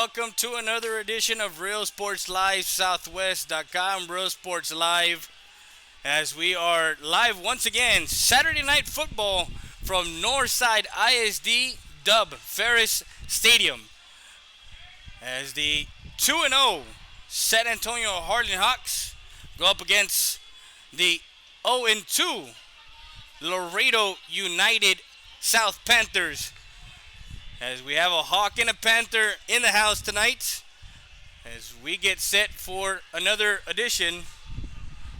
welcome to another edition of Real Sports Live Southwest.com. Real Sports Live, as we are live once again, Saturday Night Football from Northside ISD Dub Ferris Stadium, as the 2-0 San Antonio Harlan Hawks go up against the 0-2 Laredo United South Panthers. As we have a Hawk and a Panther in the house tonight, as we get set for another edition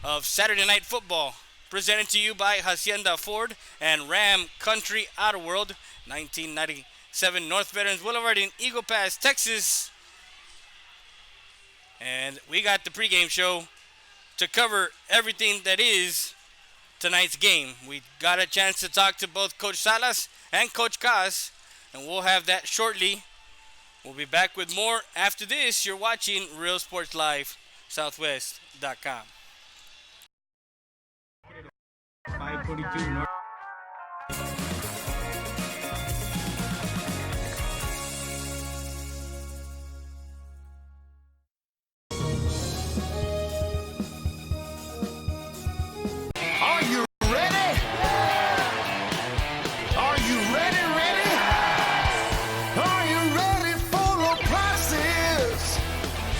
of Saturday Night Football, presented to you by Hacienda Ford and Ram Country Auto World, 1997 North Veterans Boulevard in Eagle Pass, Texas. And we got the pregame show to cover everything that is tonight's game. We got a chance to talk to both Coach Salas and Coach Cas, and we'll have that shortly. We'll be back with more after this. You're watching Real Sports Live Southwest.com. 542 North. Are you ready? Are you ready? Are you ready for the prices?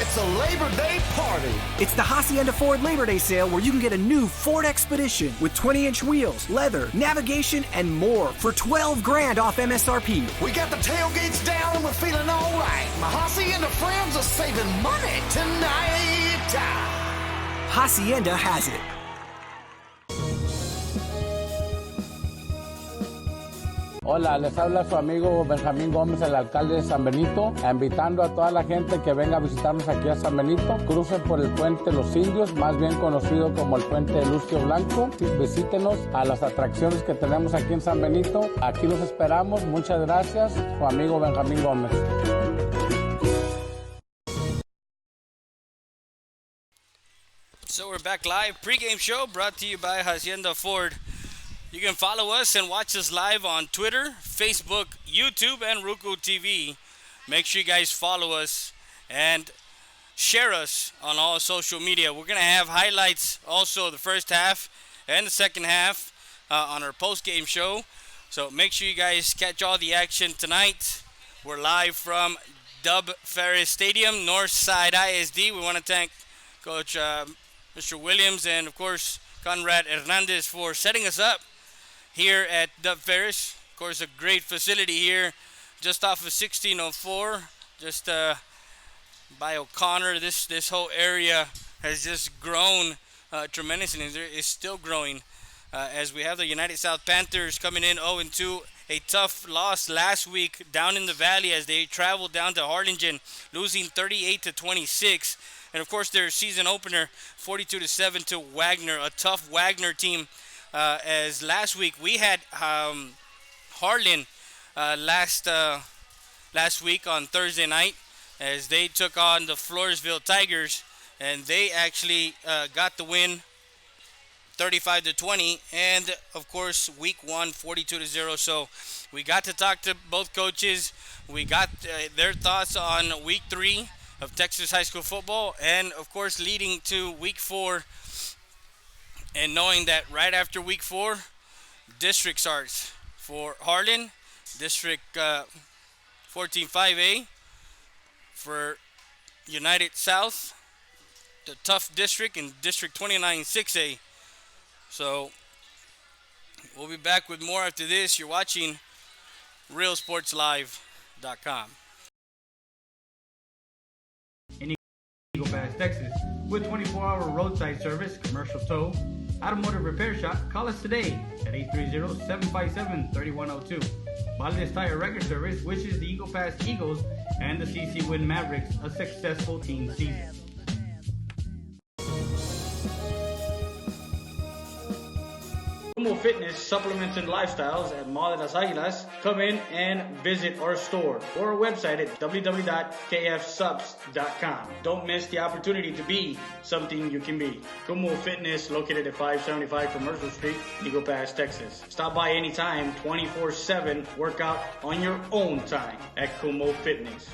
It's a Labor Day party. It's the Hacienda Ford Labor Day sale, where you can get a new Ford Expedition with 20-inch wheels, leather, navigation, and more for $12,000 off MSRP. We got the tailgates down and we're feeling all right. My Hacienda friends are saving money tonight. Hacienda has it. Hola, les habla su amigo Benjamín Gómez, el alcalde de San Benito, invitando a toda la gente que venga a visitarnos aquí a San Benito. Crucen por el puente Los Indios, más bien conocido como el puente de Lucio Blanco. Visítenos a las atracciones que tenemos aquí en San Benito. Aquí los esperamos. Muchas gracias. Su amigo Benjamín Gómez. So we're back live. Pre-game show brought to you by Hacienda Ford. You can follow us and watch us live on Twitter, Facebook, YouTube, and Roku TV. Make sure you guys follow us and share us on all social media. We're going to have highlights also the first half and the second half on our post-game show. So make sure you guys catch all the action tonight. We're live from Dub Ferris Stadium, Northside ISD. We want to thank Coach Mr. Williams and, of course, Conrad Hernandez for setting us up here at Dub Ferris. Of course, a great facility here just off of 1604, just by O'Connor. This whole area has just grown tremendously, and is still growing as we have the United South Panthers coming in 0-2. A tough loss last week down in the valley as they traveled down to Harlingen, losing 38-26. And of course, their season opener, 42-7 to Wagner, a tough Wagner team. As last week we had Harlan last week on Thursday night, as they took on the Floresville Tigers, and they actually got the win 35-20, and of course week one 42-0. So we got to talk to both coaches. We got their thoughts on week 3 of Texas high school football, and of course leading to week 4, and knowing that right after week 4 district starts for Harlan, district 14-5A for United South, the tough district, in district 29-6A. So we'll be back with more after this. You're watching RealSportsLive.com. Eagle Pass, Texas, with 24-hour roadside service, commercial tow, automotive repair shop. Call us today at 830-757-3102. Valdez Tire Record Service wishes the Eagle Pass Eagles and the CC Wind Mavericks a successful team season. Como Fitness Supplements and Lifestyles at Mall de las Águilas. Come in and visit our store or our website at www.kfsubs.com. Don't miss the opportunity to be something you can be. Como Fitness, located at 575 Commercial Street, Eagle Pass, Texas. Stop by anytime, 24/7. Work out on your own time at Como Fitness.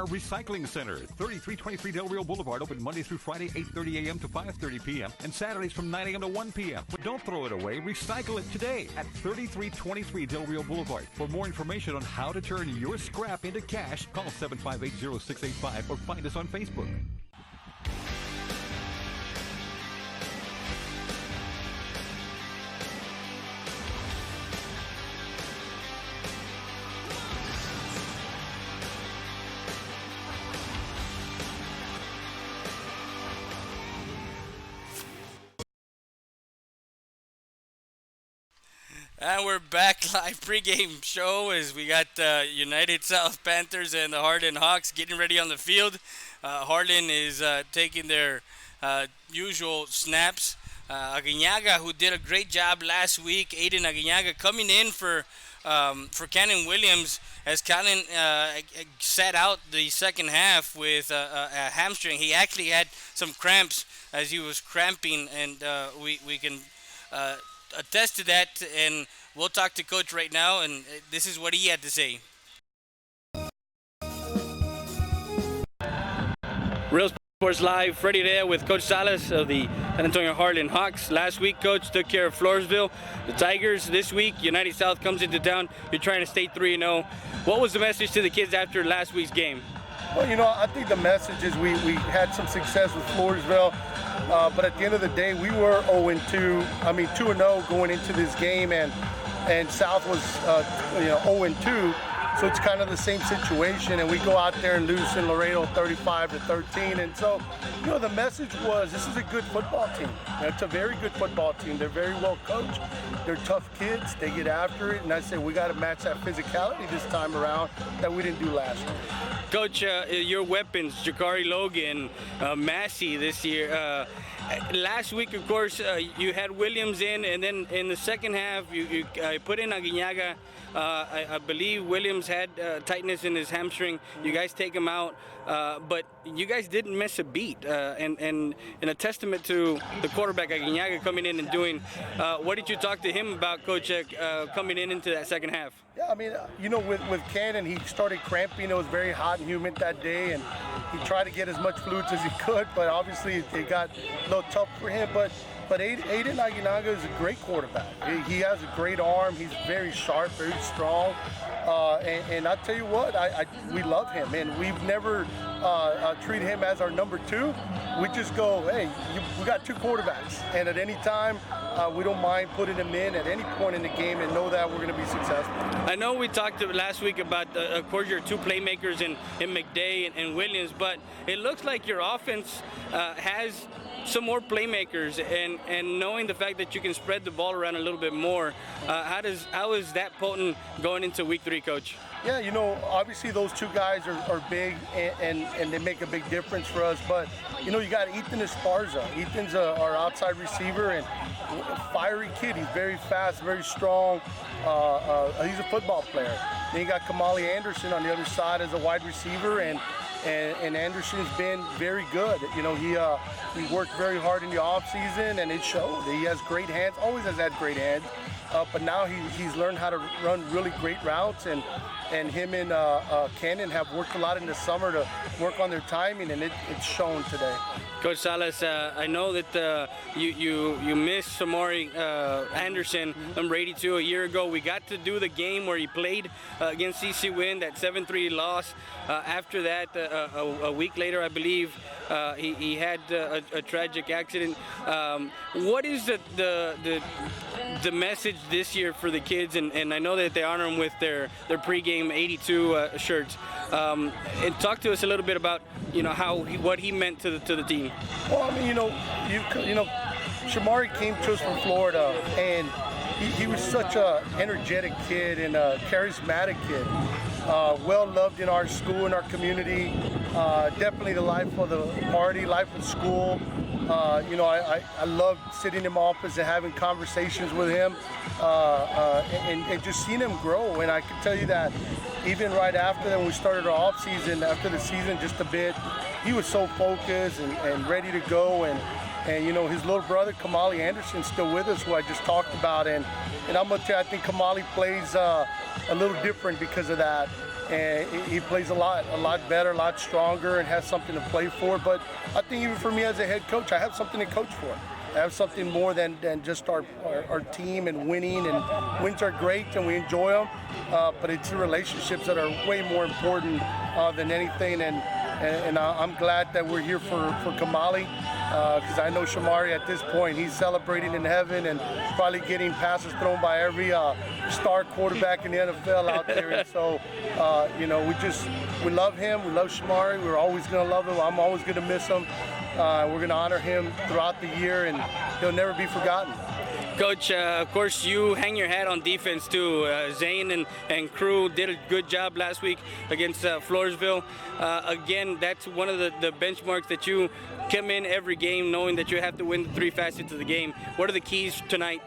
Recycling Center, 3323 Del Rio Boulevard, open Monday through Friday, 8:30 a.m. to 5:30 p.m. and Saturdays from 9 a.m. to 1 p.m. But don't throw it away. Recycle it today at 3323 Del Rio Boulevard. For more information on how to turn your scrap into cash, call 758-0685 or find us on Facebook. And we're back live pregame show as we got United South Panthers and the Harlan Hawks getting ready on the field. Harlan is taking their usual snaps. Aguinaga, who did a great job last week, Aiden Aguinaga, coming in for Cannon Williams as Cannon sat out the second half with a hamstring. He actually had some cramps as he was cramping, and we can attest to that, and we'll talk to Coach right now, and this is what he had to say. Real Sports Live, Freddie there with Coach Salas of the San Antonio Harlan Hawks. Last week, Coach took care of Floresville. The Tigers this week, United South comes into town. You're trying to stay 3-0. What was the message to the kids after last week's game? Well, you know, I think the message is we had some success with Floresville, but at the end of the day, we were 2-0 going into this game, and South was 0-2. So it's kind of the same situation, and we go out there and lose in Laredo 35-13. And so, you know, the message was this is a good football team. You know, it's a very good football team. They're very well coached. They're tough kids. They get after it. And I said we got to match that physicality this time around that we didn't do last year. Coach, your weapons, Jakari Logan, Massey this year. Last week, of course, you had Williams in, and then in the second half, you put in Aguinaga. I believe Williams had tightness in his hamstring. You guys take him out, but you guys didn't miss a beat. And a testament to the quarterback, Aguinaga, coming in and doing. What did you talk to him about, Coach, coming into that second half? Yeah, I mean, you know, with Cannon, he started cramping. It was very hot and humid that day, and he tried to get as much fluids as he could, but obviously it got a little tough for him. But Aiden Aguinaga is a great quarterback. He has a great arm. He's very sharp, very strong. And I tell you what, we love him, and we've never treated him as our number two. We just go, hey, we got two quarterbacks, and at any time, we don't mind putting them in at any point in the game and know that we're going to be successful. I know we talked last week about, of course, your two playmakers in McDay and Williams, but it looks like your offense has some more playmakers, and knowing the fact that you can spread the ball around a little bit more, how is that potent going into week 3, Coach? Yeah, you know, obviously those two guys are big and they make a big difference for us. But, you know, you got Ethan Esparza. Ethan's our outside receiver and a fiery kid. He's very fast, very strong. He's a football player. Then you got Kamali Anderson on the other side as a wide receiver, and Anderson's been very good. You know, he worked very hard in the offseason, and it showed. He has great hands, always has had great hands. But now he's learned how to run really great routes, and him and Cannon have worked a lot in the summer to work on their timing, and it's shown today. Coach Salas, I know that you missed Samori Anderson, number 82, a year ago. We got to do the game where he played against CC Win, that 7-3 loss. After that, a week later, I believe, he had a tragic accident. What is the message this year for the kids? And I know that they honor them with their pregame 82 shirts. And talk to us a little bit about, you know, what he meant to the team. Well, I mean, you know, Shamari came to us from Florida, and he was such a energetic kid and a charismatic kid. Well loved in our school and our community. Definitely the life of the party, life of school. You know, I loved sitting in my office and having conversations with him, and just seeing him grow. And I can tell you that even right after that, when we started our off season, after the season just a bit, he was so focused and ready to go. And you know, his little brother Kamali Anderson's still with us, who I just talked about. And I'm gonna tell you, I think Kamali plays a little different because of that. and he plays a lot better, a lot stronger, and has something to play for. But I think even for me as a head coach, I have something to coach for. I have something more than just our team and winning, and wins are great and we enjoy them, but it's the relationships that are way more important than anything. And I'm glad that we're here for Kamali, because I know Shamari at this point, he's celebrating in heaven and probably getting passes thrown by every star quarterback in the NFL out there. And so, we love him. We love Shamari. We're always going to love him. I'm always going to miss him. We're going to honor him throughout the year, and he'll never be forgotten. Coach, of course, you hang your hat on defense too. Zane and crew did a good job last week against Floresville. Again, that's one of the benchmarks that you come in every game knowing that you have to win the three facets of the game. What are the keys tonight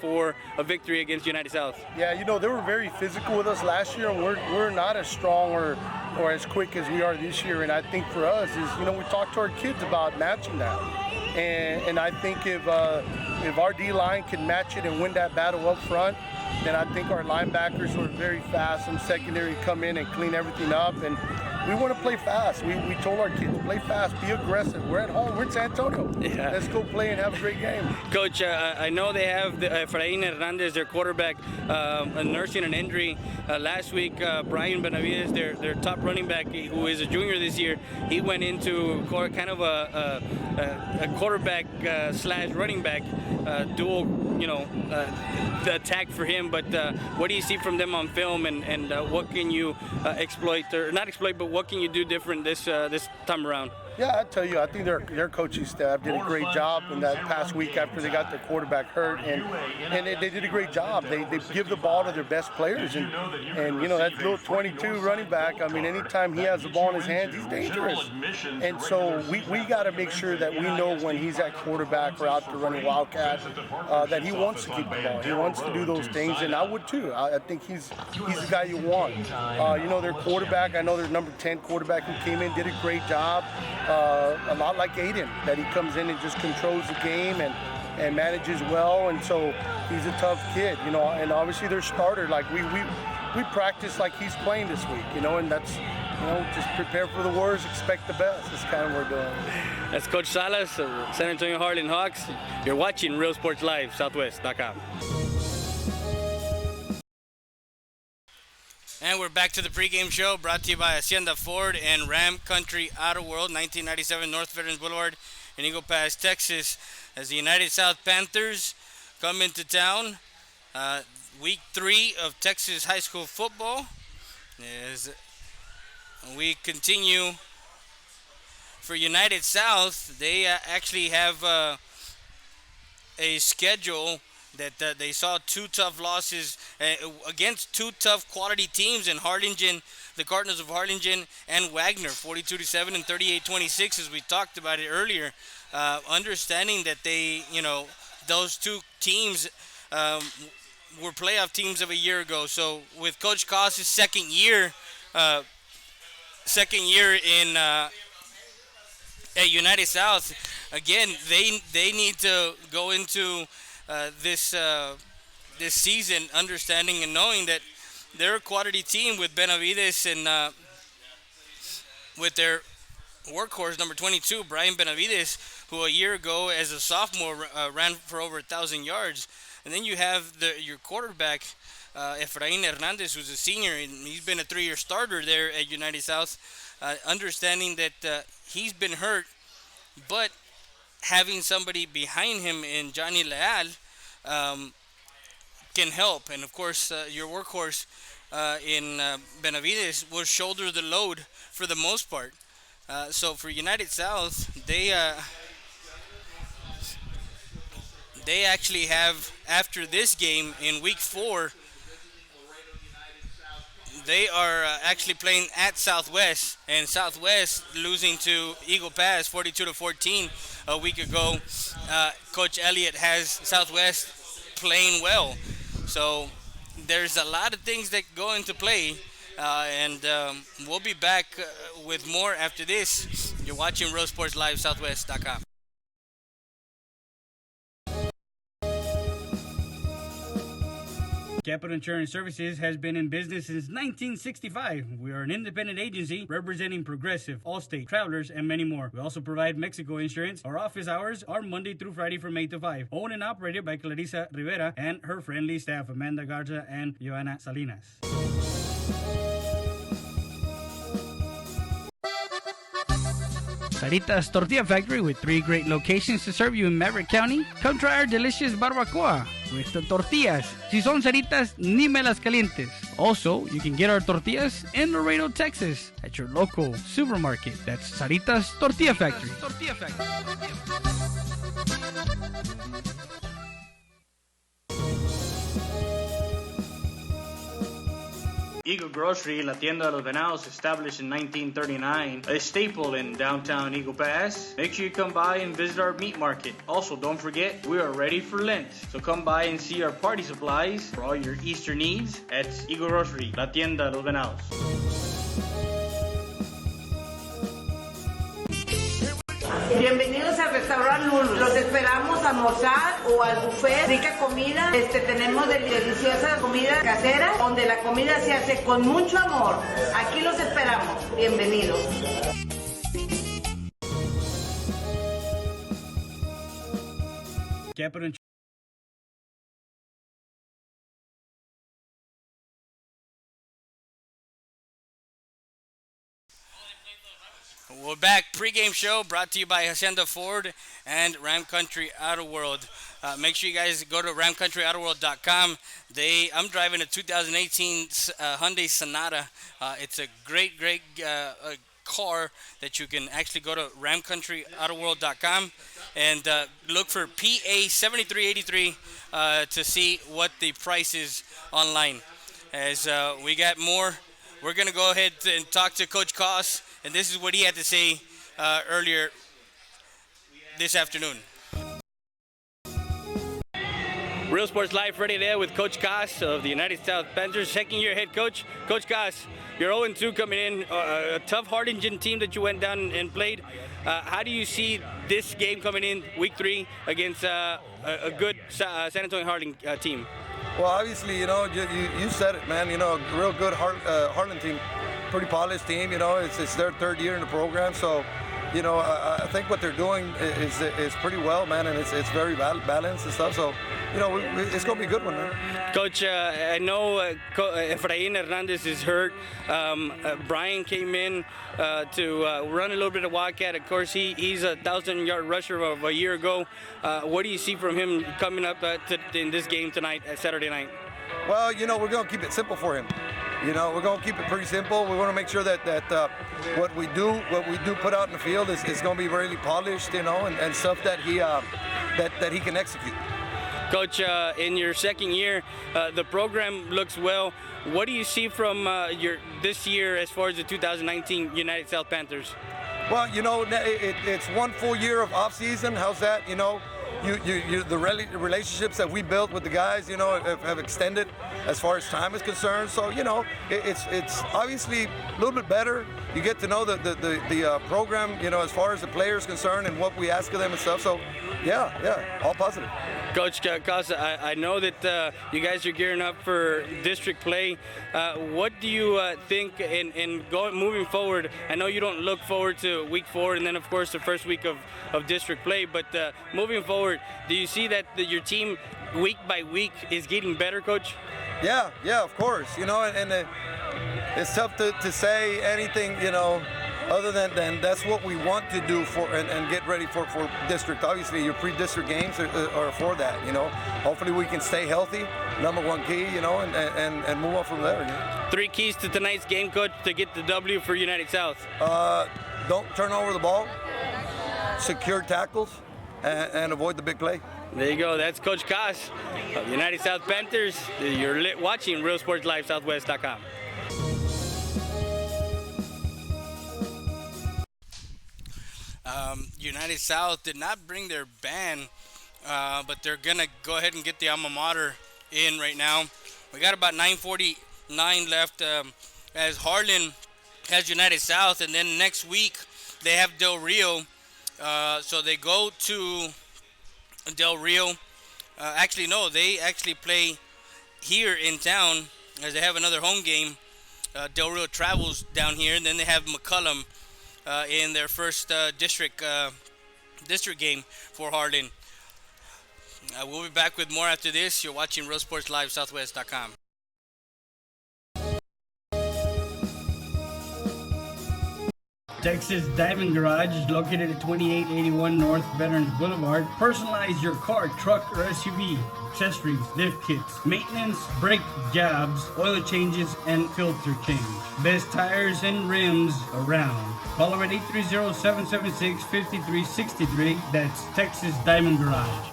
for a victory against United South? Yeah, they were very physical with us last year, and we're not as strong or as quick as we are this year. And I think for us is, we talk to our kids about matching that. And I think if our D-line can match it and win that battle up front, then I think our linebackers who are very fast and secondary come in and clean everything up. And we want to play fast. We told our kids, play fast, be aggressive. We're at home. We're in San Antonio. Yeah. Let's go play and have a great game. Coach, I know they have Efrain Hernandez, their quarterback, nursing an injury. Last week, Brian Benavides, their top running back, who is a junior this year, he went into kind of a quarterback slash running back dual, the attack for him. But what do you see from them on film, and what can you exploit, or not exploit, but what can you do different this time around? Yeah, I tell you, I think their coaching staff did a great job in that past week after they got their quarterback hurt, and they did a great job. They give the ball to their best players, and that little 22 running back, I mean, anytime he has the ball in his hands, he's dangerous. And so we got to make sure that we know when he's at quarterback or out there running Wildcat, that he wants to keep the ball. He wants to do those things, and I would too. I think he's the guy you want. Their quarterback, I know their number 10 quarterback who came in, did a great job. A lot like Aiden, that he comes in and just controls the game and manages well, and so he's a tough kid, and obviously their starter, like we practice like he's playing this week, and that's, just prepare for the worst, expect the best. That's kind of what we're doing. That's Coach Salas of San Antonio Harlan Hawks. You're watching Real Sports Live, Southwest.com. And we're back to the pregame show, brought to you by Hacienda Ford and Ram Country Auto World, 1997 North Veterans Boulevard in Eagle Pass, Texas, as the United South Panthers come into town. Week 3 of Texas high school football. As we continue for United South, they actually have a schedule that they saw 2 tough losses against 2 tough quality teams in Harlingen, the Cardinals of Harlingen and Wagner, 42-7 and 38-26, as we talked about it earlier. Understanding that they, those 2 teams were playoff teams of a year ago. So with Coach Koss's second year in at United South, again, they need to go into this season understanding and knowing that they're a quality team with Benavides and with their workhorse number 22, Brian Benavides, who a year ago as a sophomore ran for over 1,000 yards. And then you have your quarterback, Efrain Hernandez, who's a senior, and he's been a 3-year starter there at United South. Understanding that he's been hurt, but having somebody behind him in Johnny Leal can help. And of course, your workhorse in Benavides will shoulder the load for the most part. So for United South, they actually have, after this game in week 4, they are actually playing at Southwest, and Southwest losing to Eagle Pass 42-14 a week ago. Coach Elliott has Southwest playing well, so there's a lot of things that go into play, and we'll be back with more after this. You're watching Real Sports Live, Southwest.com. Capital Insurance Services has been in business since 1965. We are an independent agency representing Progressive, Allstate, Travelers, and many more. We also provide Mexico insurance. Our office hours are Monday through Friday from 8 to 5. Owned and operated by Clarissa Rivera and her friendly staff, Amanda Garza and Joanna Salinas. Sarita's Tortilla Factory, with 3 great locations to serve you in Maverick County. Come try our delicious barbacoa with the tortillas. Si son Saritas, ni me las calientes. Also, you can get our tortillas in Laredo, Texas at your local supermarket. That's Sarita's Tortilla Factory. Eagle Grocery, La Tienda de los Venados, established in 1939, a staple in downtown Eagle Pass. Make sure you come by and visit our meat market. Also, don't forget, we are ready for Lent. So come by and see our party supplies for all your Easter needs at Eagle Grocery, La Tienda de los Venados. Bienvenidos al restaurante Lulu. Los esperamos a almorzar o al buffet. Rica comida. Tenemos deliciosa comida casera, donde la comida se hace con mucho amor. Aquí los esperamos. Bienvenidos. We're back. Pre-game show brought to you by Hacienda Ford and Ram Country Auto World. Make sure you guys go to ramcountryautoworld.com. I'm driving a 2018 Hyundai Sonata. It's a great car that you can actually go to ramcountryautoworld.com and look for PA7383 to see what the price is online. As we got more, we're going to go ahead and talk to Coach Koss. And this is what he had to say earlier this afternoon. Real Sports Live, Friday there with Coach Koss of the United South Panthers, second-year head coach. Coach Koss, you're 0-2 coming in, a tough Harlingen team that you went down and played. How do you see this game coming in week 3 against a good San Antonio Harlan team? Well, obviously, you said it, man. A real good Harlan team. Pretty polished team, it's their 3rd year in the program, so I think what they're doing is pretty well, man, and it's very balanced and stuff, so it's gonna be a good one, man. Coach, I know Efrain Hernandez is hurt. Brian came in to run a little bit of Wildcat. Of course, he's a 1,000-yard rusher of a year ago. What do you see from him coming up in this game tonight, Saturday night? Well, we're gonna keep it simple for him. We're going to keep it pretty simple. We want to make sure that what we do put out in the field is going to be really polished, and stuff that he can execute. Coach, in your second year, the program looks well. What do you see from this year as far as the 2019 United South Panthers? Well, it's one full year of off season. How's that? The relationships that we built with the guys, have extended as far as time is concerned. So, it's obviously a little bit better. You get to know the program, as far as the players concerned and what we ask of them and stuff. So, yeah, all positive. Coach Koss, I know that you guys are gearing up for district play. What do you think in moving forward? I know you don't look forward to week 4 and then, of course, the first week of district play, but moving forward, do you see that your team week by week is getting better, Coach? Yeah, of course. And it's tough to say anything, other than that's what we want to do and get ready for district. Obviously, your pre-district games are for that. Hopefully we can stay healthy. Number one key, and move on from there. 3 keys to tonight's game, Coach, to get the W for United South. Don't turn over the ball. Secure tackles and avoid the big play. There you go. That's Coach Koss of the United South Panthers. You're watching Real Sports Live Southwest.com. United South did not bring their band, but they're going to go ahead and get the alma mater in right now. We got about 9:49 left as Harlan has United South, and then next week they have Del Rio. So they go to Del Rio. They actually play here in town, as they have another home game. Del Rio travels down here, and then they have McCullum in their first district game for Harlan. We'll be back with more after this. You're watching Real Sports Live Southwest.com. Texas Diamond Garage is located at 2881 North Veterans Boulevard. Personalize your car, truck, or SUV. Accessories, lift kits, maintenance, brake jobs, oil changes, and filter change. Best tires and rims around. Call them at 830-776-5363. That's Texas Diamond Garage.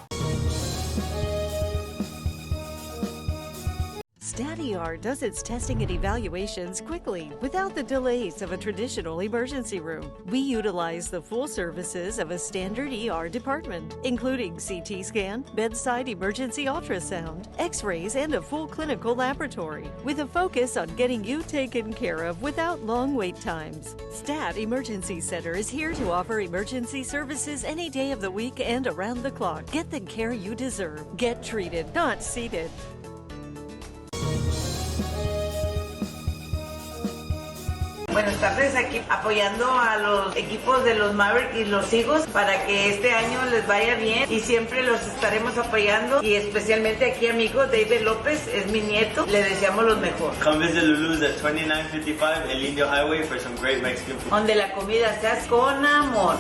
StatER does its testing and evaluations quickly without the delays of a traditional emergency room. We utilize the full services of a standard ER department, including CT scan, bedside emergency ultrasound, x-rays, and a full clinical laboratory, with a focus on getting you taken care of without long wait times. Stat Emergency Center is here to offer emergency services any day of the week and around the clock. Get the care you deserve. Get treated, not seated. Buenas tardes, aquí apoyando a los equipos de los Mavericks y los Eagles para que este año les vaya bien y siempre los estaremos apoyando y especialmente aquí a mi hijo David López, es mi nieto, le deseamos lo mejor. Come visit Lulu's at 2955 El Indio Highway for some great Mexican food. Donde la comida se hace con amor.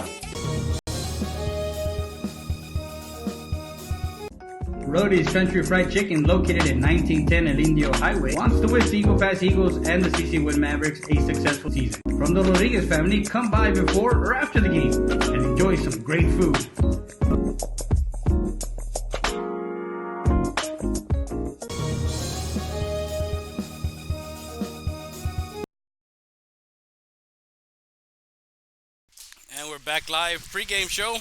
Rody's Country Fried Chicken, located at 1910 El Indio Highway, wants to wish the Eagle Pass Eagles and the CC Wood Mavericks a successful season. From the Rodriguez family, come by before or after the game and enjoy some great food. And we're back live. Pre-game show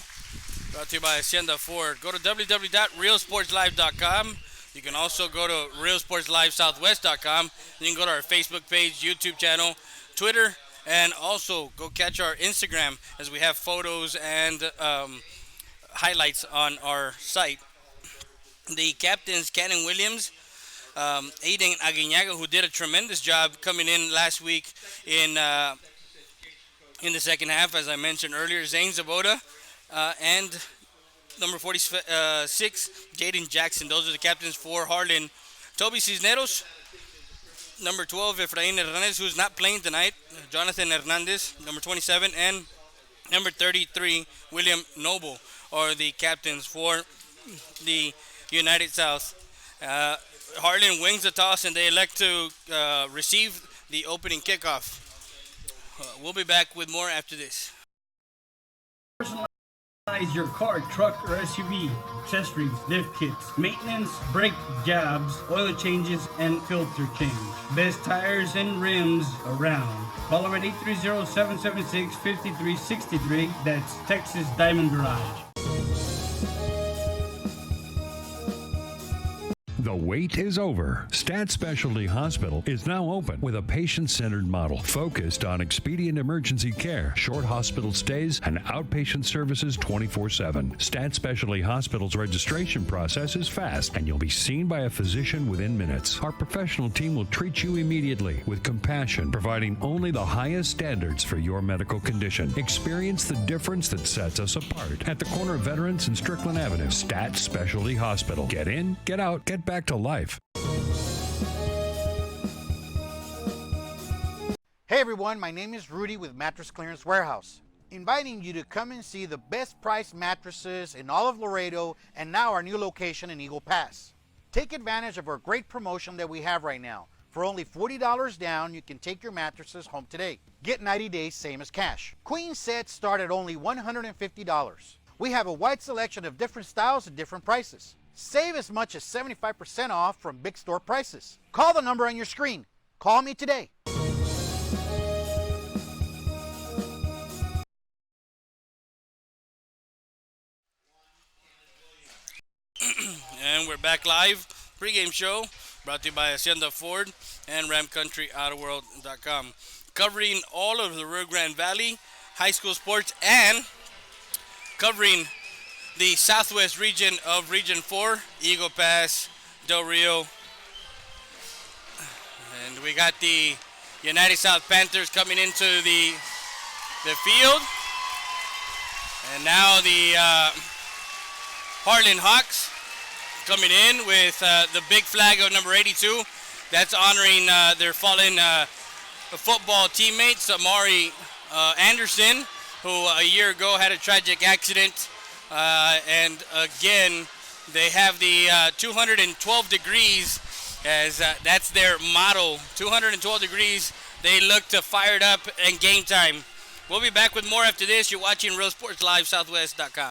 brought to you by Hacienda Ford. Go to www.realsportslive.com. You can also go to realsportslivesouthwest.com. You can go to our Facebook page, YouTube channel, Twitter, and also go catch our Instagram as we have photos and highlights on our site. The captains, Cannon Williams, Aiden Aguinaga, who did a tremendous job coming in last week in the second half, as I mentioned earlier, Zane Zaboda, and number 46, Jaden Jackson. Those are the captains for Harlan. Toby Cisneros, number 12, Efrain Hernandez, who's not playing tonight. Jonathan Hernandez, number 27, and number 33, William Noble, are the captains for the United South. Harlan wins the toss, and they elect to receive the opening kickoff. We'll be back with more after this. Personalize your car, truck, or SUV. Accessories, lift kits, maintenance, brake jobs, oil changes, and filter change. Best tires and rims around. Call them at 830-776-5363. That's Texas Diamond Garage. The wait is over. Stat Specialty Hospital is now open with a patient-centered model focused on expedient emergency care, short hospital stays, and outpatient services 24/7. Stat Specialty Hospital's registration process is fast, and you'll be seen by a physician within minutes. Our professional team will treat you immediately with compassion, providing only the highest standards for your medical condition. Experience the difference that sets us apart at the corner of Veterans and Strickland Avenue. Stat Specialty Hospital. Get in, get out, get back to life. Hey everyone, my name is Rudy with Mattress Clearance Warehouse, inviting you to come and see the best price mattresses in all of Laredo and now our new location in Eagle Pass. Take advantage of our great promotion that we have right now. For only $40 down, you can take your mattresses home today. Get 90 days same as cash. Queen sets start at only $150. We have a wide selection of different styles at different prices. Save as much as 75% off from big store prices. Call the number on your screen. Call me today. And we're back live. Pre-game show brought to you by Hacienda Ford and RamCountryAutoWorld.com. Covering all of the Rio Grande Valley high school sports and covering the southwest region of Region 4, Eagle Pass, Del Rio, we got the United South Panthers coming into the field. And now the Harlan Hawks coming in with the big flag of number 82. That's honoring their fallen football teammates, Amari Anderson, who a year ago had a tragic accident. And again, they have the 212 degrees as that's their motto. 212 degrees. They look to fire it up in game time. We'll be back with more after this. You're watching Real Sports Live, Southwest.com.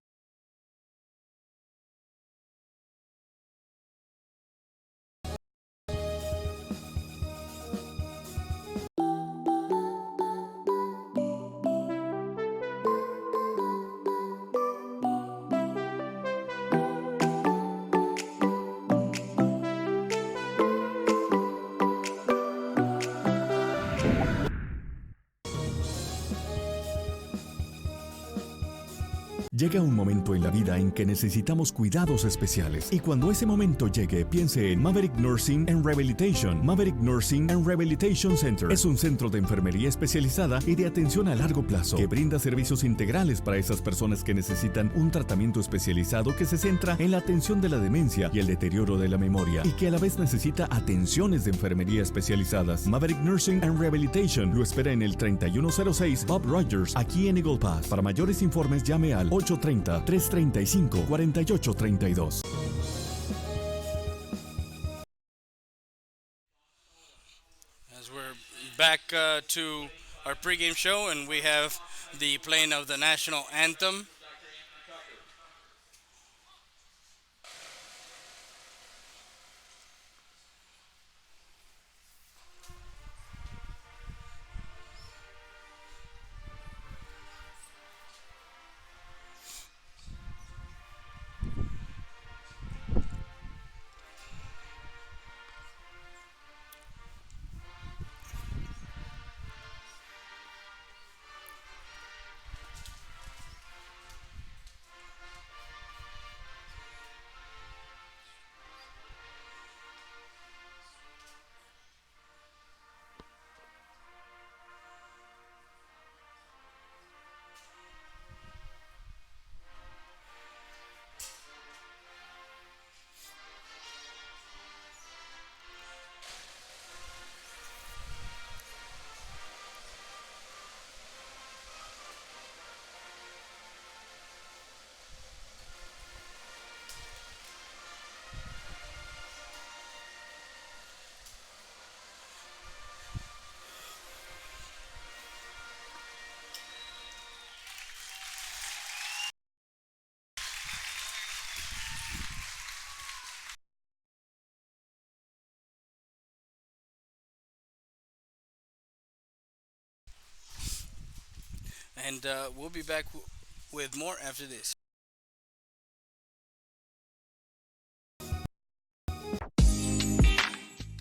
Llega un momento en la vida en que necesitamos cuidados especiales. Y cuando ese momento llegue, piense en Maverick Nursing and Rehabilitation. Maverick Nursing and Rehabilitation Center es un centro de enfermería especializada y de atención a largo plazo que brinda servicios integrales para esas personas que necesitan un tratamiento especializado que se centra en la atención de la demencia y el deterioro de la memoria y que a la vez necesita atenciones de enfermería especializadas. Maverick Nursing and Rehabilitation lo espera en el 3106 Bob Rogers, aquí en Eagle Pass. Para mayores informes llame al 830-335-4832. As we're back to our pregame show, and we have the playing of the national anthem. And we'll be back with more after this.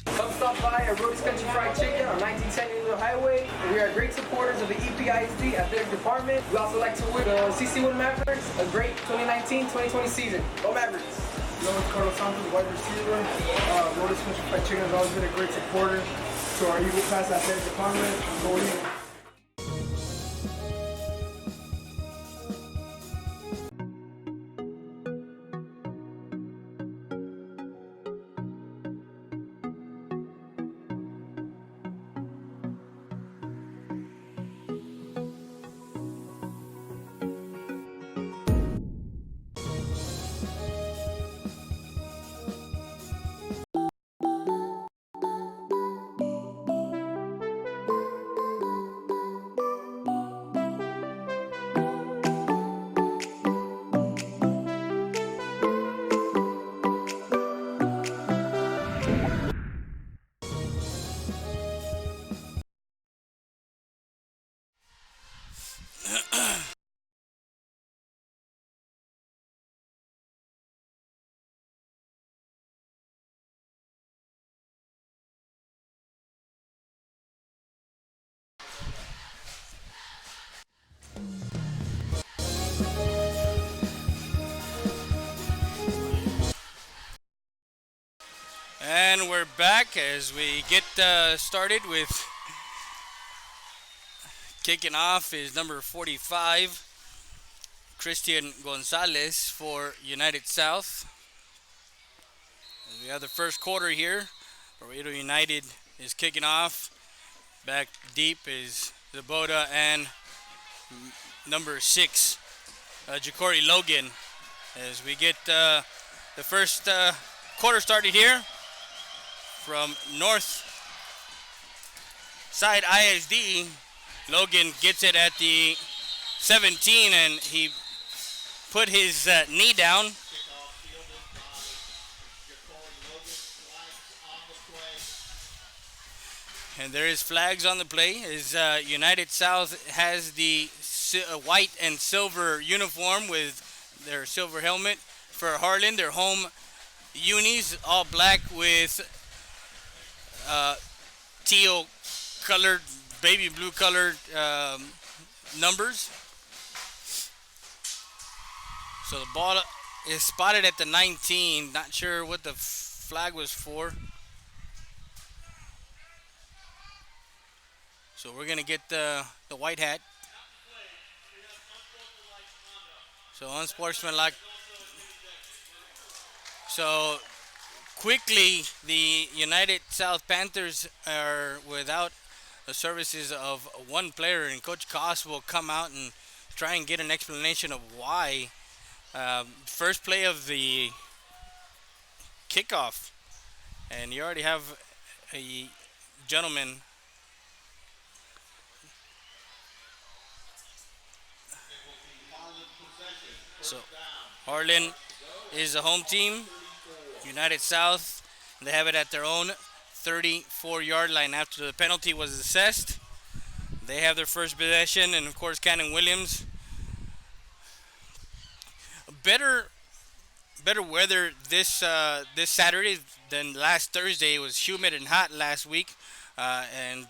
Come stop by at Rody's Country Fried Chicken on 1910 Inland Highway. We are great supporters of the EPISD Athletic Department. We also like to wish the CC1 Mavericks a great 2019-2020 season. Go Mavericks! Hello, it's Carlos Santos, wide receiver. Rody's Country Fried Chicken has always been a great supporter to our Eagle Pass Athletic Department. Go Eagles! And we're back as we get started with kicking off is number 45, Christian Gonzalez for United South. We have the first quarter here. Laredo United is kicking off. Back deep is Zabota and number 6, Ja'Cory Logan. As we get the first quarter started here from North Side ISD. Logan gets it at the 17 and he put his knee down. And there is flags on the play. As United South has the white and silver uniform with their silver helmet. For Harlan, their home unis, all black with teal colored, baby blue colored numbers. So the ball is spotted at the 19. Not sure what the flag was for. So we're going to get the white hat. So unsportsmanlike. So quickly, the United South Panthers are without the services of one player, and Coach Koss will come out and try and get an explanation of why. First play of the kickoff, and you already have a gentleman. So Harlan is the home team. United South, they have it at their own 34-yard line after the penalty was assessed. They have their first possession, and of course Cannon Williams. Better weather this Saturday than last Thursday. It was humid and hot last week, and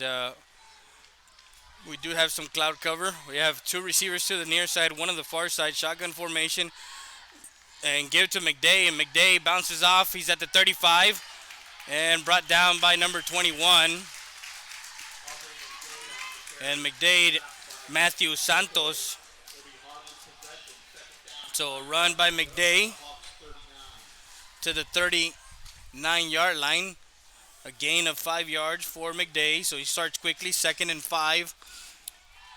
we do have some cloud cover. We have 2 receivers to the near side, 1 on the far side, shotgun formation, and give it to McDay, and McDay bounces off. He's at the 35 and brought down by number 21. And McDade, Matthew Santos. So a run by McDay to the 39-yard line. A gain of 5 yards for McDay. So he starts quickly, 2nd and 5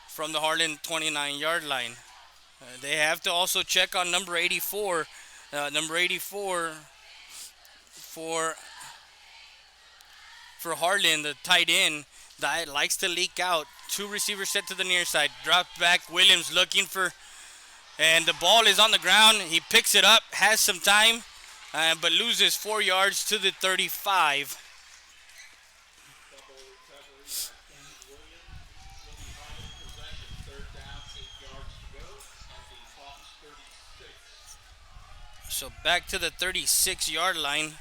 from the Harlan 29-yard line. They have to also check on number 84. Number 84 for Harlan, the tight end, that likes to leak out. 2 receivers set to the near side. Dropped back. Williams looking for, and the ball is on the ground. He picks it up, has some time, but loses 4 yards to the 35. So back to the 36-yard line.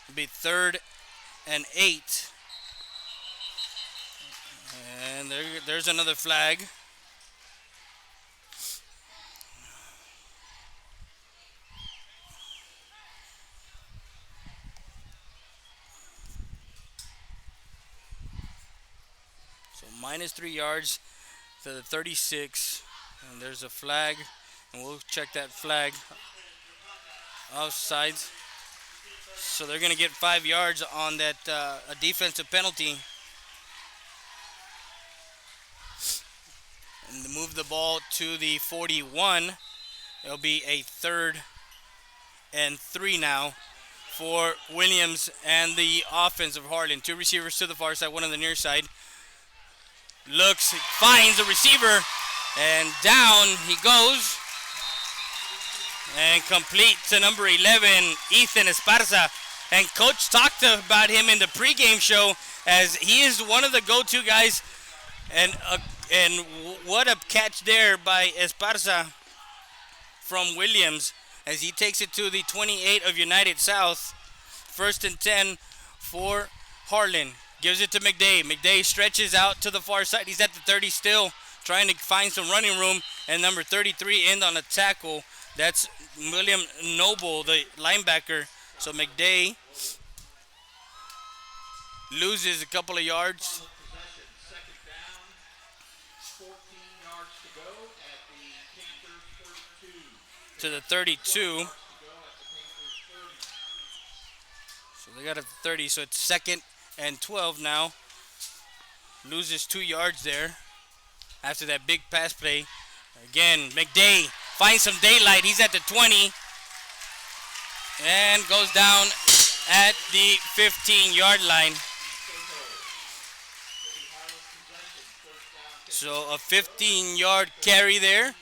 It'll be 3rd and 8. And there's another flag. So minus 3 yards to the 36. And there's a flag, and we'll check that flag offside. So they're going to get 5 yards on that a defensive penalty. And to move the ball to the 41, it'll be a 3rd and 3 now for Williams and the offense of Harlan. 2 receivers to the far side, 1 on the near side. Looks, finds the receiver. And down he goes. And complete to number 11, Ethan Esparza. And Coach talked about him in the pregame show as he is one of the go-to guys. And what a catch there by Esparza from Williams as he takes it to the 28 of United South. 1st and 10 for Harlan. Gives it to McDay. McDay stretches out to the far side. He's at the 30 still, trying to find some running room, and number 33 in on a tackle. That's William Noble, the linebacker. So McDay loses a couple of yards to the 32. So they got it to 30, so it's 2nd and 12 now. Loses 2 yards there after that big pass play. Again, McDay finds some daylight. He's at the 20 and goes down at the 15-yard line. So a 15-yard carry there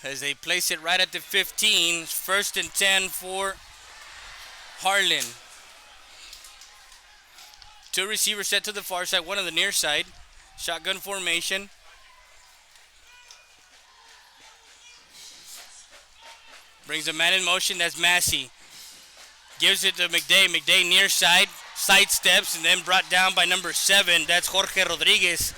as they place it right at the 15. 1st and 10 for Harlan. 2 receivers set to the far side, 1 on the near side. Shotgun formation. Brings a man in motion, that's Massey. Gives it to McDay. McDay near side, sidesteps, and then brought down by number 7. That's Jorge Rodriguez.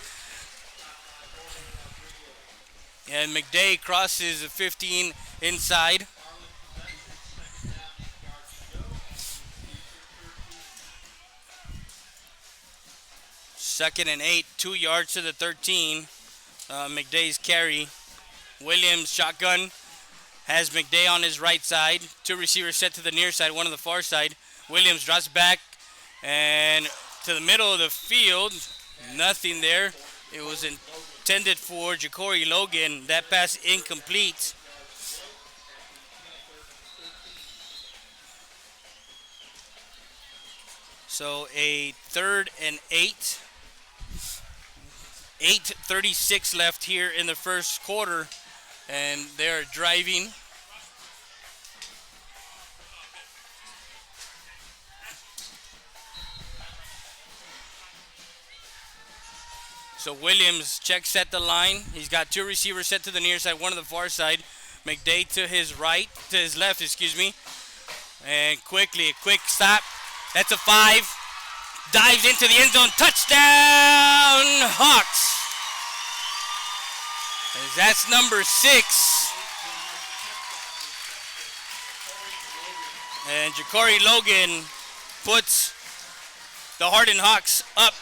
And McDay crosses the 15 inside. Second and 8, 2 yards to the 13. McDay's carry. Williams shotgun. Has McDay on his right side. 2 receivers set to the near side, 1 on the far side. Williams drops back and to the middle of the field. Nothing there. It was intended for Ja'Cory Logan. That pass incomplete. So a 3rd and 8. 8:36 left here in the first quarter, and they're driving. So Williams checks at the line. He's got 2 receivers set to the near side, 1 to the far side. McDay to his left, excuse me. And quickly, a quick stop. That's a 5. Dives into the end zone. Touchdown, Hawks. As that's number 6. And Ja'Cory Logan puts the Harlan Hawks up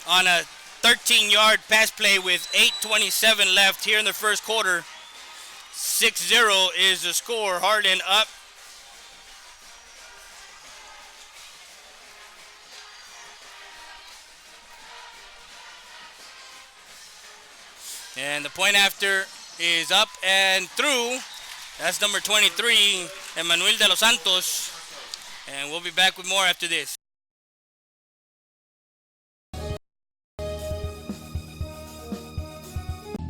on a 13-yard pass play with 8:27 left here in the first quarter. 6-0 is the score. Harlan up. And the point after is up and through. That's number 23, Emmanuel de los Santos. And we'll be back with more after this.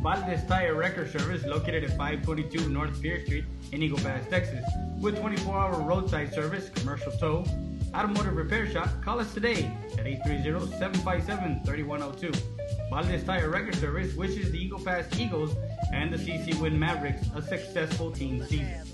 Valdez Tire Record Service, located at 522 North Pierce Street in Eagle Pass, Texas. With 24-hour roadside service, commercial tow, automotive repair shop, call us today at 830-757-3102. Valdez Tire Record Service wishes the Eagle Pass Eagles and the CC Win Mavericks a successful team season.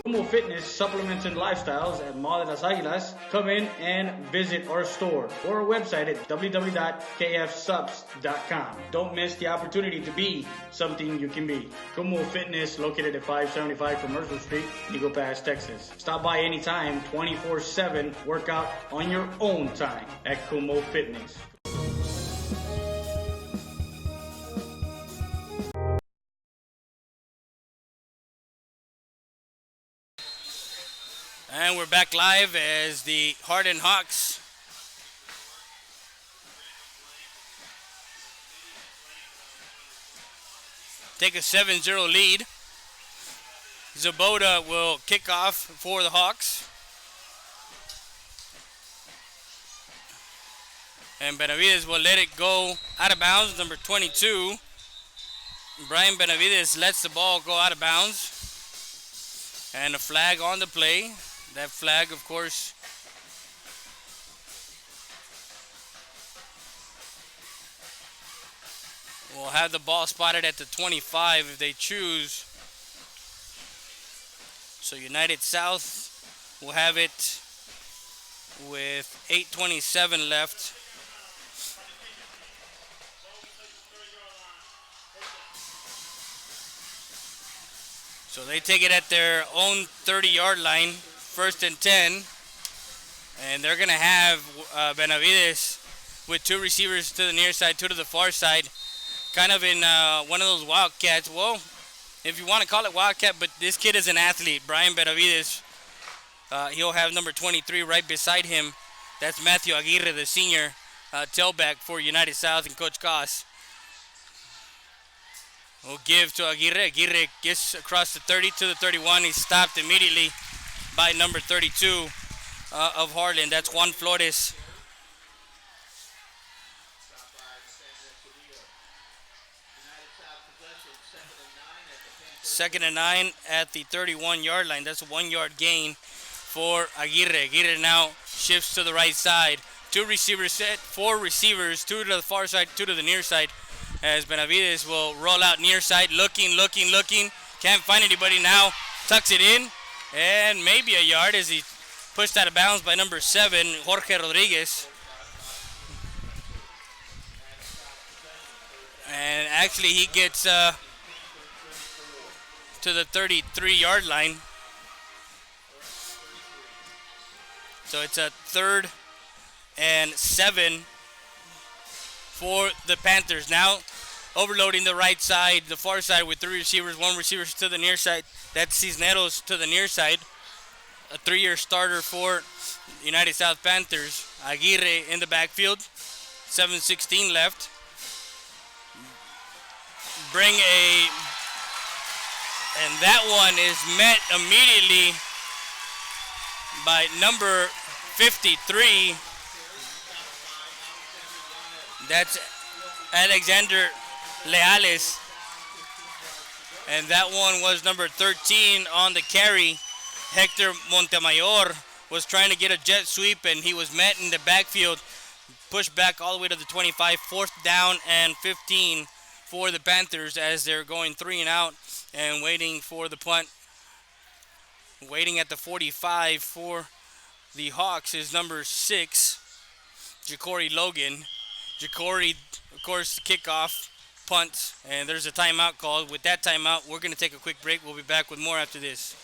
Kumo Fitness Supplements and Lifestyles at Mall de las Águilas. Come in and visit our store or our website at www.kfsubs.com. Don't miss the opportunity to be something you can be. Kumo Fitness, located at 575 Commercial Street, Eagle Pass, Texas. Stop by anytime, 24/7. Work out on your own time at Kumo Fitness. And we're back live as the Harlan Hawks take a 7-0 lead. Zabota will kick off for the Hawks. And Benavides will let it go out of bounds, number 22. Brian Benavides lets the ball go out of bounds. And a flag on the play. That flag, of course, will have the ball spotted at the 25 if they choose. So United South will have it with 8:27 left. So they take it at their own 30-yard line, 1st and 10. And they're going to have Benavides with 2 receivers to the near side, 2 to the far side. Kind of in one of those wildcats. Well, if you want to call it wildcat, but this kid is an athlete. Brian Benavides. He'll have number 23 right beside him. That's Matthew Aguirre, the senior tailback for United South and Coach Goss. We'll give to Aguirre. Aguirre gets across the 30 to the 31. He's stopped immediately by number 32 of Harlan. That's Juan Flores. Second and 9 at the 31-yard line. That's a 1-yard gain for Aguirre. Aguirre now shifts to the right side. 2 receivers set, 4 receivers, 2 to the far side, 2 to the near side. As Benavides will roll out near side, looking. Can't find anybody now. Tucks it in, and maybe a yard as he pushed out of bounds by number 7, Jorge Rodriguez. And actually he gets to the 33-yard line. So it's a 3rd and 7 for the Panthers. Now overloading the right side, the far side with 3 receivers, 1 receiver to the near side. That's Cisneros to the near side. A 3-year starter for United South Panthers. Aguirre in the backfield. 7:16 left. And that one is met immediately by number 53. That's Alexander Leales. And that one was number 13 on the carry. Hector Montemayor was trying to get a jet sweep, and he was met in the backfield. Pushed back all the way to the 25. 4th down and 15 for the Panthers as they're going 3 and out and waiting for the punt. Waiting at the 45 for the Hawks is number 6, Ja'Cory Logan. Ja'Cory, of course, the kickoff, punt, and there's a timeout called. With that timeout, we're going to take a quick break. We'll be back with more after this.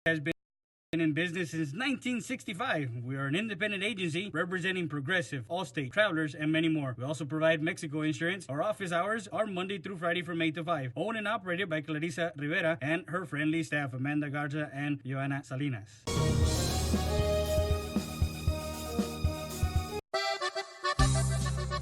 Has been in business since 1965. We are an independent agency representing Progressive, Allstate, Travelers, and many more. We also provide Mexico insurance. Our office hours are Monday through Friday from 8 to 5. Owned and operated by Clarissa Rivera and her friendly staff, Amanda Garza and Joanna Salinas.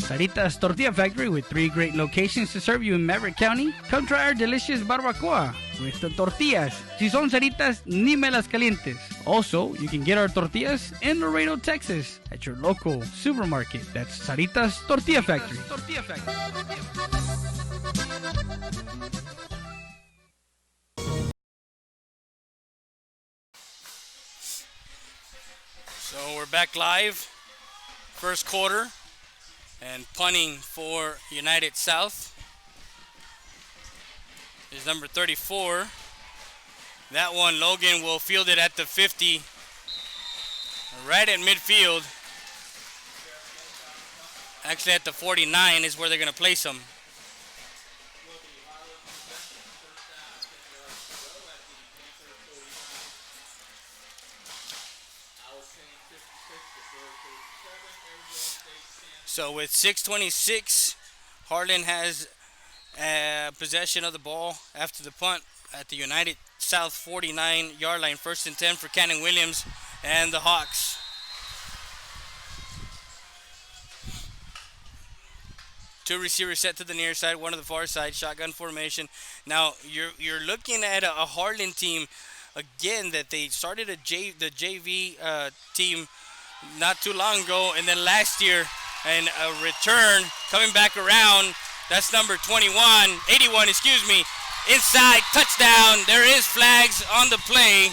Saritas Tortilla Factory with 3 great locations to serve you in Maverick County. Come try our delicious barbacoa with the tortillas. Si son Saritas, ni me las calientes. Also, you can get our tortillas in Laredo, Texas at your local supermarket. That's Saritas Tortilla Factory. So we're back live. First quarter. And punting for United South is number 34. That one, Logan will field it at the 50, right at midfield. Actually at the 49 is where they're going to place him. So with 6:26, Harlan has possession of the ball after the punt at the United South 49-yard line. 1st and 10 for Cannon Williams and the Hawks. Two receivers set to the near side, one to the far side, shotgun formation. Now you're looking at a Harlan team again that they started the JV team not too long ago, and then last year. And a return coming back around. That's number 81, inside, touchdown. There is flags on the play.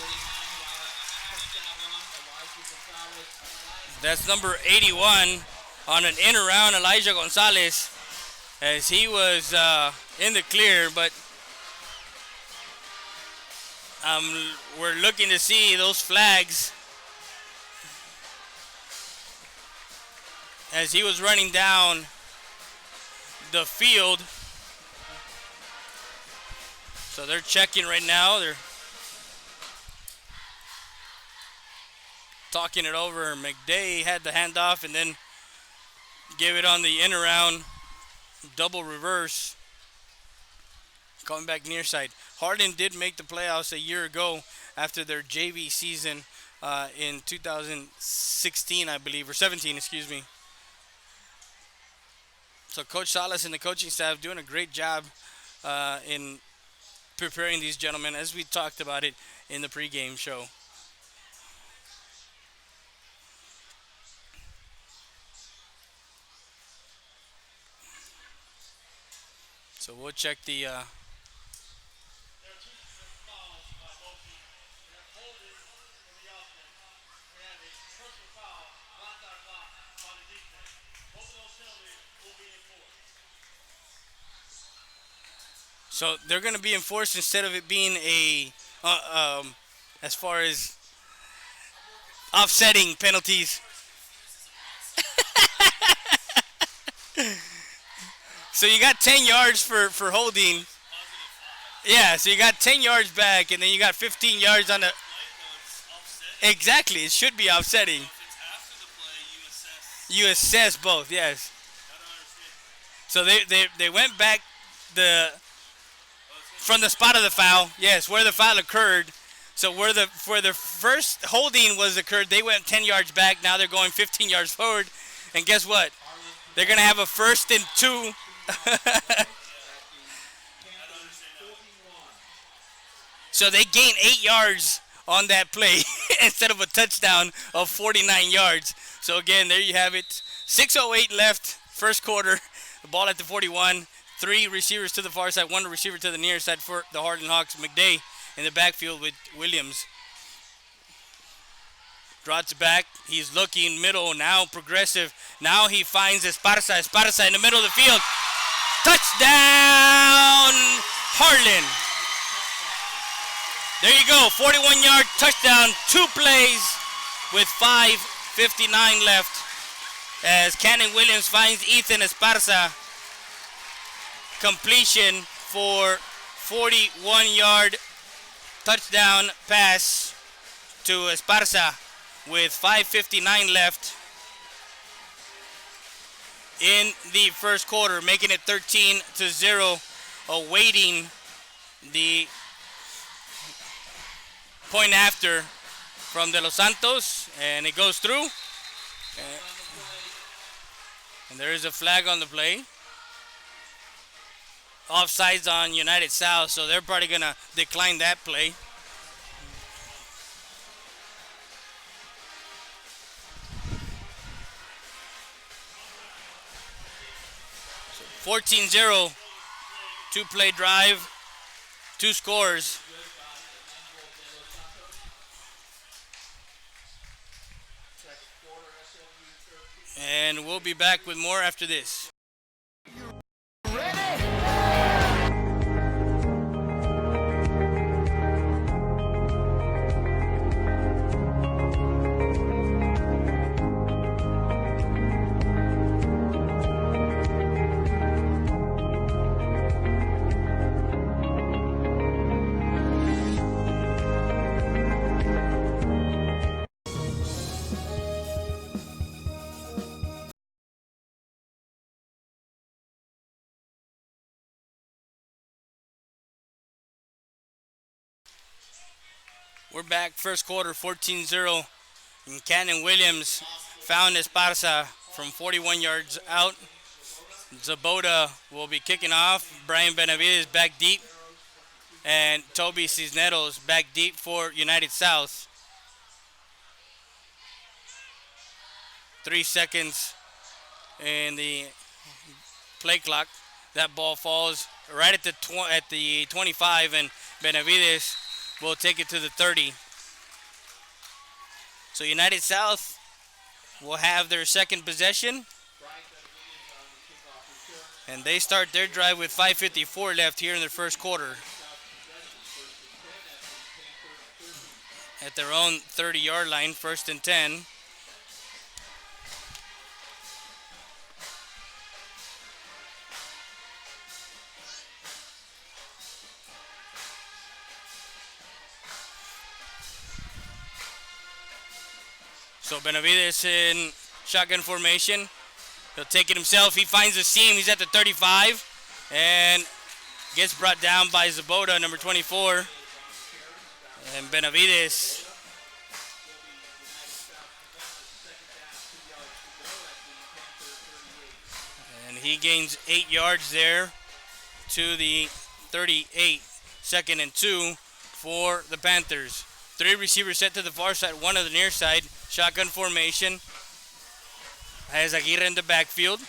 That's number 81 on an in around Elijah Gonzalez as he was in the clear, but we're looking to see those flags. as he was running down the field. So they're checking right now. They're talking it over. McDay had the handoff and then gave it on the in around double reverse. Coming back near side. Harlan did make the playoffs a year ago after their JV season in 2016, I believe, or 17, excuse me. So Coach Salas and the coaching staff doing a great job in preparing these gentlemen, as we talked about it in the pregame show. So we'll check the so they're going to be enforced instead of it being a as far as offsetting penalties. So you got 10 yards for holding. Yeah, so you got 10 yards back, and then you got 15 yards on the. Exactly, it should be offsetting. You assess both, yes. So they went back from the spot of the foul, yes, where the foul occurred. So where the first holding was occurred, they went 10 yards back. Now they're going 15 yards forward, and guess what? They're gonna have a 1st and 2. So they gained 8 yards on that play instead of a touchdown of 49 yards. So again, there you have it. 6:08 left, first quarter. The ball at the 41. 3 receivers to the far side, 1 receiver to the near side for the Harlan Hawks. McDay in the backfield with Williams. Drops back. He's looking middle. Now progressive. Now he finds Esparza. Esparza in the middle of the field. Touchdown, Harlan. There you go. 41-yard touchdown. 2 plays with 5:59 left. As Cannon Williams finds Ethan Esparza. Completion for 41-yard touchdown pass to Esparza with 5:59 left in the first quarter, making it 13-0, awaiting the point after from De Los Santos, and it goes through. And there is a flag on the play. Offsides on United South, so they're probably going to decline that play. So 14-0, 2-play drive, 2 scores. And we'll be back with more after this. We're back, first quarter, 14-0. And Cannon Williams found Esparza from 41 yards out. Zabota will be kicking off. Brian Benavides back deep. And Toby Cisneros back deep for United South. 3 seconds in the play clock. That ball falls right at the 25, and Benavides will take it to the 30. So United South will have their second possession. And they start their drive with 5:54 left here in the first quarter. At their own 30-yard line, 1st and 10. So Benavides in shotgun formation. He'll take it himself. He finds the seam. He's at the 35 and gets brought down by Zabota, number 24. And Benavides and he gains 8 yards there to the 38. 2nd and 2 for the Panthers. 3 receivers set to the far side, 1 on the near side. Shotgun formation. Has Aguirre in the backfield.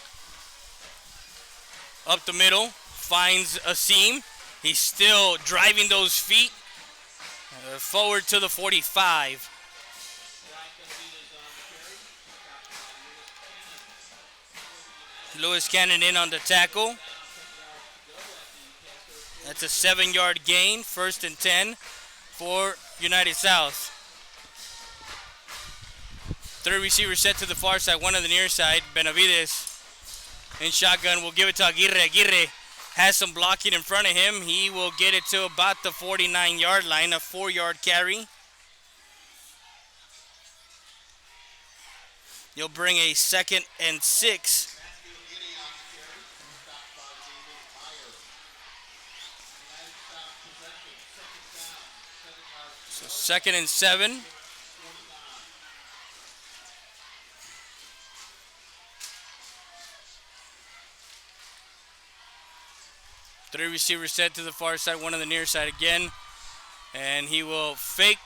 Up the middle, finds a seam. He's still driving those feet. Forward to the 45. Lewis Cannon in on the tackle. That's a 7-yard gain. 1st and 10 for United South. 3 receivers set to the far side, 1 on the near side. Benavides in shotgun will give it to Aguirre. Aguirre has some blocking in front of him. He will get it to about the 49-yard line, a 4-yard carry. You'll bring a 2nd and 6. So 2nd and 7. Three receivers set to the far side, 1 on the near side again. And he will fake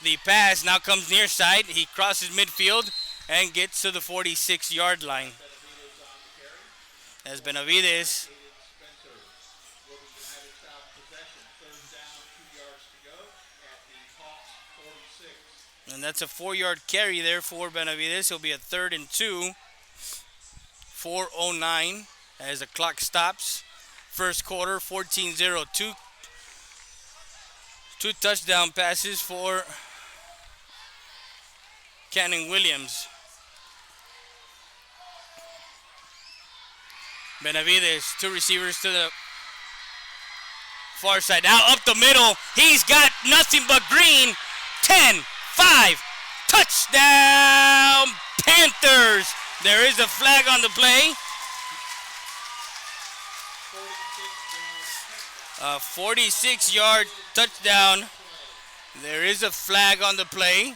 the pass. Now comes near side. He crosses midfield and gets to the 46-yard line. As Benavides and that's a 4-yard carry there for Benavides. It'll be a 3rd and 2. 4:09 as the clock stops. First quarter, 14-0. Two touchdown passes for Cannon Williams. Benavides, 2 receivers to the far side. Now up the middle. He's got nothing but green. 10, 5, touchdown Panthers. There is a flag on the play. A 46-yard touchdown. There is a flag on the play.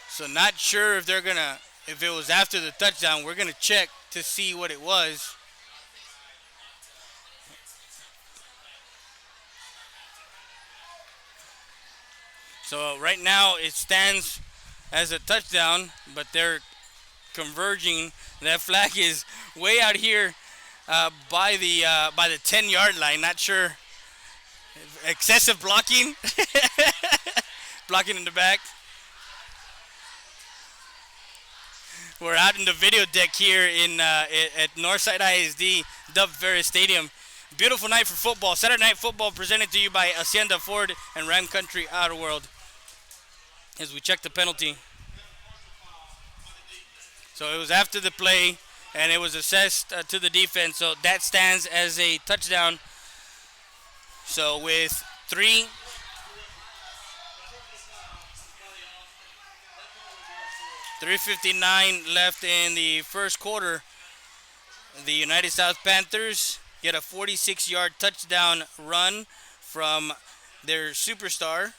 So not sure if if it was after the touchdown. We're gonna check to see what it was. So right now it stands as a touchdown, but they're converging. That flag is way out here by the 10-yard line. Not sure. Excessive blocking. Blocking in the back. We're out in the video deck here at Northside ISD, Dub Ferris Stadium. Beautiful night for football. Saturday Night Football presented to you by Hacienda Ford and Ram Country Outer World. As we check the penalty. So it was after the play, and it was assessed to the defense. So that stands as a touchdown. So with 3:59 left in the first quarter, the United South Panthers get a 46-yard touchdown run from their superstar.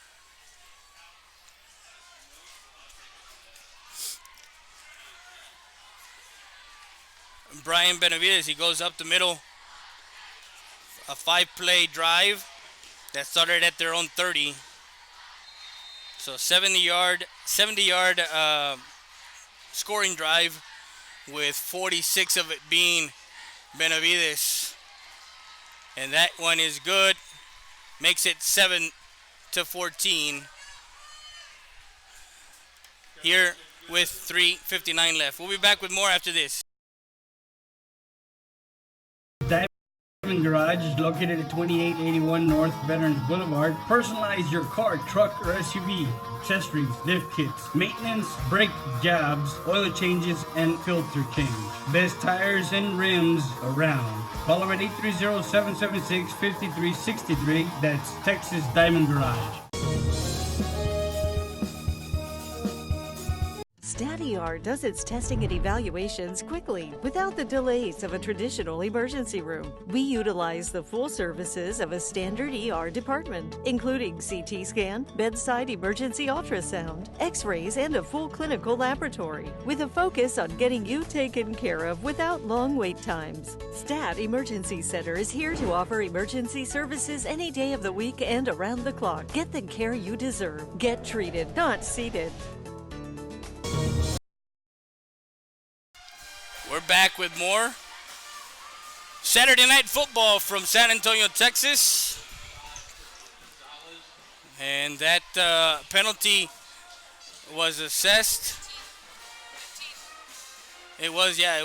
Brian Benavides, he goes up the middle. A 5-play drive that started at their own 30. So 70-yard scoring drive with 46 of it being Benavides. And that one is good. Makes it 7-14. Here with 3:59 left. We'll be back with more after this. Diamond Garage is located at 2881 North Veterans Boulevard. Personalize your car, truck, or SUV. Accessories, lift kits, maintenance, brake jobs, oil changes, and filter change. Best tires and rims around. Call them at 830-776-5363. That's Texas Diamond Garage. ER does its testing and evaluations quickly without the delays of a traditional emergency room. We utilize the full services of a standard ER department, including CT scan, bedside emergency ultrasound, x-rays, and a full clinical laboratory, with a focus on getting you taken care of without long wait times. STAT Emergency Center is here to offer emergency services any day of the week and around the clock. Get the care you deserve. Get treated, not seated. We're back with more Saturday Night Football from San Antonio, Texas. And that penalty was assessed. It was a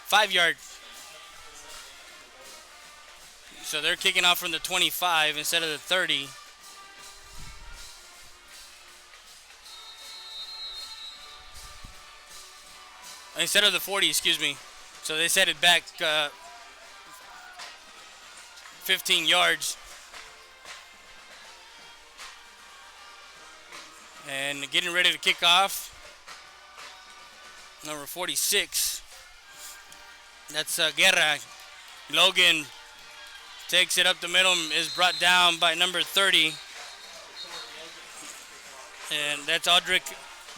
5-yard. So they're kicking off from the 25 instead of the 30. Instead of the 40, excuse me. So they set it back 15 yards. And getting ready to kick off. Number 46. That's Guerra. Logan takes it up the middle, is brought down by number 30. And that's Audric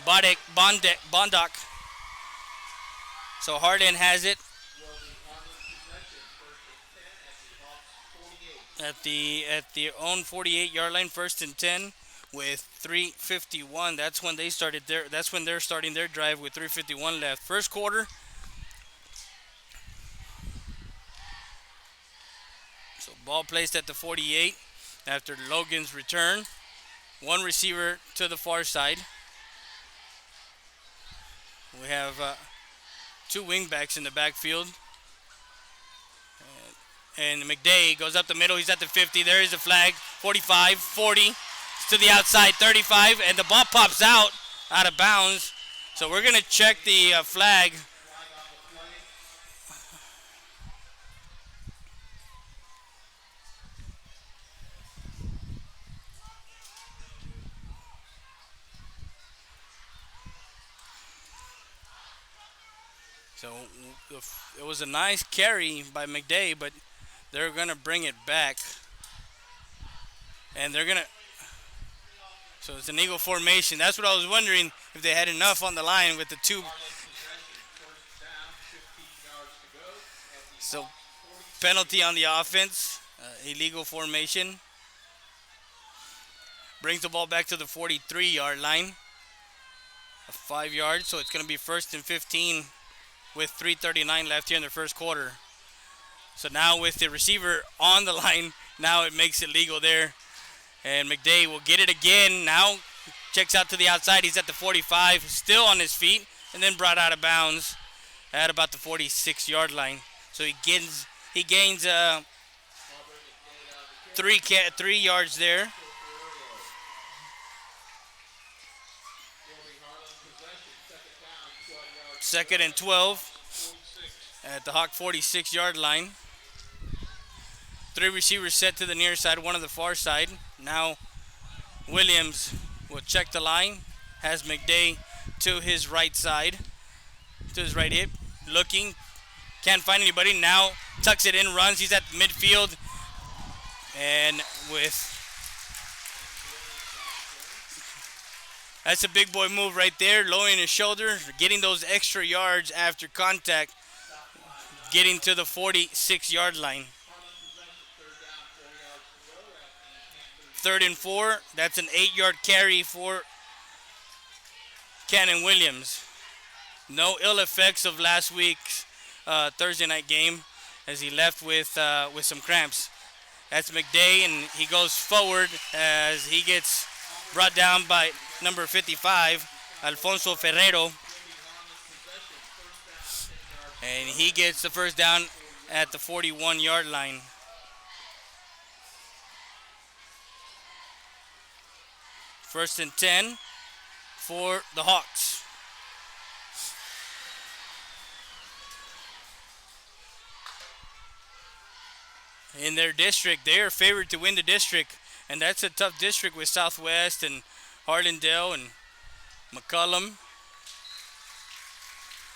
Bondock. So Harlan has it at the own 48-yard line, 1st and 10 with 3:51. That's when they're starting their drive with 3:51 left. First quarter. So ball placed at the 48 after Logan's return. One receiver to the far side. We have two wingbacks in the backfield. And McDay goes up the middle. He's at the 50. There is a flag. 45, 40. To the outside, 35. And the ball pops out of bounds. So we're going to check the flag. So it was a nice carry by McDay, but they're going to bring it back. And they're going to... So it's an eagle formation. That's what I was wondering, if they had enough on the line with the two. So penalty on the offense. Illegal formation. Brings the ball back to the 43-yard line. 5 yards, so it's going to be 1st and 15 with 3:39 left here in the first quarter. So now with the receiver on the line, now it makes it legal there. And McDay will get it again. Now checks out to the outside. He's at the 45, still on his feet, and then brought out of bounds at about the 46-yard line. So he gains 3 yards there. Second and 12 at the Hawk 46-yard line. 3 receivers set to the near side, 1 on the far side. Now Williams will check the line, has McDay to his right side, to his right hip, looking, can't find anybody. Now tucks it in, runs, he's at midfield, and that's a big boy move right there, lowering his shoulder, getting those extra yards after contact, getting to the 46-yard line. 3rd and 4, that's an 8-yard carry for Cannon Williams. No ill effects of last week's Thursday night game, as he left with some cramps. That's McDay, and he goes forward as he gets brought down by number 55, Alfonso Ferrero. And he gets the first down at the 41-yard line. First and 10 for the Hawks. In their district, they are favored to win the district, and that's a tough district with Southwest and Harlandale and McCullum.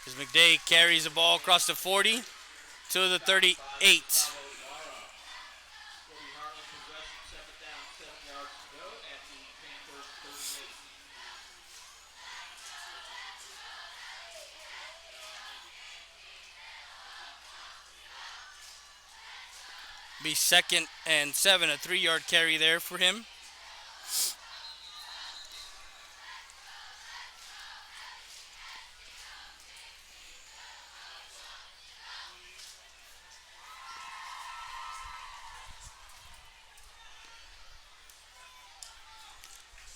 As McDay carries the ball across the 40 to the 38. Be 2nd and 7, a 3-yard carry there for him.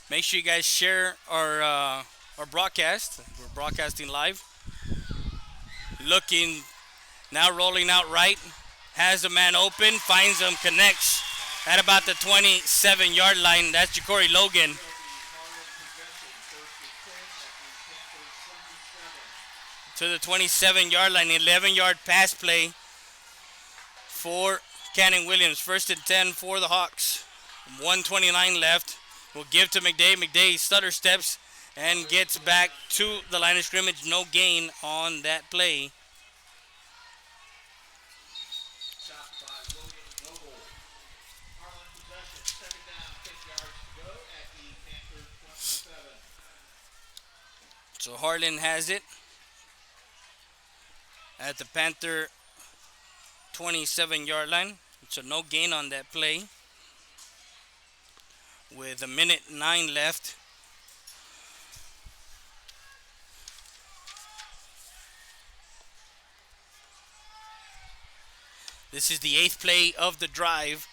Make sure you guys share our broadcast. We're broadcasting live. Looking, now rolling out right. Has a man open, finds him, connects at about the 27-yard line. That's Ja'Cory Logan. To the 27-yard line, 11-yard pass play for Cannon Williams. 1st and 10 for the Hawks. 1:29 left. We'll give to McDay. McDay stutter steps and gets back to the line of scrimmage. No gain on that play. So Harlan has it at the Panther 27-yard line. So no gain on that play. With 1:09 left. This is the 8th play of the drive.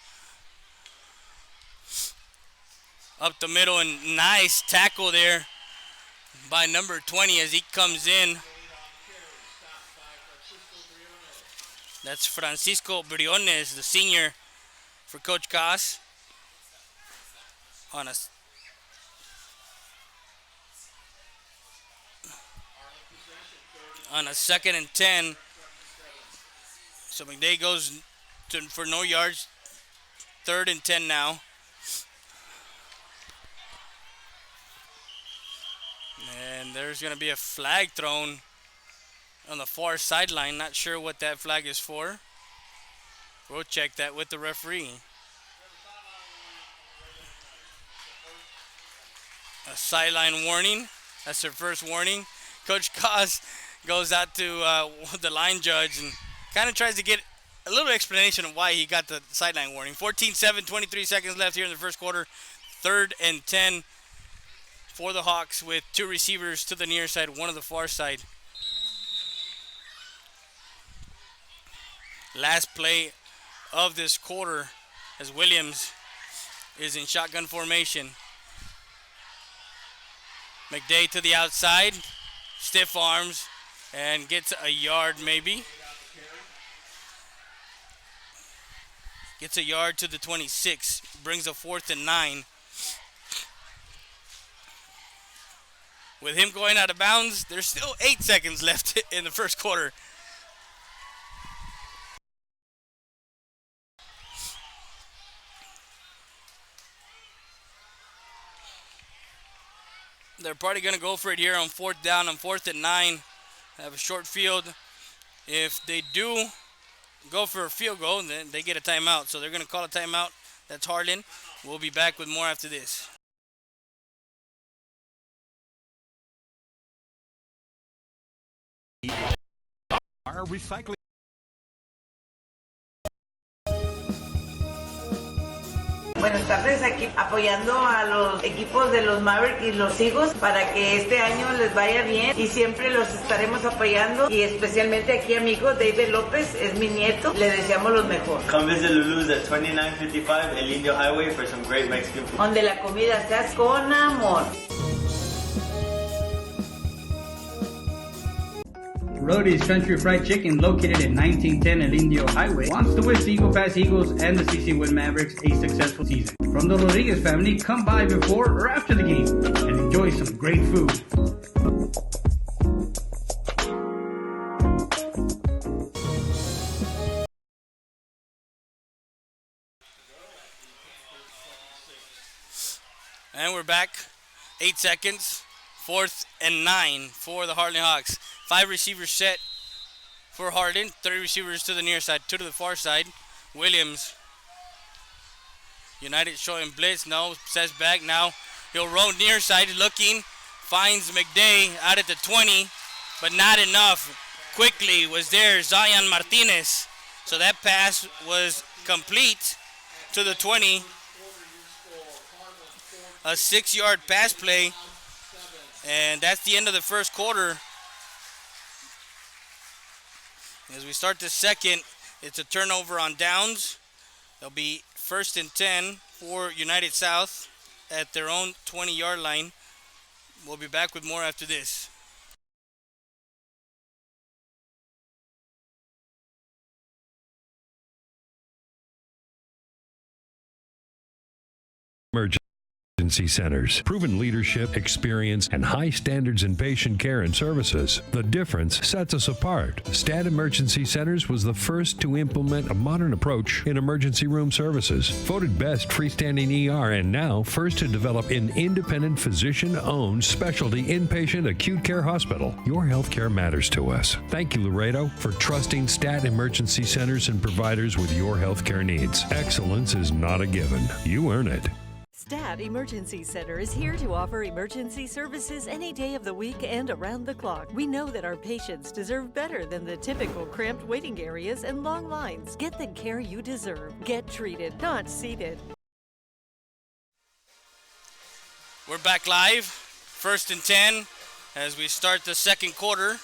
Up the middle, and nice tackle there by number 20 as he comes in. That's Francisco Briones, the senior for Coach Cos. On a 2nd and 10. So McDay goes for no yards. 3rd and 10 now. And there's going to be a flag thrown on the far sideline. Not sure what that flag is for. We'll check that with the referee. A sideline warning. That's their first warning. Coach Cos goes out to the line judge and kind of tries to get a little explanation of why he got the sideline warning. 14-7, 23 seconds left here in the first quarter. 3rd and 10 for the Hawks with 2 receivers to the near side, 1 to the far side. Last play of this quarter as Williams is in shotgun formation. McDay to the outside, stiff arms, and gets a yard maybe. Gets a yard to the 26, brings a 4th and 9. With him going out of bounds, there's still 8 seconds left in the first quarter. They're probably going to go for it here on 4th down, on 4th and 9. Have a short field. If they do go for a field goal, then they get a timeout. So they're going to call a timeout. That's Harlan. We'll be back with more after this. Our recycling. Buenas tardes, aquí apoyando a los equipos de los Mavericks y los Eagles para que este año les vaya bien y siempre los estaremos apoyando y especialmente aquí a mi hijo David López, es mi nieto, le deseamos lo mejor. Come visit Lulu's at 2955 El Indio Highway for some great Mexican food. Donde la comida se hace con amor. Rody's Country Fried Chicken, located at 1910 El Indio Highway, wants to wish the Eagle Pass Eagles and the CC Wind Mavericks a successful season. From the Rodriguez family, come by before or after the game and enjoy some great food. And we're back. 8 seconds 4th and 9 for the Harlan Hawks. 5 receivers set for Harlan. 3 receivers to the near side, 2 to the far side. Williams. United showing blitz. No, sets back now. He'll roll near side looking. Finds McDay out at the 20, but not enough. Quickly was there Zion Martinez. So that pass was complete to the 20. A 6-yard pass play. And that's the end of the first quarter. As we start the second, it's a turnover on downs. It'll be 1st and 10 for United South at their own 20-yard line. We'll be back with more after this. Emergency centers. Proven leadership, experience, and high standards in patient care and services. The difference sets us apart. STAT Emergency Centers was the first to implement a modern approach in emergency room services. Voted best freestanding ER and now first to develop an independent physician-owned specialty inpatient acute care hospital. Your healthcare matters to us. Thank you, Laredo, for trusting STAT Emergency Centers and providers with your healthcare needs. Excellence is not a given. You earn it. STAT Emergency Center is here to offer emergency services any day of the week and around the clock. We know that our patients deserve better than the typical cramped waiting areas and long lines. Get the care you deserve. Get treated, not seated. We're back live. 1st and 10 as we start the second quarter.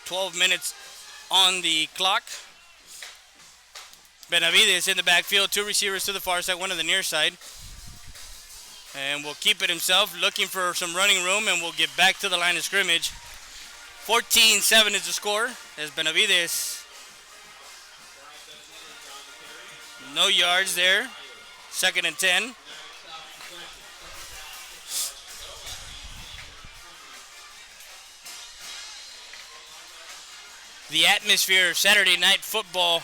12 minutes on the clock. Benavides in the backfield. 2 receivers to the far side, 1 to the near side. And will keep it himself, looking for some running room, and we'll get back to the line of scrimmage. 14-7 is the score as Benavides. No yards there. 2nd and 10. The atmosphere of Saturday Night Football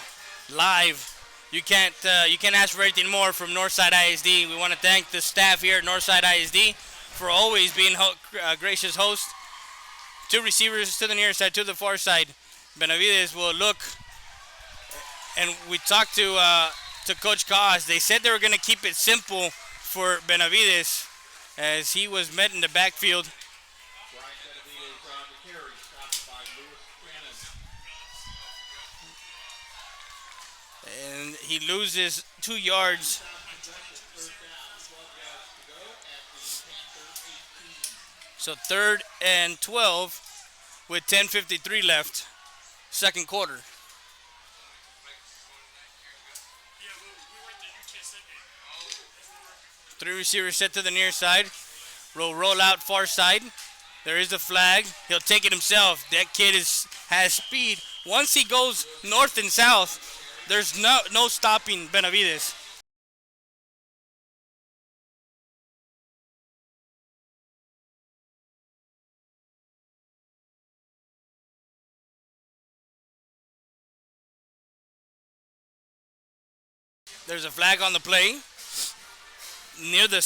live. You can't ask for anything more from Northside ISD. We want to thank the staff here at Northside ISD for always being a gracious host. 2 receivers to the near side, 2 to the far side. Benavides will look, and we talked to Coach Cos. They said they were going to keep it simple for Benavides as he was met in the backfield. And he loses 2 yards. So 3rd and 12 with 10:53 left, second quarter. Three receivers set to the near side. Roll out far side. There is a flag. He'll take it himself. That kid has speed. Once he goes north and south, there's no stopping Benavides. There's a flag on the play near the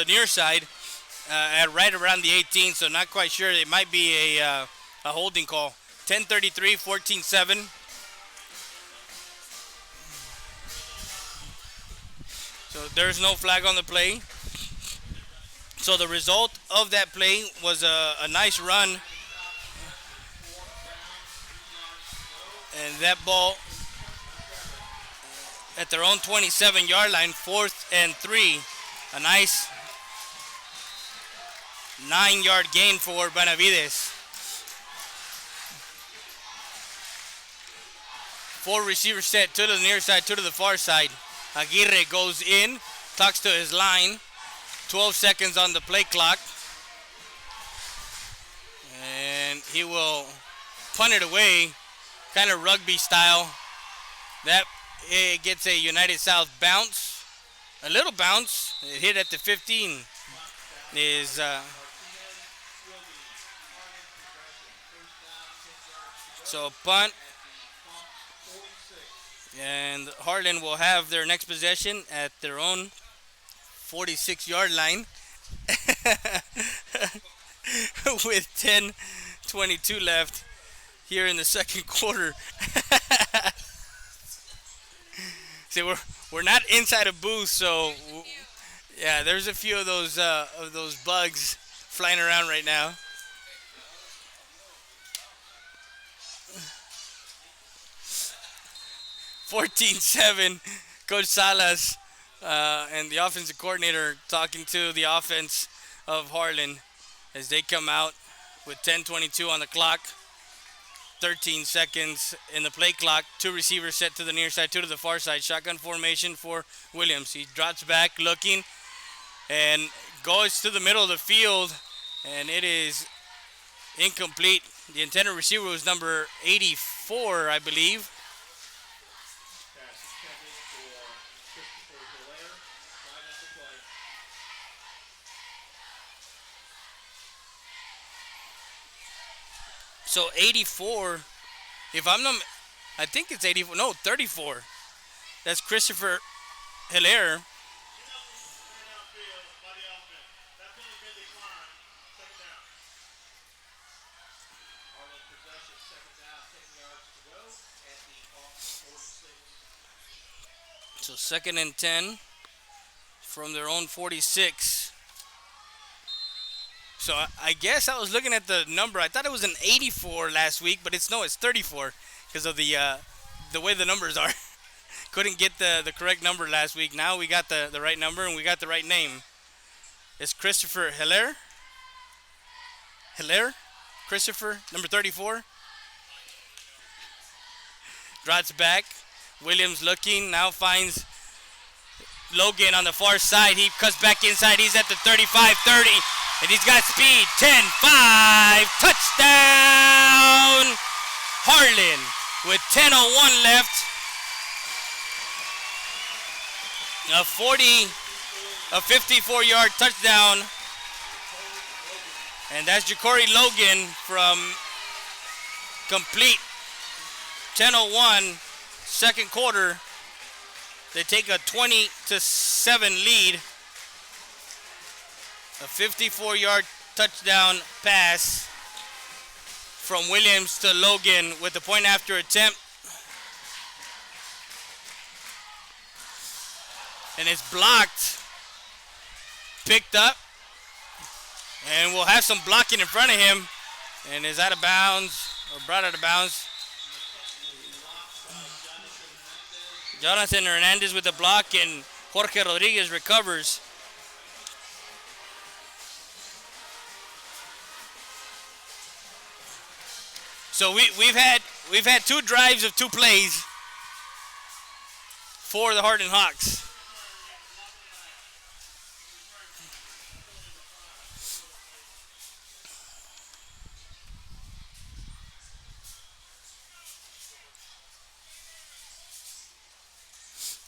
near side, at right around the 18. So not quite sure. It might be a holding call. 10:33, 14-7. So there's no flag on the play. So the result of that play was a nice run. And that ball at their own 27-yard line, 4th and 3. A nice 9-yard gain for Benavides. 4 receivers set, 2 to the near side, 2 to the far side. Aguirre goes in, talks to his line. 12 seconds on the play clock. And he will punt it away, kind of rugby style. That it gets a United South bounce, a little bounce. It hit at the 15. So punt. And Harlan will have their next possession at their own 46-yard line with 10:22 left here in the second quarter. See, we're not inside a booth, so yeah, there's a few of those bugs flying around right now. 14-7, Coach Salas and the offensive coordinator talking to the offense of Harlan as they come out with 10:22 on the clock. 13 seconds in the play clock. Two receivers set to the near side, two to the far side. Shotgun formation for Williams. He drops back looking and goes to the middle of the field, and it is incomplete. The intended receiver was number 84, I believe. So 84, if I'm not, I think it's 84, no, 34. That's Christopher Hilaire. So 2nd and 10 from their own 46. So I guess I was looking at the number. I thought it was an 84 last week, but it's 34 because of the way the numbers are. Couldn't get the correct number last week. Now we got the right number and we got the right name. It's Christopher Hilaire. Christopher, number 34. Drops back. Williams looking, now finds Logan on the far side. He cuts back inside. He's at the 35-30. And he's got speed. 10-5. Touchdown. Harlan with 10:01 left. A 54-yard touchdown. And that's Ja'Cory Logan from complete 10:01 second quarter. They take a 20-7 lead. A 54-yard touchdown pass from Williams to Logan with the point after attempt. And it's blocked, picked up, and we'll have some blocking in front of him. And is out of bounds, or brought out of bounds. Jonathan Hernandez with the block, and Jorge Rodriguez recovers. So we've had two drives of 2 plays for the Harlan Hawks.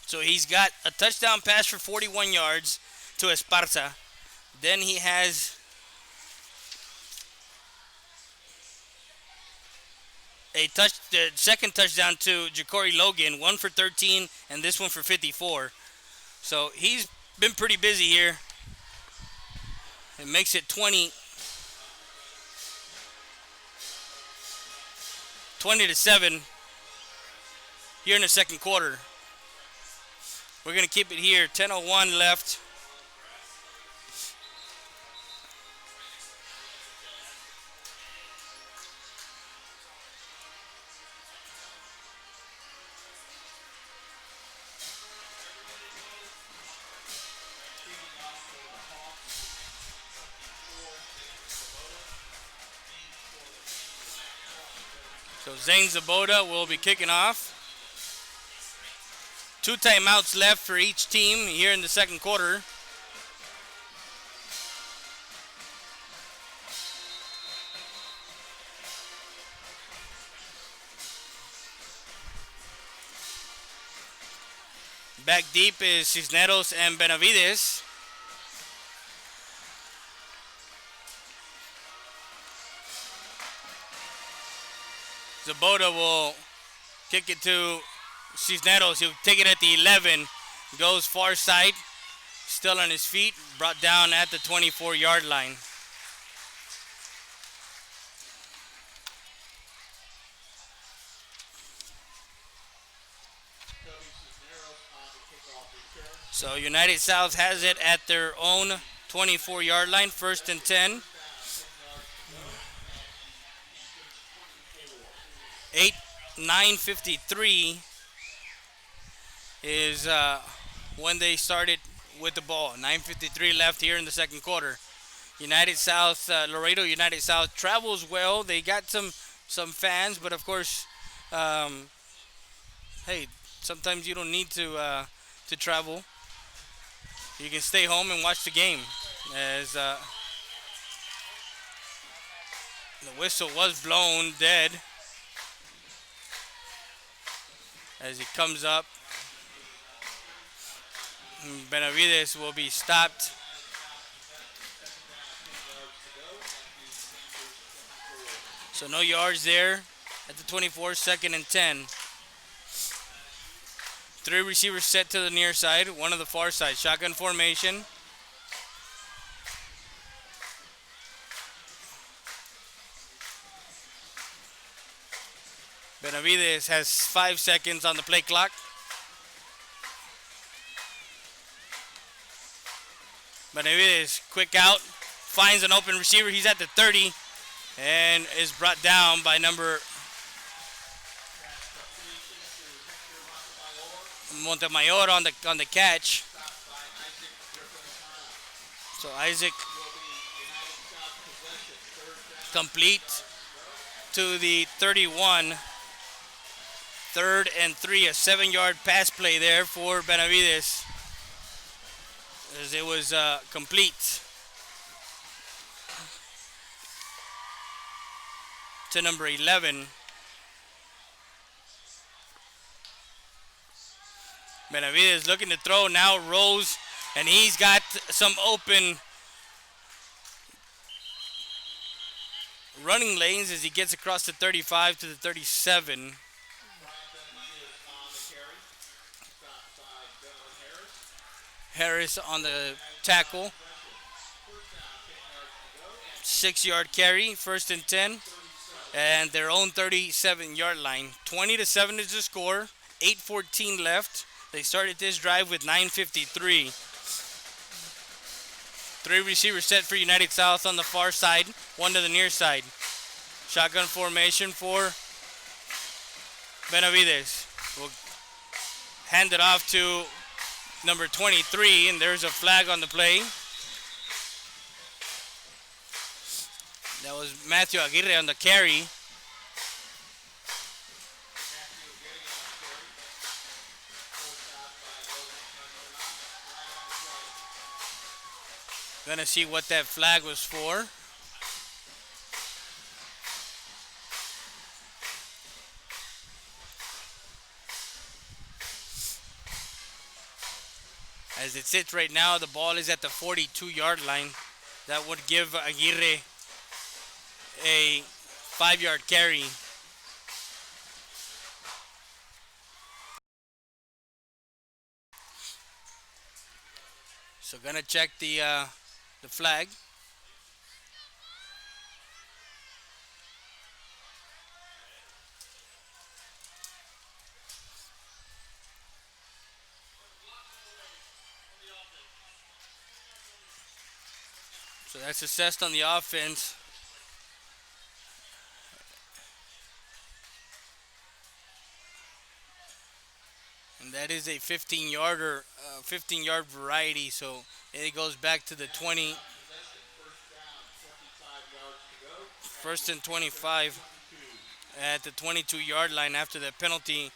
So he's got a touchdown pass for 41 yards to Esparza. Then he has the second touchdown to Ja'Cory Logan, 1 for 13, and this one for 54. So he's been pretty busy here. It makes it 20-7 here in the second quarter. We're going to keep it here, 10:01 left. So Zane Zaboda will be kicking off. 2 timeouts left for each team here in the second quarter. Back deep is Cisneros and Benavides. Zaboda will kick it to Cisneros. He'll take it at the 11. Goes far side. still on his feet, brought down at the 24-yard line. So United South has it at their own 24-yard line, 1st and 10. 9:53 is when they started with the ball. 9:53 left here in the second quarter. United South, Laredo United South travels well. They got some fans, but of course, hey, sometimes you don't need to travel. You can stay home and watch the game. As the whistle was blown dead as he comes up. Benavides will be stopped. So no yards there at the 24, 2nd and 10. 3 receivers set to the near side, 1 to the far side. Shotgun formation. Benavides has 5 seconds on the play clock. Benavides, quick out, finds an open receiver. He's at the 30 and is brought down by number Montemayor on the catch. So Isaac complete to the 31. 3rd and 3, a 7-yard pass play there for Benavides, as it was complete to number 11. Benavides looking to throw, now rolls, and he's got some open running lanes as he gets across the 35 to the 37. Harris on the tackle. 6-yard carry, 1st and 10. And their own 37-yard line. 20-7 is the score. 8:14 left. They started this drive with 9:53. 3 receivers set for United South on the far side, 1 to the near side. Shotgun formation for Benavides. We'll hand it off to number 23, and there's a flag on the play. That was Matthew Aguirre on the carry. Gonna see what that flag was for. As it sits right now, the ball is at the 42-yard line. That would give Aguirre a 5-yard carry. So gonna check the flag. So that's assessed on the offense. And that is a 15-yarder, 15-yard variety. So it goes back to the 20. 1st and 25 at the 22-yard line after that penalty.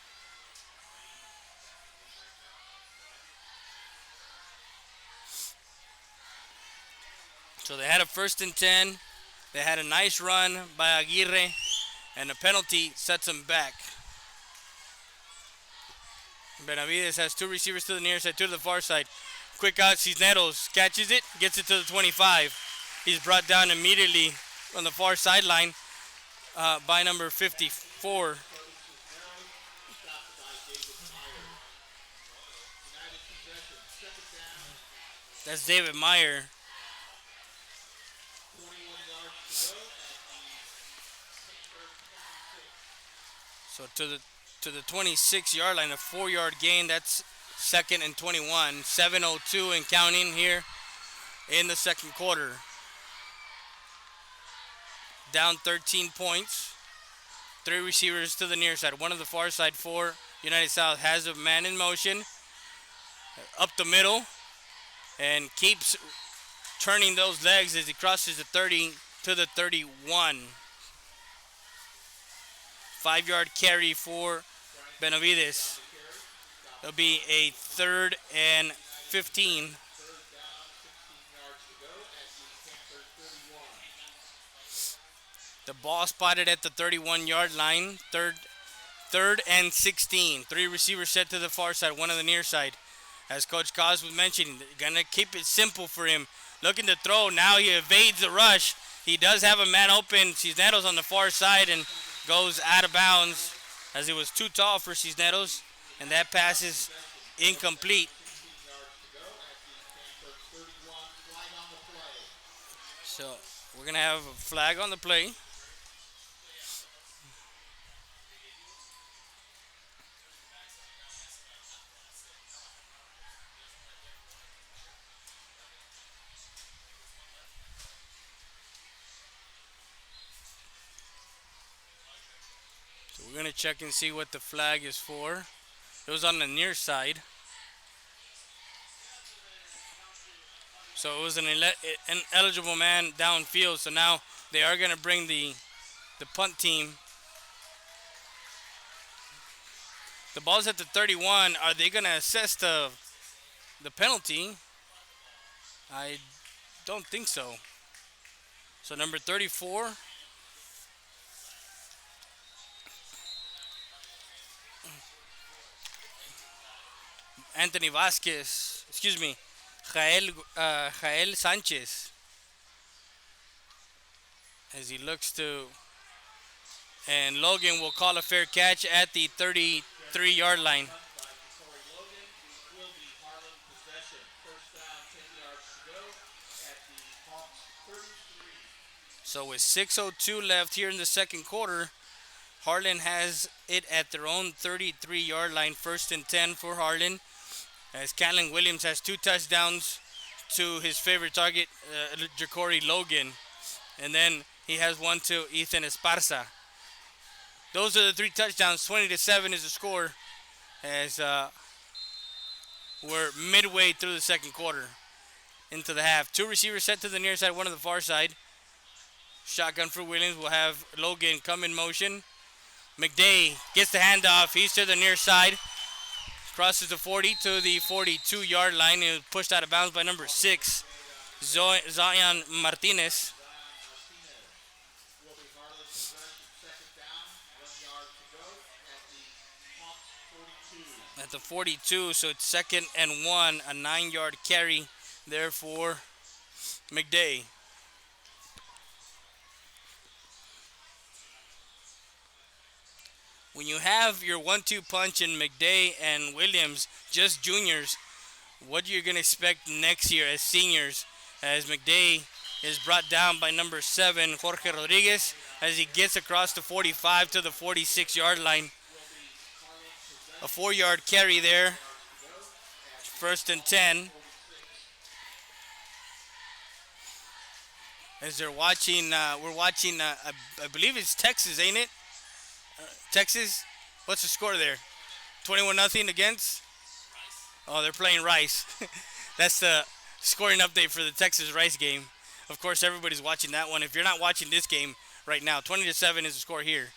So they had a 1st and 10. They had a nice run by Aguirre, and the penalty sets them back. Benavides has 2 receivers to the near side, 2 to the far side. Quick out, Cisneros catches it, gets it to the 25. He's brought down immediately on the far sideline by number 54. That's David Meyer. So to the 26-yard line, a 4-yard gain. That's second and 21. 7:02 and counting here in the second quarter. Down 13 points. 3 receivers to the near side. One on the far side for United South has a man in motion up the middle and keeps turning those legs as he crosses the 30 to the 31. 5-yard carry for Benavides. It'll be a 3rd and 15. The ball spotted at the 31-yard line. Third and 16. 3 receivers set to the far side, one on the near side. As Coach Cos was mentioning, gonna keep it simple for him. Looking to throw. Now he evades the rush. He does have a man open. Cisneros on the far side and goes out of bounds as it was too tall for Cisneros. And that pass is incomplete. So we're gonna have a flag on the play. So we're gonna check and see what the flag is for. It was on the near side. So it was an eligible man downfield. So now they are going to bring the punt team. The ball's at the 31. Are they going to assess the penalty? I don't think so. So number 34. Anthony Vasquez. Excuse me. Jael Sanchez, as he looks to, and Logan will call a fair catch at the 33-yard line. So with 6:02 left here in the second quarter, Harlan has it at their own 33-yard line, 1st and 10 for Harlan. As Callan Williams has 2 touchdowns to his favorite target, Jacory Logan. And then he has one to Ethan Esparza. Those are the 3 touchdowns. 20-7 is the score as we're midway through the second quarter into the half. 2 receivers set to the near side, one on the far side. Shotgun for Williams. We'll have Logan come in motion. McDay gets the handoff. He's to the near side. Crosses the 40 to the 42-yard line. He was pushed out of bounds by number 6, Zion Martinez. At the 42, so it's 2nd and 1, a 9-yard carry there for McDay. When you have your 1-2 punch in McDay and Williams, just juniors, what you're going to expect next year as seniors, as McDay is brought down by number 7, Jorge Rodriguez, as he gets across the 45 to the 46-yard line. A 4-yard carry there. 1st and 10. As they're watching, we're watching, I believe it's Texas, ain't it? Texas? What's the score there? 21-0 against? Oh, they're playing Rice. That's the scoring update for the Texas-Rice game. Of course, everybody's watching that one. If you're not watching this game right now, 20-7 is the score here.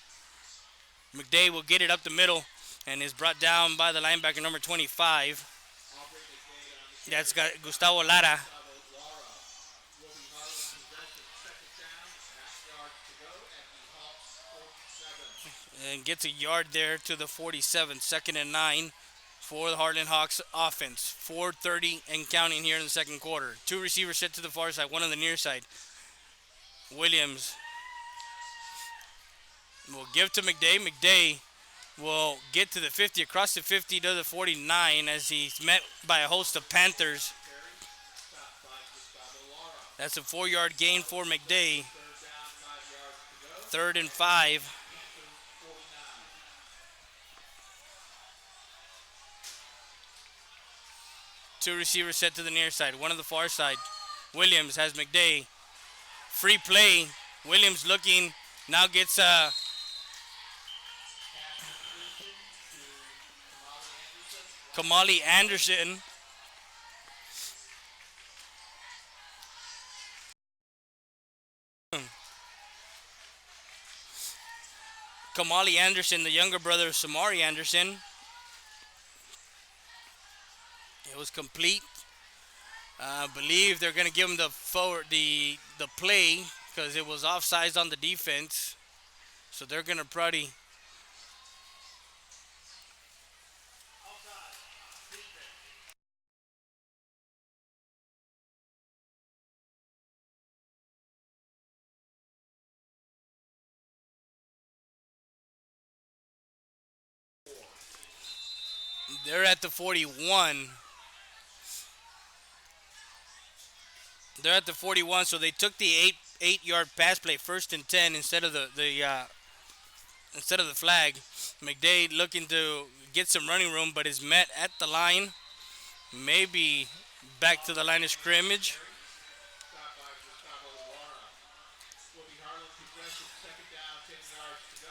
McDay will get it up the middle and is brought down by the linebacker number 25. That's got Gustavo Lara. And gets a yard there to the 47. 2nd and 9 for the Harlan Hawks offense. 4:30 and counting here in the second quarter. 2 receivers set to the far side, one on the near side. Williams will give to McDay. McDay will get to the 50, across the 50 to the 49 as he's met by a host of Panthers. That's a 4-yard gain for McDay. 3rd and 5. Two receivers set to the near side, one on the far side. Williams has McDay. Free play. Williams looking. Now gets Kamali Anderson. Kamali Anderson, the younger brother of Samari Anderson. It was complete. I believe they're going to give him the play because it was offsides on the defense. So they're going to probably... They're at the 41. They're at the 41, so they took the 8-yard pass play, 1st and 10, instead of the flag. McDay looking to get some running room, but is met at the line. Maybe back to the line of scrimmage.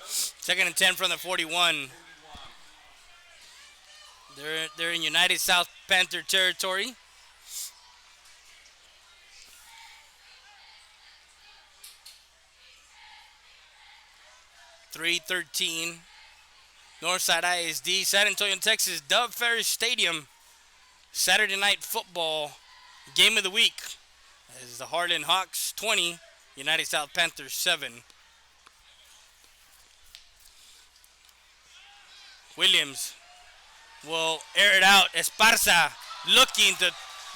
Second and 10 from the 41. They're in United South Panther territory. .313. Northside ISD, San Antonio, Texas, Dove Ferris Stadium. Saturday night football game of the week. This is the Harlan Hawks 20, United South Panthers 7. Williams will air it out. Esparza looking to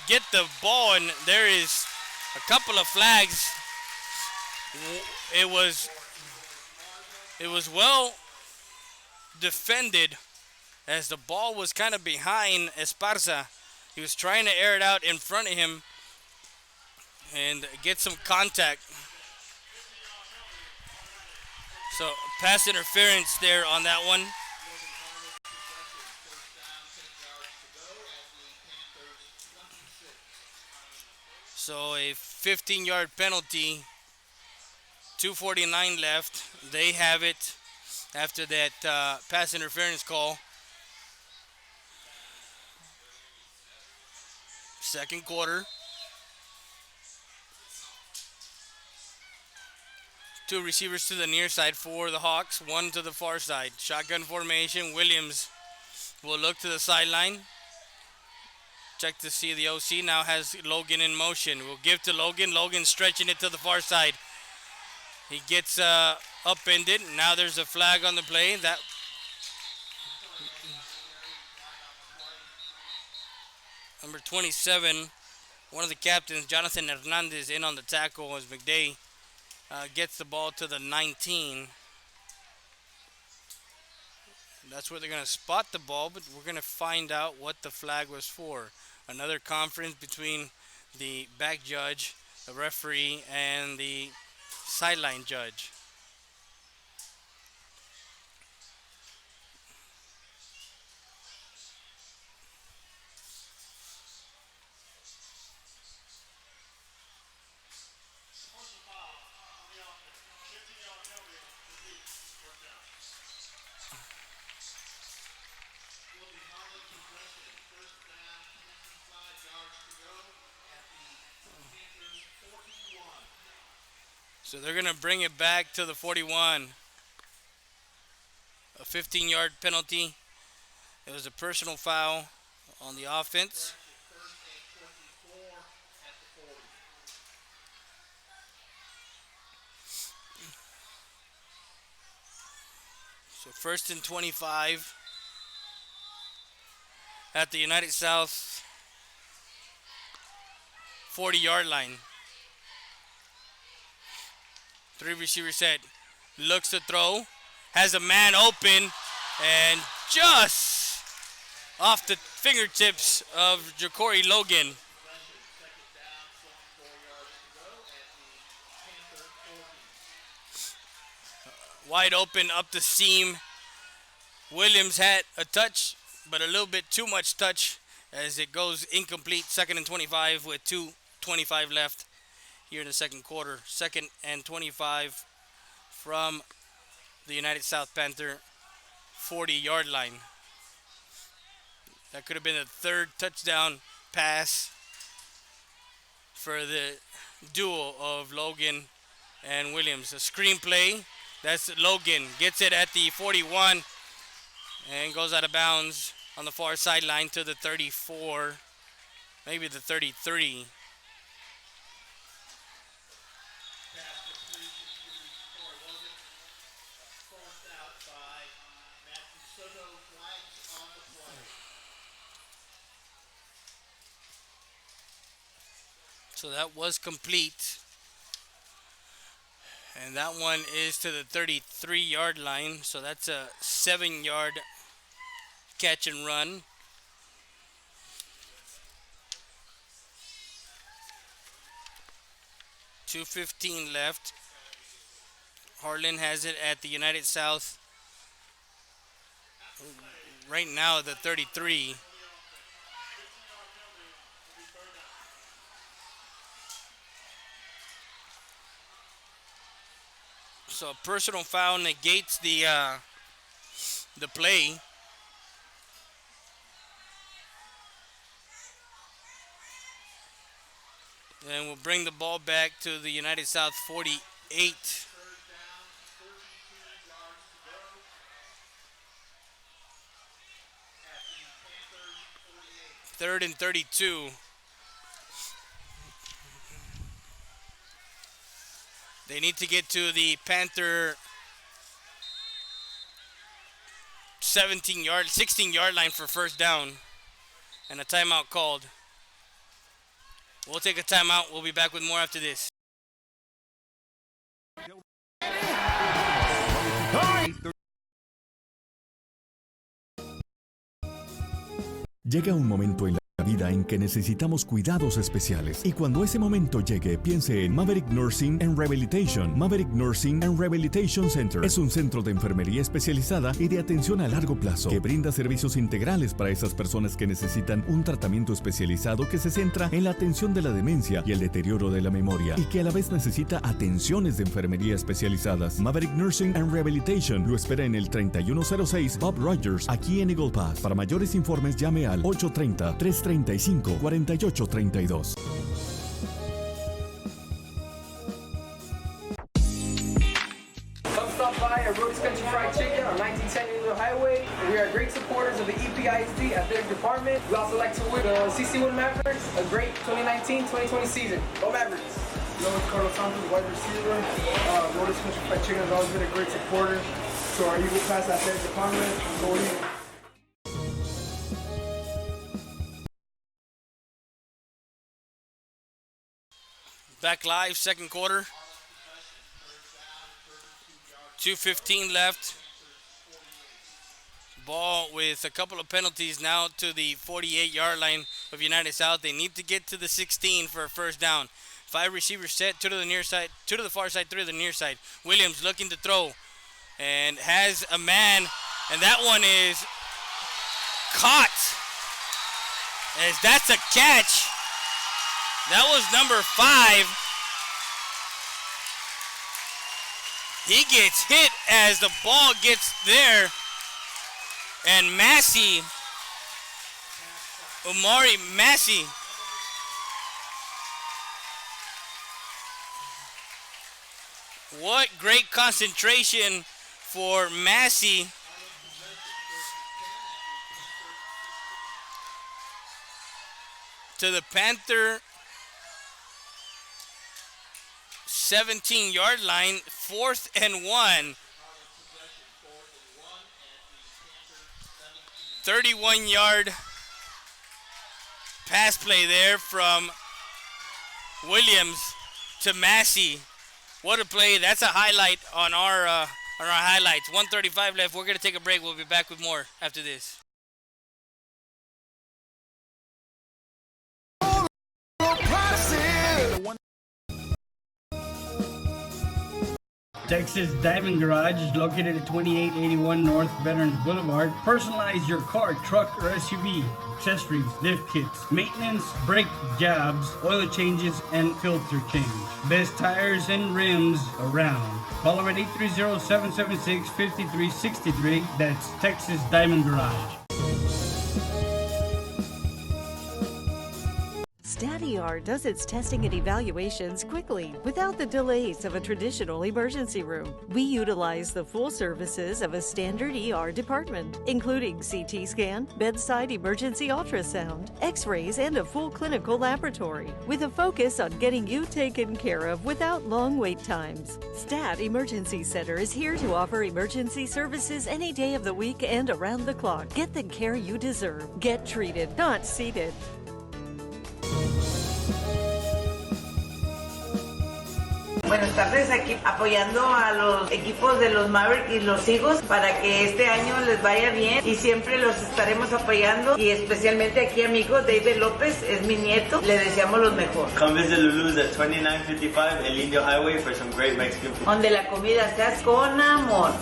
get the ball, and there is a couple of flags. It was well defended as the ball was kind of behind Esparza. He was trying to air it out in front of him and get some contact. So pass interference there on that one. So a 15-yard penalty, 2:49 left. They have it after that pass interference call. Second quarter. Two receivers to the near side for the Hawks, one to the far side. Shotgun formation. Williams will look to the sideline. Check to see the OC now has Logan in motion. We'll give to Logan. Logan stretching it to the far side. He gets upended. Now there's a flag on the play. That number 27, one of the captains, Jonathan Hernandez, in on the tackle as McDay gets the ball to the 19. That's where they're going to spot the ball, but we're going to find out what the flag was for. Another conference between the back judge, the referee, and the sideline judge. So they're going to bring it back to the 41. A 15-yard penalty. It was a personal foul on the offense. So 1st and 25 at the United South 40-yard line. Three receiver set. Looks to throw. Has a man open. And just off the fingertips of Ja'Cory Logan. wide open up the seam. Williams had a touch, but a little bit too much touch as it goes incomplete. 2nd and 25 with 2:25 left here in the second quarter. 2nd and 25 from the United South Panther 40-yard line. That could have been a third touchdown pass for the duo of Logan and Williams. A screen play. That's Logan. Gets it at the 41 and goes out of bounds on the far sideline to the 34, maybe the 33. So that was complete. And that one is to the 33-yard line. So that's a 7-yard catch and run. .215 left. Harlan has it at the United South. Right now, the 33. So a personal foul negates the play. And we'll bring the ball back to the United South 48. Third and 32. They need to get to the Panther 16-yard line for first down. And a timeout called. We'll take a timeout. We'll be back with more after this. Llega un momento en la vida en que necesitamos cuidados especiales, y cuando ese momento llegue, piense en Maverick Nursing and Rehabilitation. Maverick Nursing and Rehabilitation Center es un centro de enfermería especializada y de atención a largo plazo que brinda servicios integrales para esas personas que necesitan un tratamiento especializado que se centra en la atención de la demencia y el deterioro de la memoria, y que a la vez necesita atenciones de enfermería especializadas. Maverick Nursing and Rehabilitation lo espera en el 3106 Bob Rogers, aquí en Eagle Pass. Para mayores informes llame al 830-335-4832. Come stop by at Rody's Country Fried Chicken on 1910 Indian Highway. We are great supporters of the EPISD athletic department. We also like to wish the CC1 Mavericks a great 2019-2020 season. Go Mavericks! Hello, it's Carlos Santos, wide receiver. Rody's Country Fried Chicken has always been a great supporter to our Eagle Pass athletic department. Go Eagles! Back live, second quarter. 2:15 left. Ball with a couple of penalties now to the 48-yard line of United South. They need to get to the 16 for a first down. 5 receivers set, 2 to the near side, 2 to the far side, 3 to the near side. Williams looking to throw and has a man, and that one is caught. As that's a catch. That was number 5. He gets hit as the ball gets there. And Massey, Omari Massey, what great concentration for Massey. To the Panther 17-yard line, 4th and 1. 31-yard pass play there from Williams to Massey. What a play. That's a highlight on our highlights. 1:35 left. We're going to take a break. We'll be back with more after this. Texas Diamond Garage is located at 2881 North Veterans Boulevard. Personalize your car, truck, or SUV. Accessories, lift kits, maintenance, brake jobs, oil changes, and filter change. Best tires and rims around. Call them at 830-776-5363. That's Texas Diamond Garage. StatER does its testing and evaluations quickly without the delays of a traditional emergency room. We utilize the full services of a standard ER department, including CT scan, bedside emergency ultrasound, x-rays, and a full clinical laboratory, with a focus on getting you taken care of without long wait times. Stat Emergency Center is here to offer emergency services any day of the week and around the clock. Get the care you deserve. Get treated, not seated. Buenas tardes, aquí apoyando a los equipos de los Mavericks y los Eagles para que este año les vaya bien y siempre los estaremos apoyando y especialmente aquí a mi hijo David López, es mi nieto, le deseamos lo mejor. Come visit Lulu's at 2955 El Indio Highway for some great Mexican food. Donde la comida se hace con amor.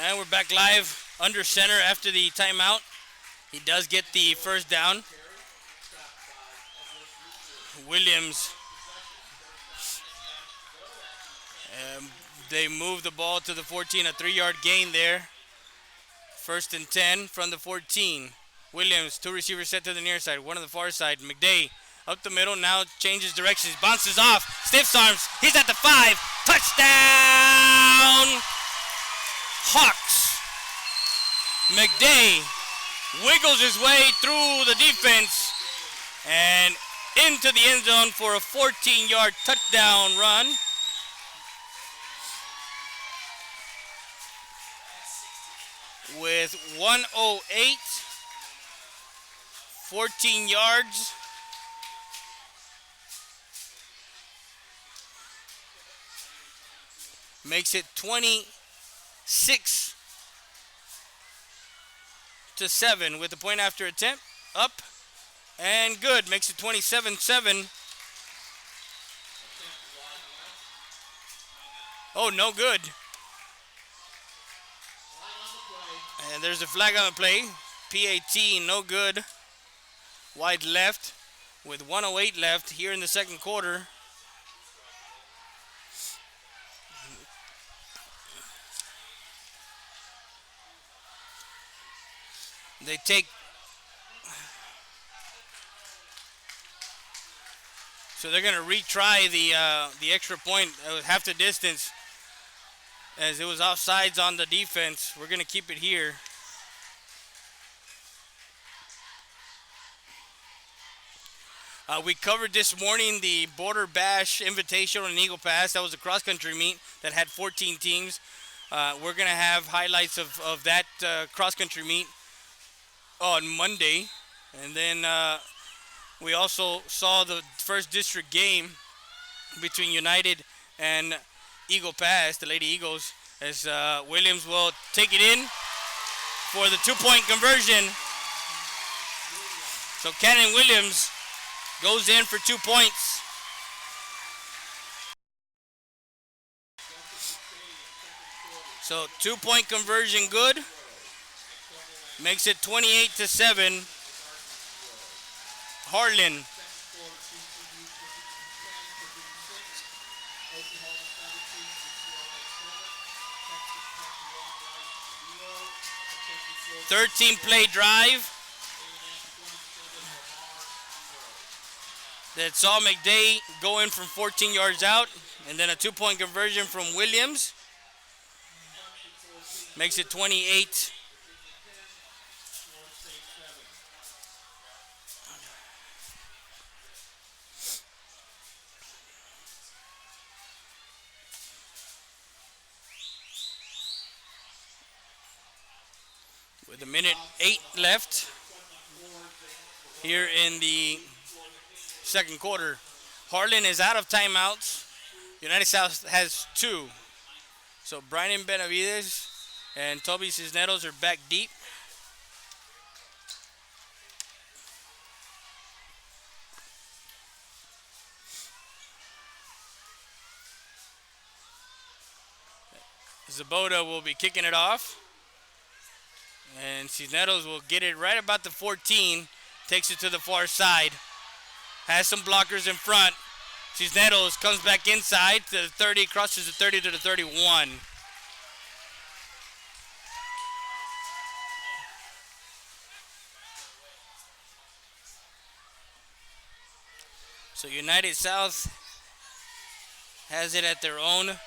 And we're back live under center after the timeout. He does get the first down. Williams. They move the ball to the 14, a 3-yard gain there. 1st and 10 from the 14. Williams, 2 receivers set to the near side, 1 on the far side. McDay up the middle, now changes directions, bounces off, stiffs arms, he's at the 5. Touchdown! Hawks. McDay wiggles his way through the defense and into the end zone for a 14-yard touchdown run. With 1:08, 14 yards. Makes it 26-7 with the point after attempt. Up. And good, makes it 27-7. Oh, no good. And there's a flag on the play. PAT, no good. Wide left with 1:08 left here in the second quarter. They take... So they're going to retry the extra point half the distance, as it was offsides on the defense. We're going to keep it here. We covered this morning the Border Bash Invitational in Eagle Pass. That was a cross-country meet that had 14 teams. We're going to have highlights of that cross-country meet on Monday. And then we also saw the first district game between United and Eagle Pass, the Lady Eagles, as Williams will take it in for the 2-point conversion. So Cannon Williams goes in for 2 points. So 2-point conversion good. Makes it 28-7. Harlan. Thirteen-play drive that saw McDay go in from 14 yards out, and then a 2-point conversion from Williams. Makes it 28. With a minute 8 left here in the second quarter. Harlan is out of timeouts. United South has 2. So Brian Benavides and Toby Cisneros are back deep. Zaboda will be kicking it off. And Cisneros will get it right about the 14. Takes it to the far side. Has some blockers in front. Cisneros comes back inside to the 30, crosses the 30 to the 31. So United South has it at their own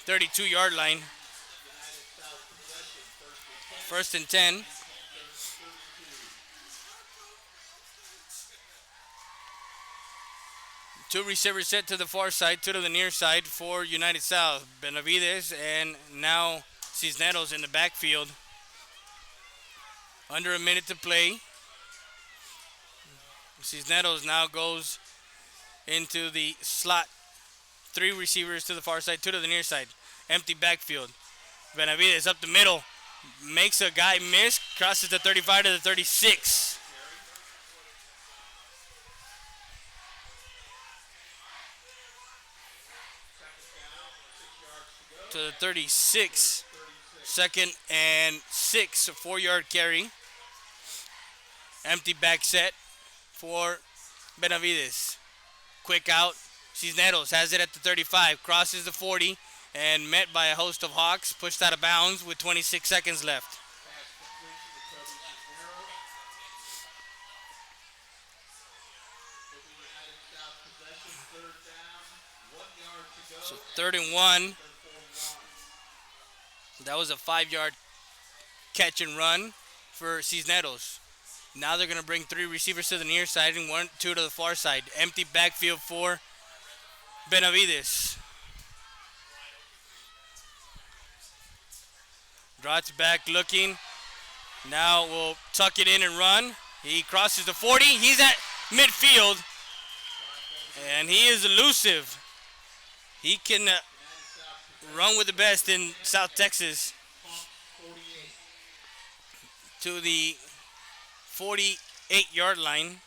32-yard line. First and 10. Two receivers set to the far side, two to the near side for United South. Benavides and now Cisneros in the backfield. Under a minute to play. Cisneros now goes into the slot. Three receivers to the far side, two to the near side. Empty backfield. Benavides up the middle. Makes a guy miss. Crosses the 35 to the 36. To the 36. Second and 6. A 4-yard carry. Empty back set for Benavides. Quick out. Cisneros has it at the 35. Crosses the 40. And met by a host of Hawks. Pushed out of bounds with 26 seconds left. So 3rd and 1. That was a 5-yard catch and run for Cisneros. Now they're going to bring three receivers to the near side and two to the far side. Empty backfield for Benavides. Drops back looking. Now we'll tuck it in and run. He crosses the 40. He's at midfield. And he is elusive. He can run with the best in South Texas. To the 48-yard line.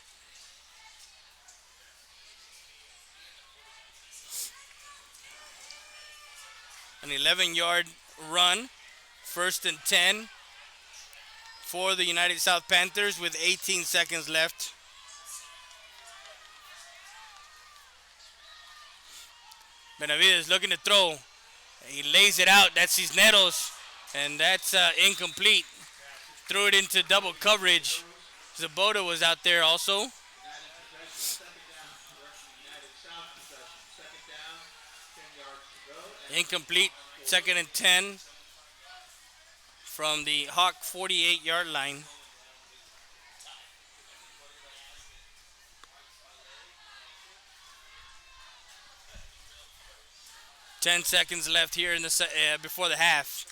An 11-yard run. 1st and 10 for the United South Panthers with 18 seconds left. Benavides looking to throw. He lays it out. That's Cisneros. And that's incomplete. Threw it into double coverage. Zaboda was out there also. Incomplete. 2nd and 10 from the Hawk 48-yard line. Ten seconds left here in the before the half.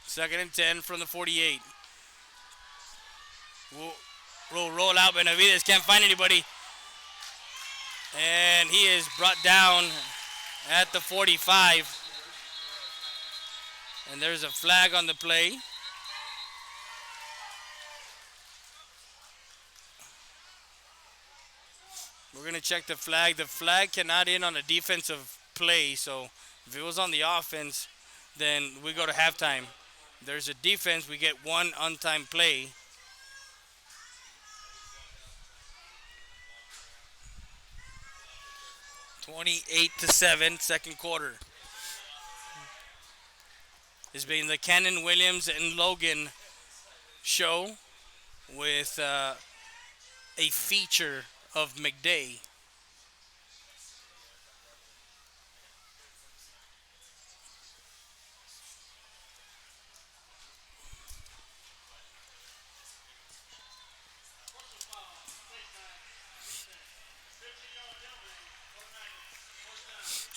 Second and 10 from the 48. We'll roll out. Benavides can't find anybody. And he is brought down at the 45. And there's a flag on the play. We're going to check the flag. The flag cannot in on a defensive play. So if it was on the offense, then we go to halftime. There's a defense, we get one untimed play. (28-7), second quarter. It's been the Cannon, Williams, and Logan show with a feature of McDay.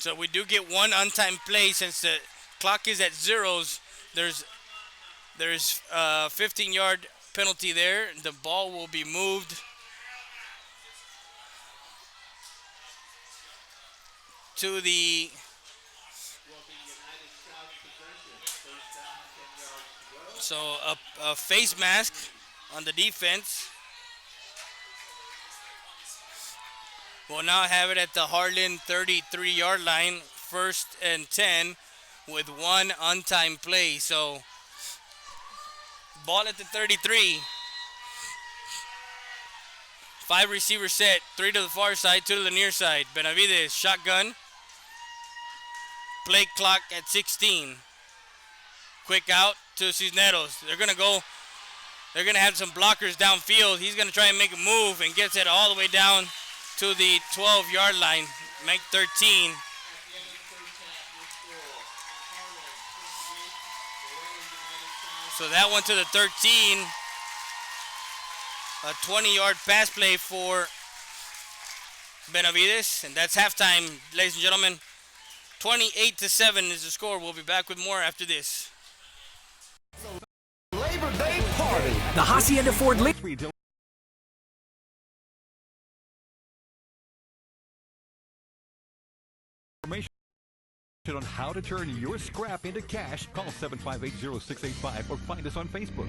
So we do get one untimed play since the clock is at zeros. There's a 15-yard penalty there. The ball will be moved to the a face mask on the defense. We'll now have it at the Harlan 33-yard line, 1st and 10, with one untimed play. So, ball at the 33. 5 receivers set, 3 to the far side, 2 to the near side. Benavides, shotgun. Play clock at 16. Quick out to Cisneros. They're going to have some blockers downfield. He's going to try and make a move and gets it all the way down to the 12-yard line. Make 13. So that one to the 13. A 20-yard pass play for Benavides. And that's halftime, ladies and gentlemen. 28-7 is the score. We'll be back with more after this. Labor Day party. The Hacienda Ford Information on how to turn your scrap into cash. Call 758-0685 or find us on Facebook.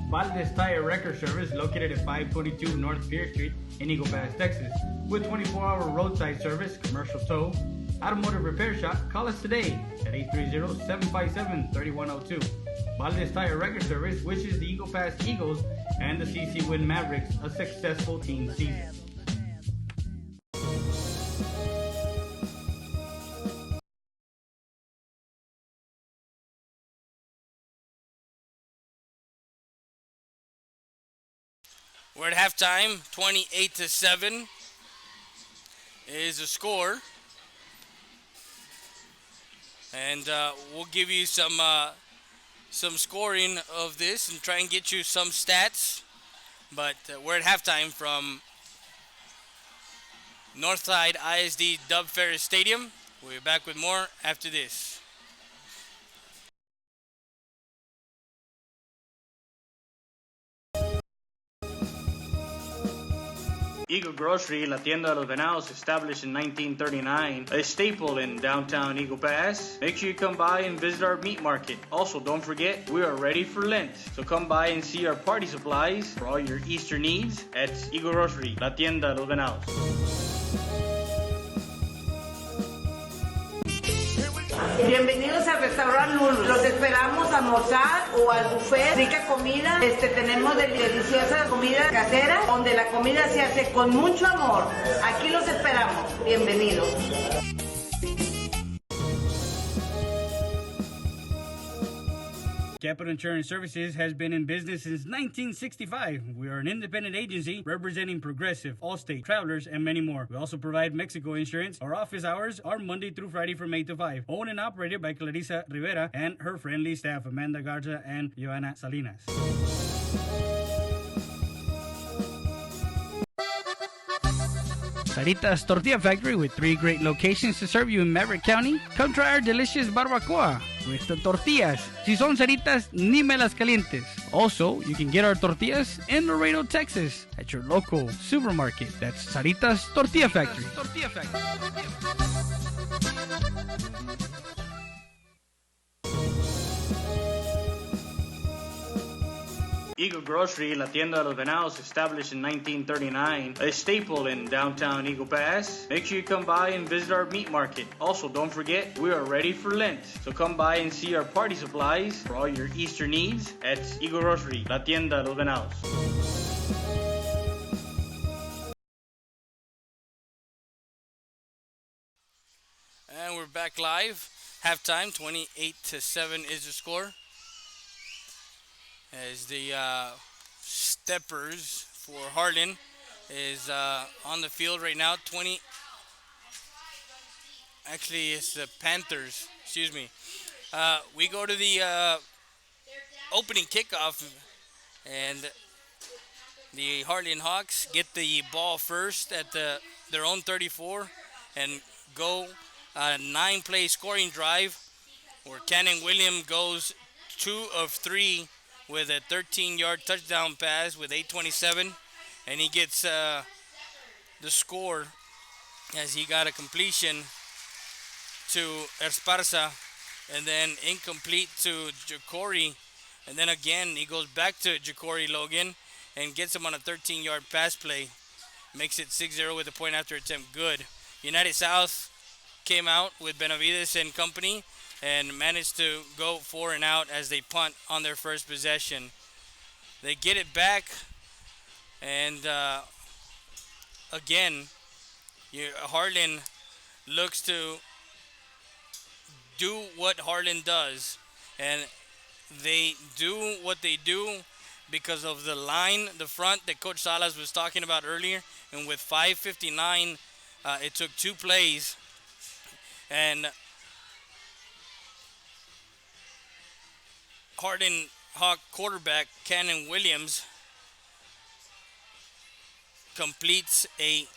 Valdez Tire Record Service, located at 522 North Pierce Street in Eagle Pass, Texas. With 24-hour roadside service, commercial tow, automotive repair shop, call us today at 830-757-3102. Valdez Tire Record Service wishes the Eagle Pass Eagles and the CC Win Mavericks a successful team season. We're at halftime, 28-7 is the score. And we'll give you some scoring of this and try and get you some stats. But we're at halftime from Northside ISD Dub Ferris Stadium. We'll be back with more after this. Eagle Grocery, la tienda de los venados, established in 1939, a staple in downtown Eagle Pass. Make sure you come by and visit our meat market. Also, don't forget, we are ready for Lent. So come by and see our party supplies for all your Easter needs at Eagle Grocery, la tienda de los venados. Bienvenidos al restaurante Lulu. Los esperamos a almorzar o al buffet. Rica comida. Tenemos deliciosa comida casera, donde la comida se hace con mucho amor. Aquí los esperamos. Bienvenidos. Capital Insurance Services has been in business since 1965. We are an independent agency representing Progressive, Allstate, Travelers, and many more. We also provide Mexico insurance. Our office hours are Monday through Friday from 8 to 5. Owned and operated by Clarissa Rivera and her friendly staff, Amanda Garza and Joanna Salinas. Saritas Tortilla Factory, with 3 great locations to serve you in Maverick County. Come try our delicious barbacoa with the tortillas. Si son Saritas, ni me las calientes. Also, you can get our tortillas in Laredo, Texas at your local supermarket. That's Saritas Tortilla Factory. Eagle Grocery, la tienda de los venados, established in 1939, a staple in downtown Eagle Pass. Make sure you come by and visit our meat market. Also, don't forget, we are ready for Lent. So come by and see our party supplies for all your Easter needs at Eagle Grocery, la tienda de los venados. And we're back live. Halftime, 28-7 is the score. As the steppers for Harlan is on the field right now. Actually, it's the Panthers. Excuse me. We go to the opening kickoff, and the Harlan Hawks get the ball first at their own 34 and go a 9-play scoring drive where Cannon Williams goes 2 of 3 with a 13-yard touchdown pass with 8:27, and he gets the score as he got a completion to Esparza, and then incomplete to Jacory, and then again he goes back to Jacory Logan and gets him on a 13-yard pass play, makes it 6-0 with a point after attempt. Good. United South came out with Benavides and company and managed to go 4 and out as they punt on their first possession. They get it back, and again, Harlan looks to do what Harlan does, and they do what they do because of the line, the front that Coach Salas was talking about earlier. And with 5:59, it took 2 plays, and Harden Hawk quarterback Cannon Williams completes a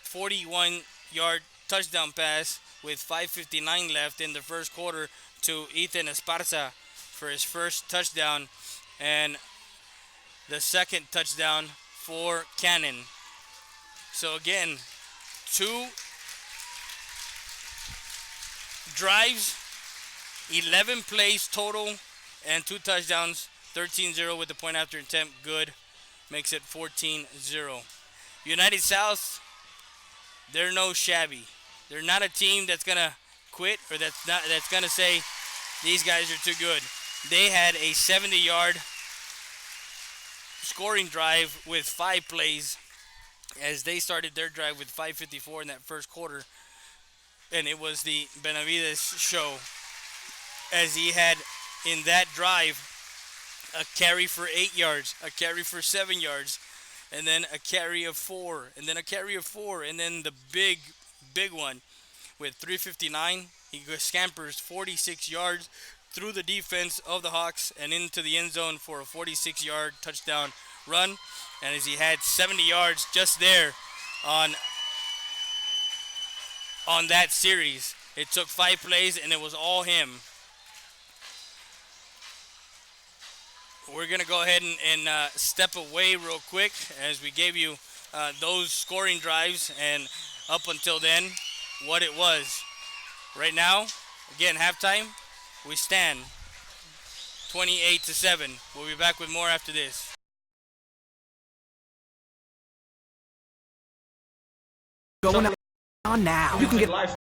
41-yard touchdown pass with 5:59 left in the first quarter to Ethan Esparza for his first touchdown and the second touchdown for Cannon. So again, 2 drives, 11 plays total, and 2 touchdowns, 13-0 with the point after attempt. Good. Makes it 14-0. United South, they're no shabby. They're not a team that's going to quit or that's going to say these guys are too good. They had a 70-yard scoring drive with 5 plays as they started their drive with 5:54 in that first quarter. And it was the Benavides show as he had in that drive a carry for 8 yards, a carry for 7 yards, and then a carry of 4, and then a carry of 4, and then the big one with 3:59. He scampers 46 yards through the defense of the Hawks and into the end zone for a 46-yard touchdown run. And as he had 70 yards just there on that series, it took 5 plays and it was all him. We're going to go ahead and step away real quick as we gave you those scoring drives and up until then what it was. Right now, again, halftime, we stand 28-7. We'll be back with more after this. Going on now. You can get live.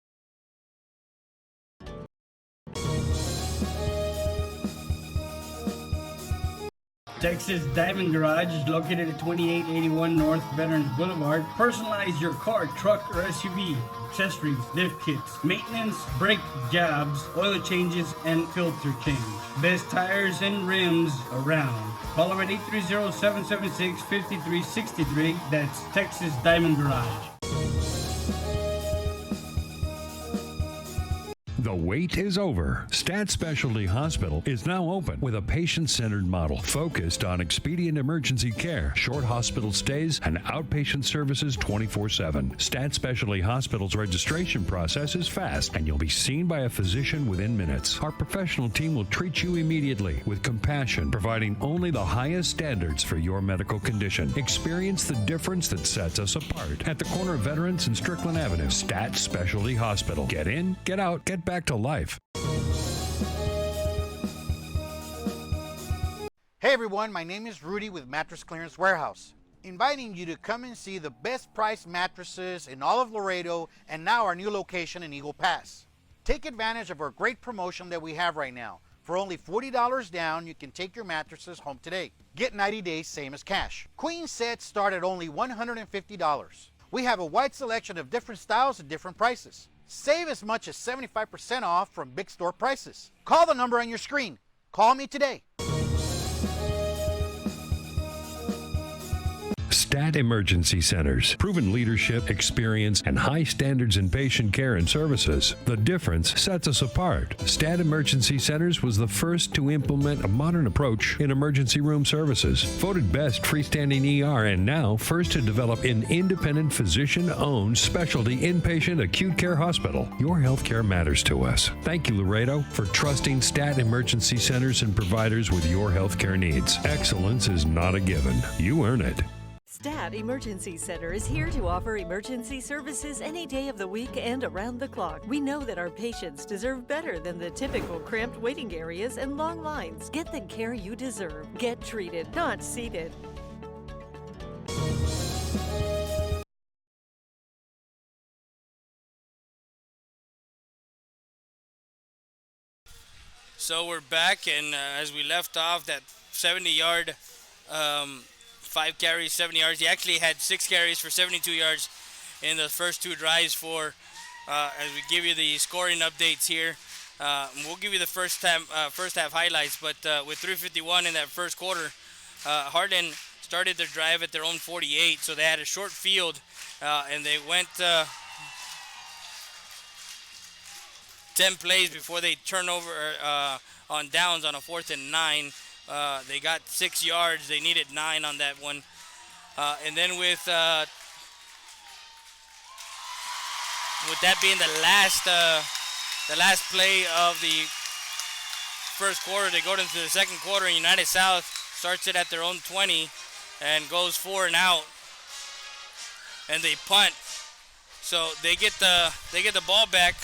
Texas Diamond Garage is located at 2881 North Veterans Boulevard. Personalize your car, truck, or SUV. Accessories, lift kits, maintenance, brake jobs, oil changes, and filter change. Best tires and rims around. Call them at 830-776-5363. That's Texas Diamond Garage. The wait is over. Stat Specialty Hospital is now open with a patient-centered model focused on expedient emergency care, short hospital stays, and outpatient services 24/7. Stat Specialty Hospital's registration process is fast, and you'll be seen by a physician within minutes. Our professional team will treat you immediately with compassion, providing only the highest standards for your medical condition. Experience the difference that sets us apart at the corner of Veterans and Strickland Avenue. Stat Specialty Hospital. Get in, get out, get back to life. Hey everyone, my name is Rudy with Mattress Clearance Warehouse, inviting you to come and see the best price mattresses in all of Laredo and now our new location in Eagle Pass. Take advantage of our great promotion that we have right now. For only $40 down, you can take your mattresses home today. Get 90 days, same as cash. Queen sets start at only $150. We have a wide selection of different styles at different prices. Save as much as 75% off from big store prices. Call the number on your screen. Call me today. Stat Emergency Centers. Proven leadership, experience, and high standards in patient care and services. The difference sets us apart. Stat Emergency Centers was the first to implement a modern approach in emergency room services. Voted best freestanding ER and now first to develop an independent physician-owned specialty inpatient acute care hospital. Your healthcare matters to us. Thank you, Laredo, for trusting Stat Emergency Centers and providers with your healthcare needs. Excellence is not a given. You earn it. Stat Emergency Center is here to offer emergency services any day of the week and around the clock. We know that our patients deserve better than the typical cramped waiting areas and long lines. Get the care you deserve. Get treated, not seated. So we're back, and as we left off, that 70-yard, 5 carries, 70 yards. He actually had 6 carries for 72 yards in the first 2 drives for, as we give you the scoring updates here. We'll give you the first half highlights, but with 3:51 in that first quarter, Harlan started their drive at their own 48, so they had a short field, and they went 10 plays before they turn over on downs on a 4th and 9. They got 6 yards. They needed 9 on that one. And then with that being the last play of the first quarter, they go into the second quarter, and United South starts it at their own 20 and goes 4 and out, and they punt. So they get the ball back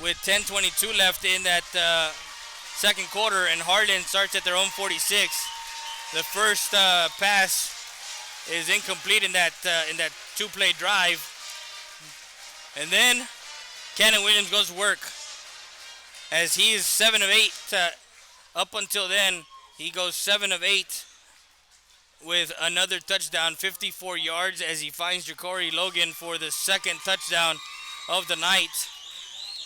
with 10:22 left in that second quarter, and Harlan starts at their own 46. The first pass is incomplete in that 2-play drive, and then Cannon Williams goes to work as he is 7 of 8. Up until then, he goes 7 of 8 with another touchdown, 54 yards, as he finds Ja'Cory Logan for the second touchdown of the night,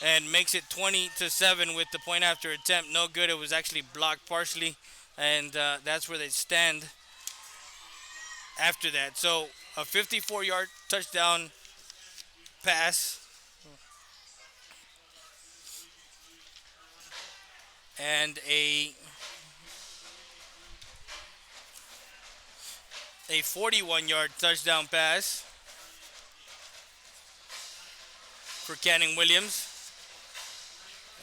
and makes it 20-7 with the point after attempt. No good. It was actually blocked partially, and that's where they stand after that. So a 54-yard touchdown pass, and a 41-yard touchdown pass for Cannon Williams.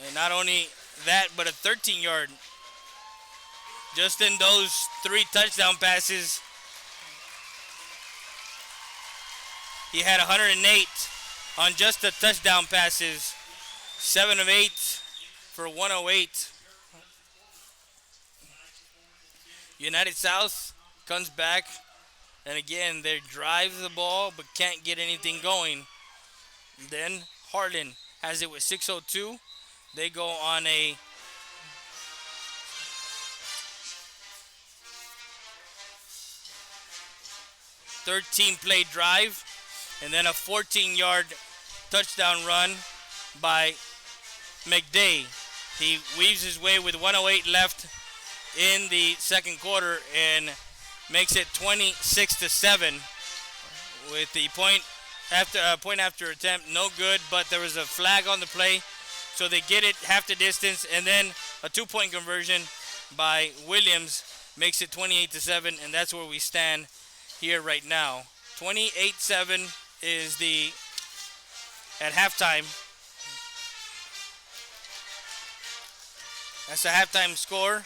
And not only that, but a 13-yard. Just in those 3 touchdown passes, he had 108 on just the touchdown passes. 7 of 8 for 108. United South comes back, and again, they drive the ball but can't get anything going. Then Harlan has it with 6:02. They go on a 13-play drive, and then a 14-yard touchdown run by McDay. He weaves his way with 1:08 left in the second quarter and makes it 26-7 with the point after attempt. No good, but there was a flag on the play, so they get it half the distance, and then a 2-point conversion by Williams makes it 28-7, and that's where we stand here right now. 28-7 is at halftime. That's the halftime score,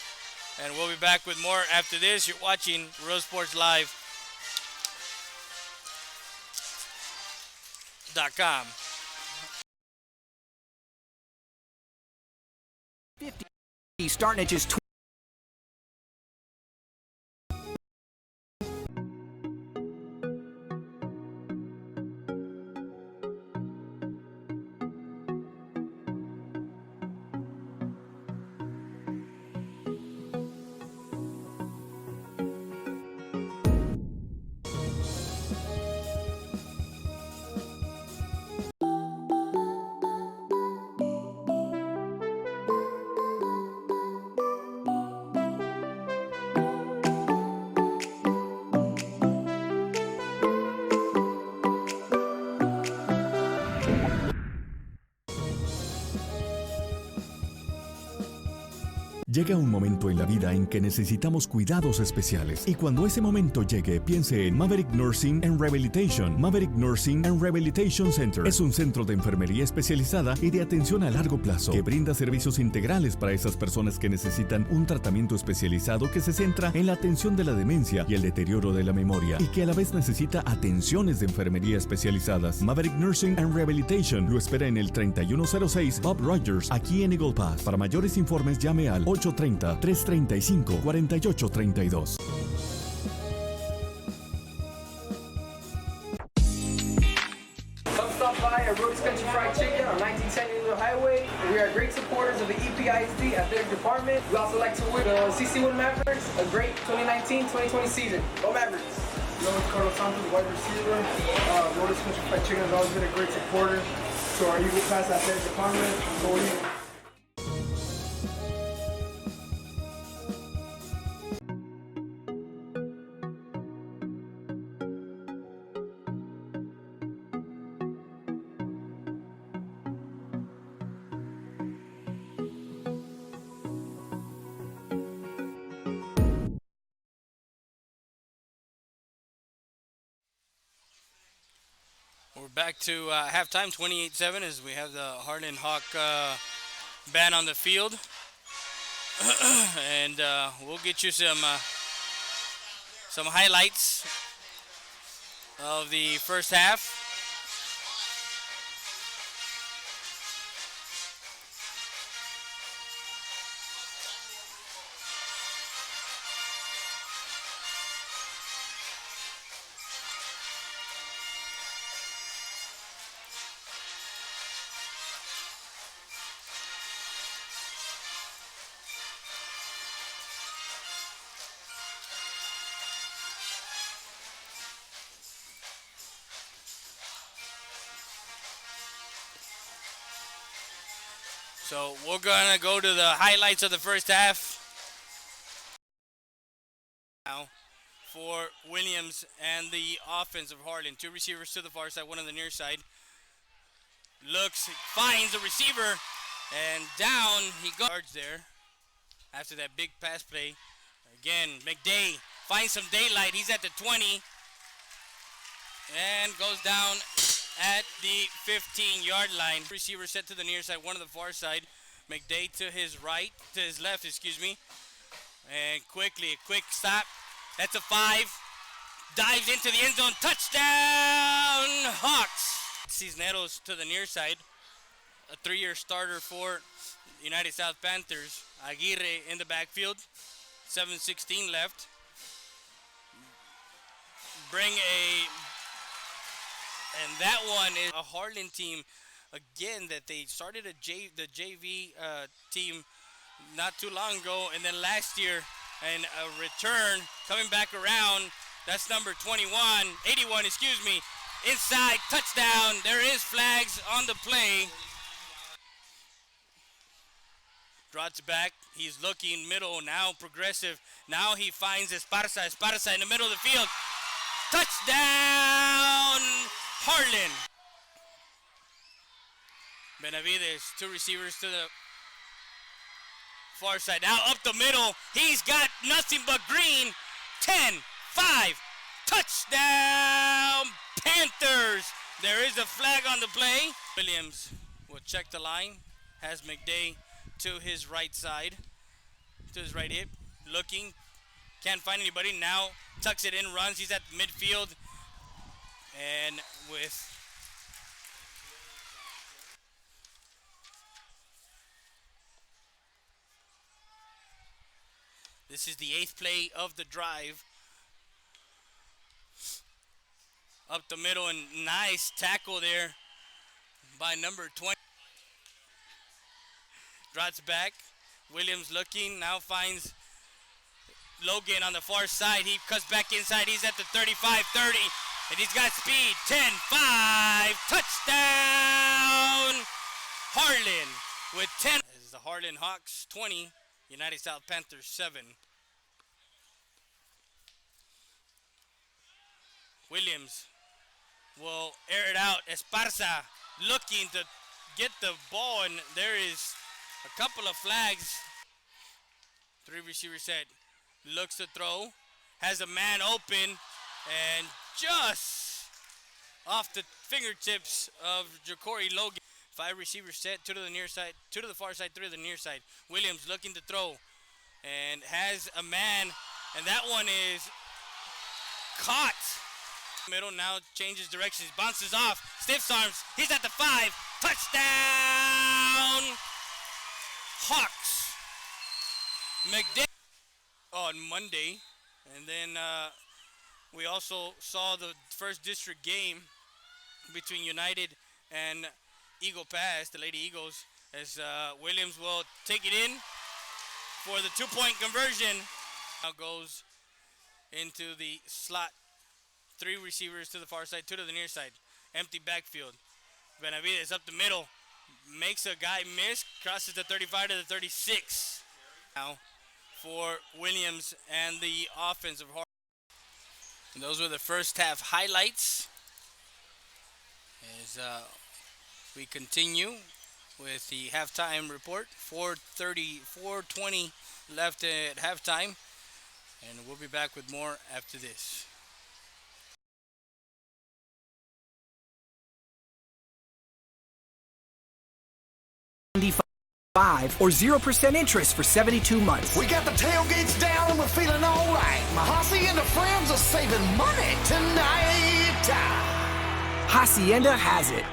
and we'll be back with more after this. You're watching Real Sports Live.com. 50 starting at just Llega un momento en la vida en que necesitamos cuidados especiales y cuando ese momento llegue, piense en Maverick Nursing and Rehabilitation. Maverick Nursing and Rehabilitation Center es un centro de enfermería especializada y de atención a largo plazo que brinda servicios integrales para esas personas que necesitan un tratamiento especializado que se centra en la atención de la demencia y el deterioro de la memoria y que a la vez necesita atenciones de enfermería especializadas. Maverick Nursing and Rehabilitation lo espera en el 3106 Bob Rogers, aquí en Eagle Pass. Para mayores informes llame al 830-335-4832. Come stop by at Rhodes Country Fried Chicken on 1910 Indian Highway. We are great supporters of the EPISD athletic department. We also like to win the CC1 Mavericks, a great 2019-2020 season. Go Mavericks! Hello, it's Carlos Santos, wide receiver. Rhodes Country Fried Chicken has always been a great supporter to our Eagle Pass athletic department. Go Eagles! We're back to halftime, 28-7, as we have the Harlan Hawk band on the field. And we'll get you some highlights of the first half. So we're gonna go to the highlights of the first half now for Williams and the offense of Harlan. Two receivers to the far side, one on the near side. Looks, finds the receiver, and down he guards there after that big pass play. Again, McDay finds some daylight. He's at the 20 and goes down at the 15-yard line. Receiver set to the near side, one on the far side. McDay to his right, to his left, excuse me. And quickly, a quick stop. That's a 5. Dives into the end zone. Touchdown, Hawks. Cisneros to the near side. A 3-year starter for United South Panthers. Aguirre in the backfield. 7:16 left. And that one is a Harlan team, again, that they started the JV team not too long ago, and then last year, and a return coming back around. That's number 81, excuse me. Inside, touchdown. There is flags on the play. Drops back. He's looking middle, now progressive. Now he finds Esparza in the middle of the field. Touchdown, Harlan. Benavides, two receivers to the far side. Now up the middle. He's got nothing but green. 10, 5. Touchdown, Panthers. There is a flag on the play. Williams will check the line. Has McDay to his right side. To his right hip. Looking. Can't find anybody. Now tucks it in, runs. He's at midfield. And with this is the 8th play of the drive. Up the middle, and nice tackle there by number 20. Drops back. Williams looking, now finds Logan on the far side. He cuts back inside. He's at the 35-30, and he's got speed. 10-5, touchdown, Harlan with 10. This is the Harlan Hawks 20, United South Panthers 7. Williams will air it out. Esparza looking to get the ball, and there is a couple of flags. Three receiver set. Looks to throw. Has a man open. And just off the fingertips of Ja'Cory Logan. Five receivers set. Two to the near side. Two to the far side. Three to the near side. Williams looking to throw. And has a man. And that one is caught. Middle now changes directions. Bounces off. Stiffs arms. He's at the 5. Touchdown! Hawks. McDavid on Monday. And then we also saw the first district game between United and Eagle Pass, the Lady Eagles, as Williams will take it in for the 2-point conversion. Now goes into the slot. 3 receivers to the far side, 2 to the near side. Empty backfield. Benavides up the middle. Makes a guy miss. Crosses the 35 to the 36. Now for Williams and the offense of Harlan. And those were the first half highlights. As we continue with the halftime report. 4:20 left at halftime. And we'll be back with more after this. Or 0% interest for 72 months. We got the tailgates down and we're feeling all right. Mahasi and the friends are saving money tonight. Hacienda has it.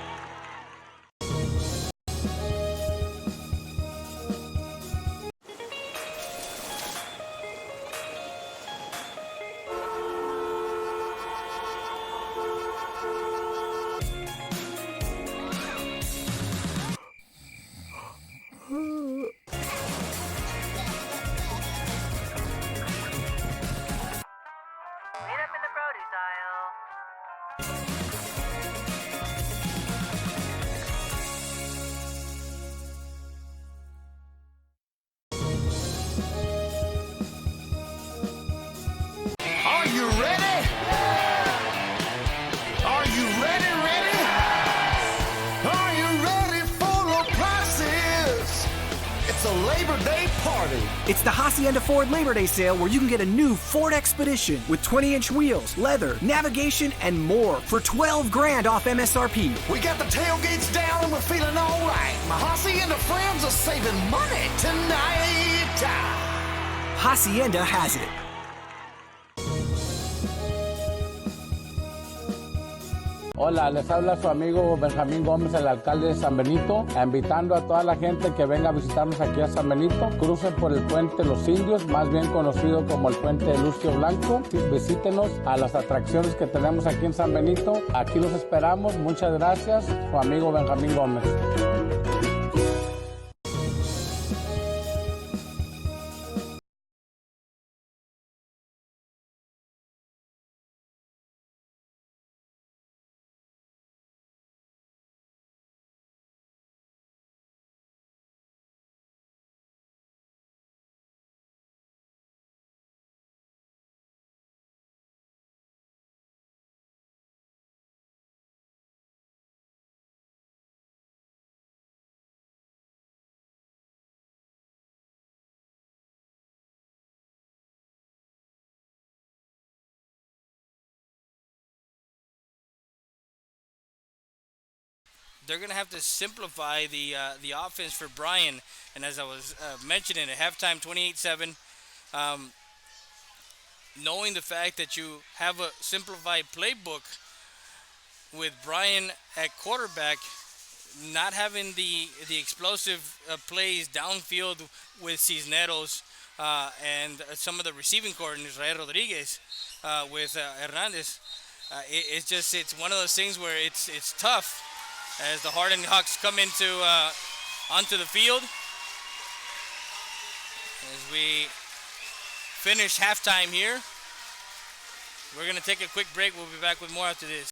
It's the Hacienda Ford Labor Day sale where you can get a new Ford Expedition with 20-inch wheels, leather, navigation, and more for $12,000 off MSRP. We got the tailgates down and we're feeling all right. Mahasi and the friends are saving money tonight. Hacienda has it. Hola, les habla su amigo Benjamín Gómez, el alcalde de San Benito, invitando a toda la gente que venga a visitarnos aquí a San Benito. Crucen por el puente Los Indios, más bien conocido como el puente de Lucio Blanco. Visítenos a las atracciones que tenemos aquí en San Benito. Aquí los esperamos. Muchas gracias. Su amigo Benjamín Gómez. They're going to have to simplify the offense for Brian. And as I was mentioning at halftime, 28-7, knowing the fact that you have a simplified playbook with Brian at quarterback, not having the explosive plays downfield with Cisneros and some of the receiving coordinators, Rael Rodriguez with Hernandez, it's one of those things where it's tough as the Harlan Hawks come onto the field. As we finish halftime here, we're going to take a quick break. We'll be back with more after this.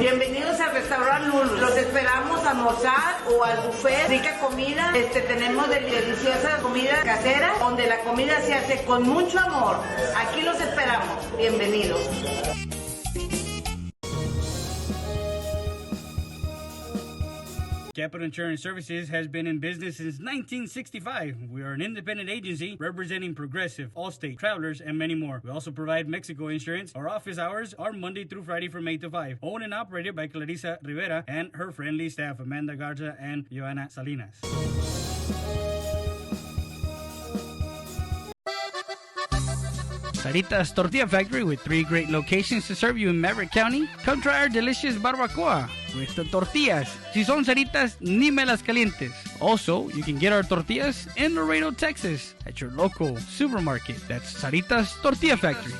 Bienvenidos al restaurante Lulu. Los esperamos a almorzar o al buffet. Rica comida. Tenemos deliciosa comida casera, donde la comida se hace con mucho amor. Aquí los esperamos. Bienvenidos. Capital Insurance Services has been in business since 1965. We are an independent agency representing Progressive, Allstate, Travelers, and many more. We also provide Mexico insurance. Our office hours are Monday through Friday from 8 to 5. Owned and operated by Clarissa Rivera and her friendly staff, Amanda Garza and Joanna Salinas. Sarita's Tortilla Factory with 3 great locations to serve you in Maverick County. Come try our delicious barbacoa with the tortillas. Si son Saritas, ni me las calientes. Also, you can get our tortillas in Laredo, Texas at your local supermarket. That's Sarita's Tortilla Factory.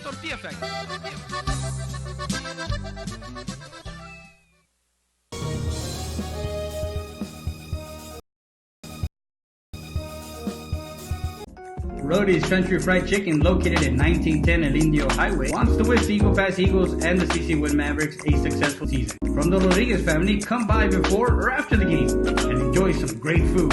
Rody's Country Fried Chicken, located at 1910 El Indio Highway, wants to wish the Eagle Pass Eagles and the CC Wind Mavericks a successful season. From the Rodriguez family, come by before or after the game and enjoy some great food.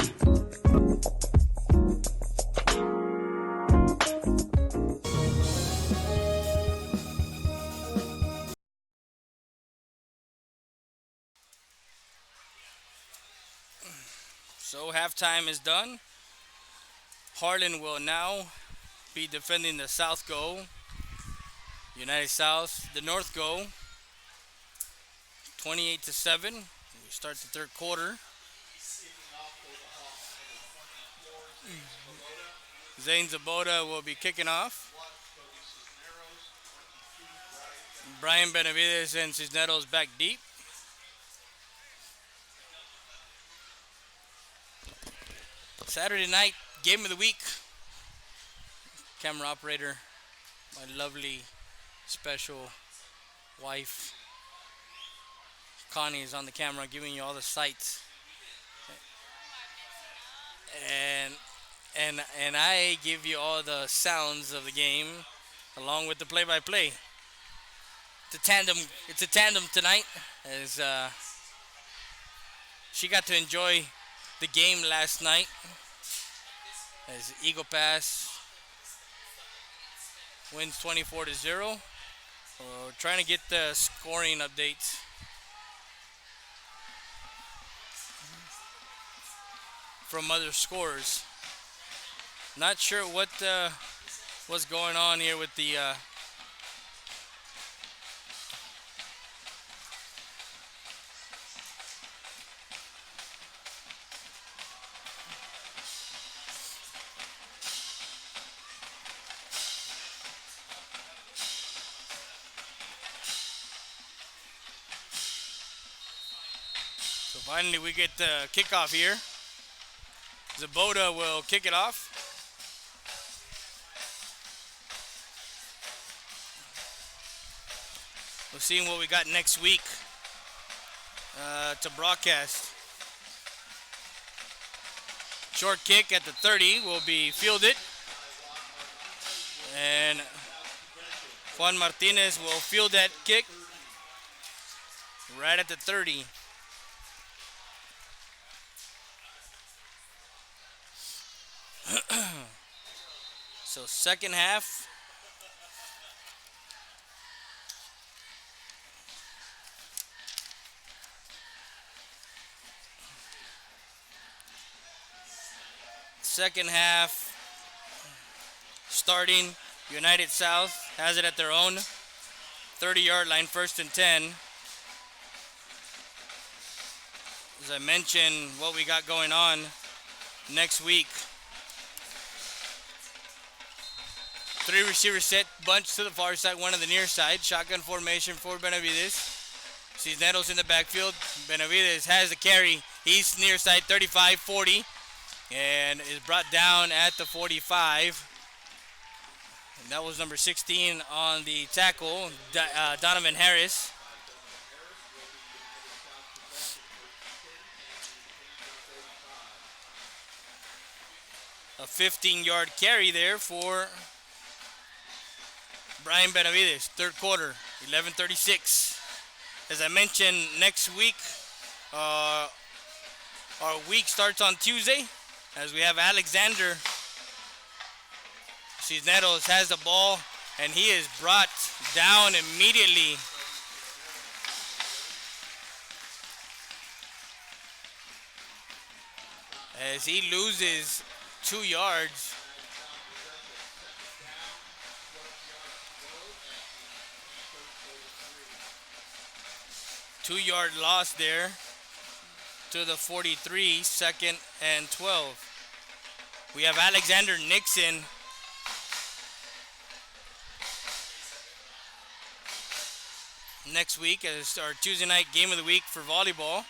So halftime is done. Harlan will now be defending the South goal. United South, the North goal. 28-7. We start the third quarter. Zane Zaboda will be kicking off. Brian Benavides and Cisneros back deep. Saturday night, game of the week. Camera operator, my lovely, special wife, Connie, is on the camera giving you all the sights. And I give you all the sounds of the game along with the play-by-play. It's a tandem tonight, as she got to enjoy the game last night as Eagle Pass wins 24-0. We're trying to get the scoring updates. From other scores. Not sure what what's going on here with the so finally we get the kickoff here. Zaboda will kick it off. We'll see what we got next week to broadcast. Short kick at the 30 will be fielded. And Juan Martinez will field that kick right at the 30. So second half. Second half starting. United South has it at their own 30-yard line, 1st and 10. As I mentioned, what we got going on next week. 3 receiver set, bunch to the far side, 1 on the near side. Shotgun formation for Benavides. Cisneros in the backfield. Benavides has the carry. He's near side, 35-40. And is brought down at the 45. And that was number 16 on the tackle, Donovan Harris. A 15-yard carry there for Brian Benavides. Third quarter, 11:36. As I mentioned, next week, our week starts on Tuesday, as we have Alexander Cisneros has the ball, and he is brought down immediately. as he loses 2 yards. 2-yard loss there to the 43, 2nd and 12. We have Alexander Nixon next week as our Tuesday night game of the week for volleyball.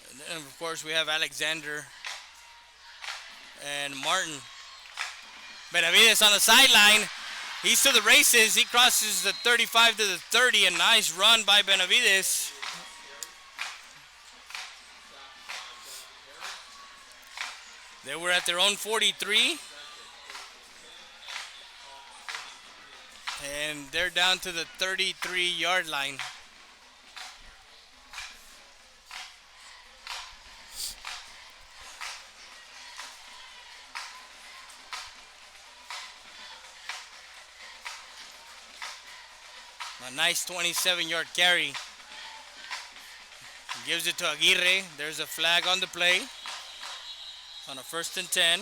And then, of course, we have Alexander and Martin. Benavides on the sideline. He's to the races. He crosses the 35 to the 30. A nice run by Benavides. They were at their own 43. And they're down to the 33-yard line. A nice 27-yard carry. Gives it to Aguirre. There's a flag on the play. On a 1st and 10.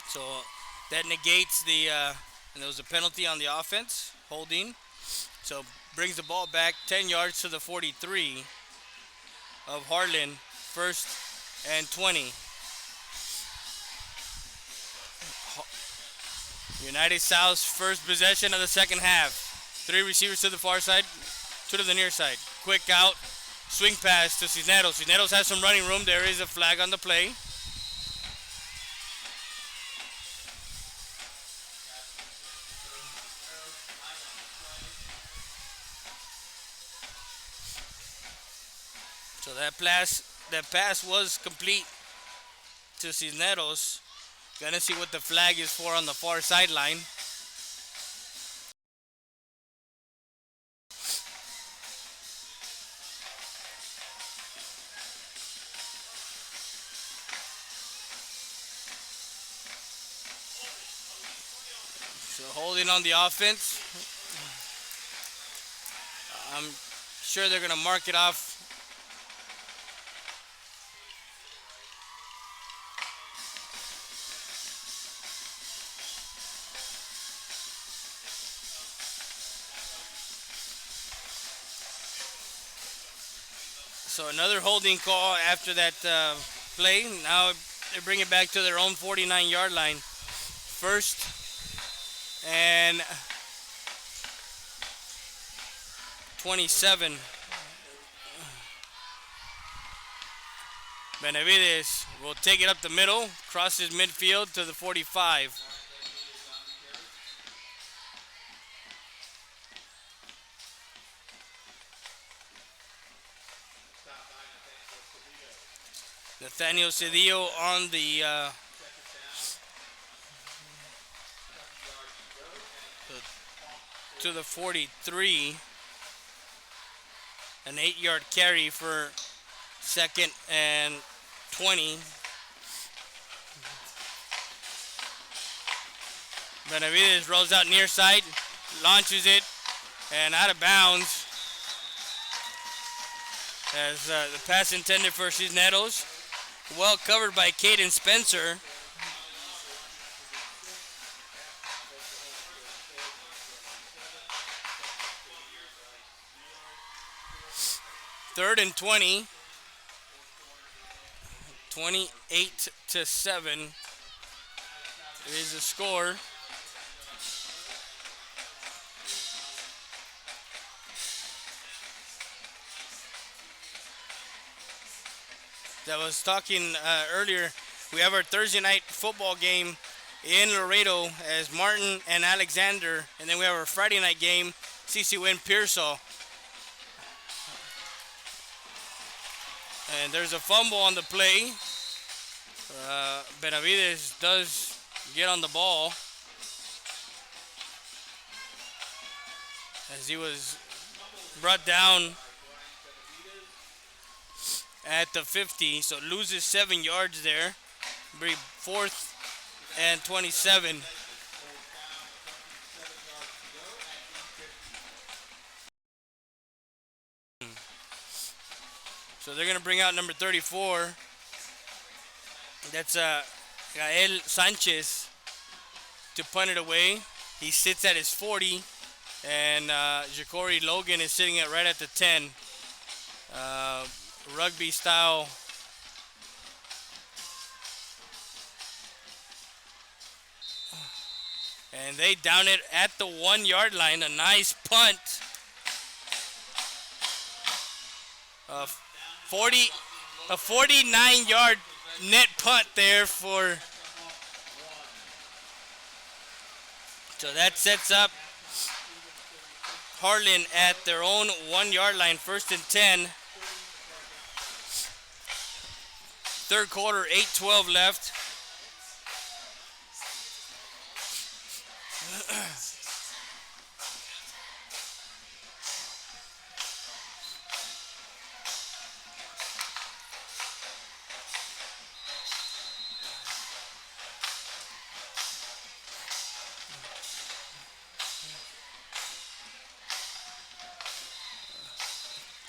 So that negates the, and there was a penalty on the offense, holding. So brings the ball back 10 yards to the 43 of Harlan, 1st and 20. United South's first possession of the second half. 3 receivers to the far side, 2 to the near side. Quick out, swing pass to Cisneros. Cisneros has some running room. There is a flag on the play. So that pass was complete to Cisneros. Gonna see what the flag is for on the far sideline. So holding on the offense. I'm sure they're gonna mark it off. So another holding call after that play. Now they bring it back to their own 49-yard line. 1st and 27. Benavides will take it up the middle, crosses midfield to the 45. Nathaniel Cedillo on the to the 43. An 8-yard carry for 2nd and 20. Benavides rolls out near side, launches it, and out of bounds. As the pass intended for Cisneros. Well covered by Caden Spencer. Third and 20. 28-7 is the score. That was talking earlier. We have our Thursday night football game in Laredo as Martin and Alexander, and then we have our Friday night game, CC Win Pearsall. And there's a fumble on the play. Benavides does get on the ball as he was brought down at the 50, so loses 7 yards there. Be 4th and 27. So they're going to bring out number 34. That's Gael Sanchez to punt it away. He sits at his 40, and Ja'Cory Logan is sitting at right at the 10. Rugby style. And they down it at the 1 yard line. A nice punt. A 49 yard net punt there for. So that sets up Harlan at their own 1 yard line, 1st and 10. Third quarter, 8:12 left.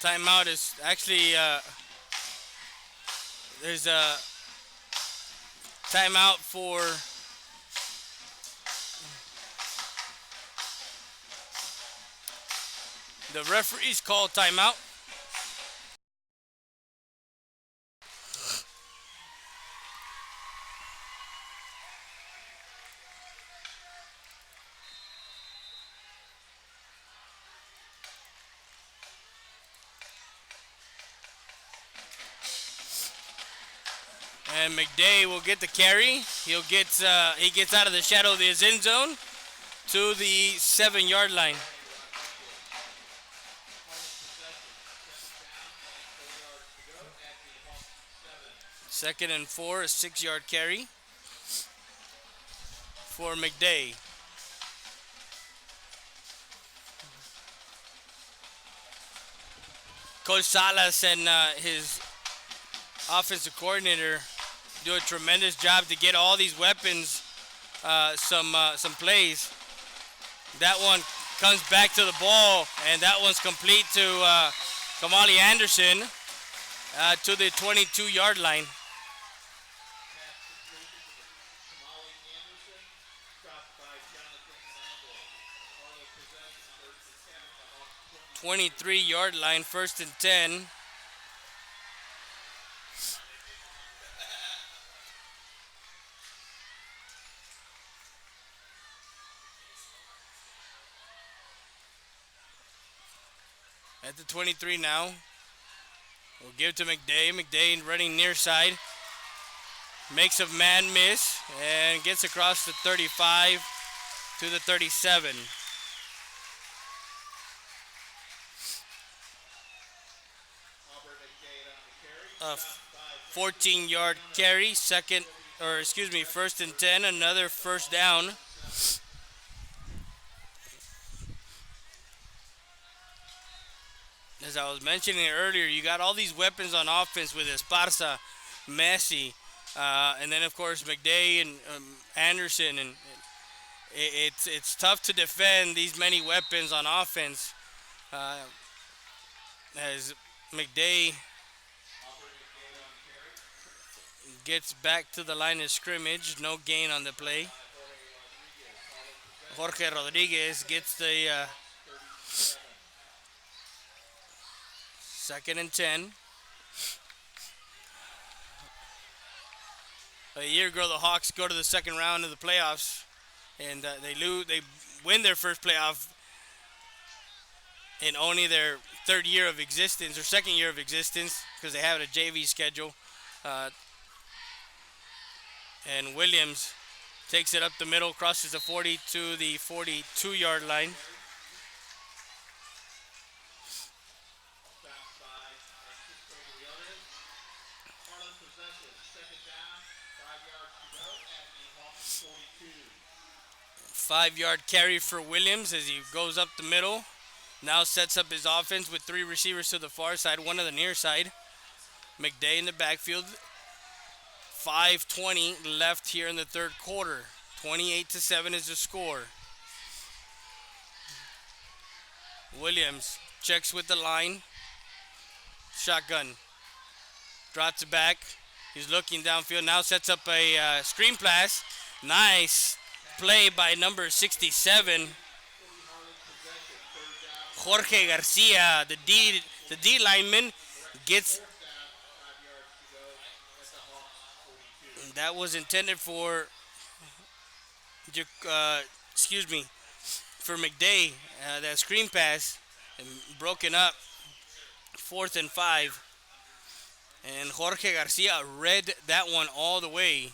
Timeout is actually there's a timeout for the referees call timeout. And McDay will get the carry. He gets out of the shadow of his end zone to the 7 yard line. Second and 4, a 6 yard carry for McDay. Coach Salas and his offensive coordinator do a tremendous job to get all these weapons some plays. That one comes back to the ball, and that one's complete to Kamali Anderson to the 22 yard line. 23 yard line, 1st and 10. At the 23 now. We'll give to McDay. McDay running near side. Makes a man miss and gets across the 35 to the 37. A 14 yard carry, 1st and 10, another first down. As I was mentioning earlier, you got all these weapons on offense with Esparza, Messi, and then of course McDay and Anderson, and it's tough to defend these many weapons on offense. As McDay gets back to the line of scrimmage, no gain on the play. Jorge Rodriguez gets the 2nd and 10. A year ago, the Hawks go to the second round of the playoffs, and they win their first playoff in only their 3rd year of existence, or 2nd year of existence, because they have a JV schedule. And Williams takes it up the middle, crosses the 40 to the 42 yard line. 5-yard carry for Williams as he goes up the middle. Now sets up his offense with 3 receivers to the far side, 1 to the near side. McDay in the backfield. 5:20 left here in the third quarter. 28-7 is the score. Williams checks with the line. Shotgun. Drops it back. He's looking downfield. Now sets up a screen pass. Nice play by number 67. Jorge Garcia, the D lineman, gets. That was intended for, for McDay. That screen pass and broken up. 4th and 5. And Jorge Garcia read that one all the way.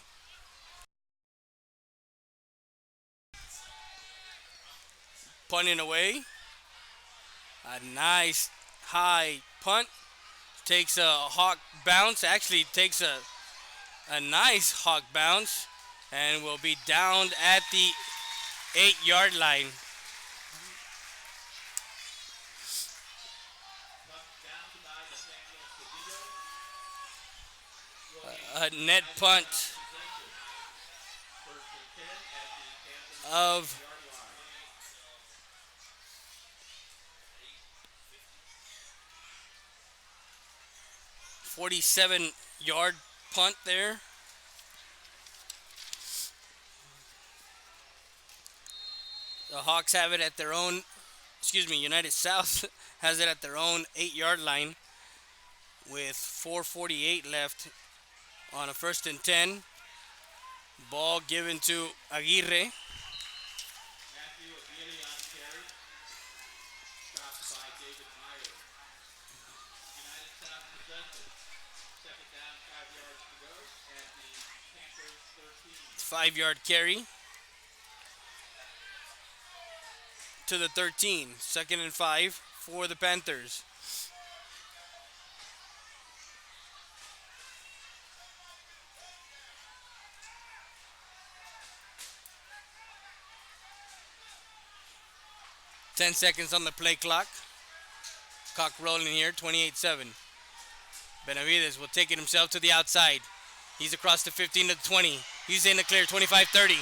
Punting away. A nice high punt. Takes a hawk bounce. Actually takes a nice hawk bounce. And will be downed at the 8-yard line. A net punt of 47-yard punt there. The Hawks have it at their own, United South has it at their own 8-yard line with 4:48 left on a 1st and 10. Ball given to Aguirre. Five-yard carry to the 13. 2nd and 5 for the Panthers. Ten seconds on the play clock. Clock rolling here, 28-7. Benavides will take it himself to the outside. He's across the 15 to the 20. He's in the clear, 25, 30,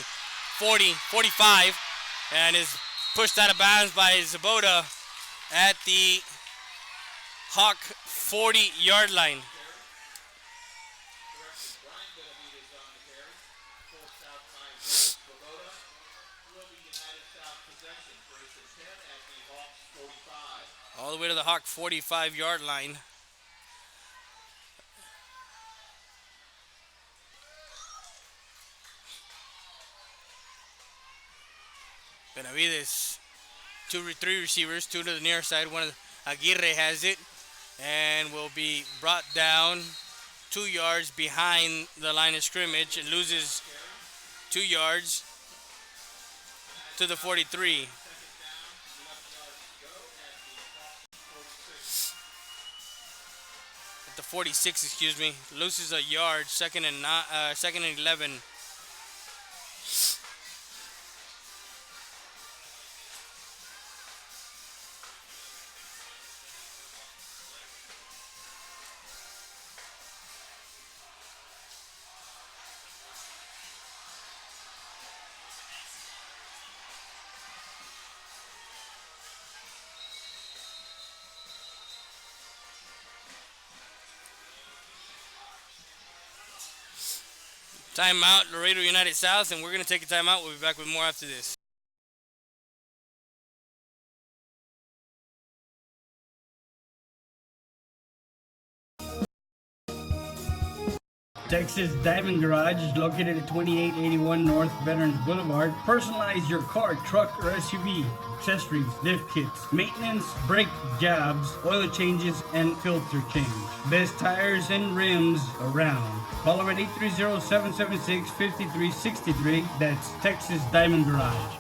40, 45, and is pushed out of bounds by Zabota at the Hawk 40-yard line. All the way to the Hawk 45-yard line. Benavides, 3 receivers, 2 to the near side. One of Aguirre has it and will be brought down 2 yards behind the line of scrimmage and loses 2 yards to the 43. At the 46, loses a yard. 2nd and 11. Timeout, Laredo United South, and we're going to take a timeout. We'll be back with more after this. Texas Diamond Garage is located at 2881 North Veterans Boulevard. Personalize your car, truck, or SUV. Accessories, lift kits, maintenance, brake jobs, oil changes, and filter change. Best tires and rims around. Call them at 830-776-5363. That's Texas Diamond Garage.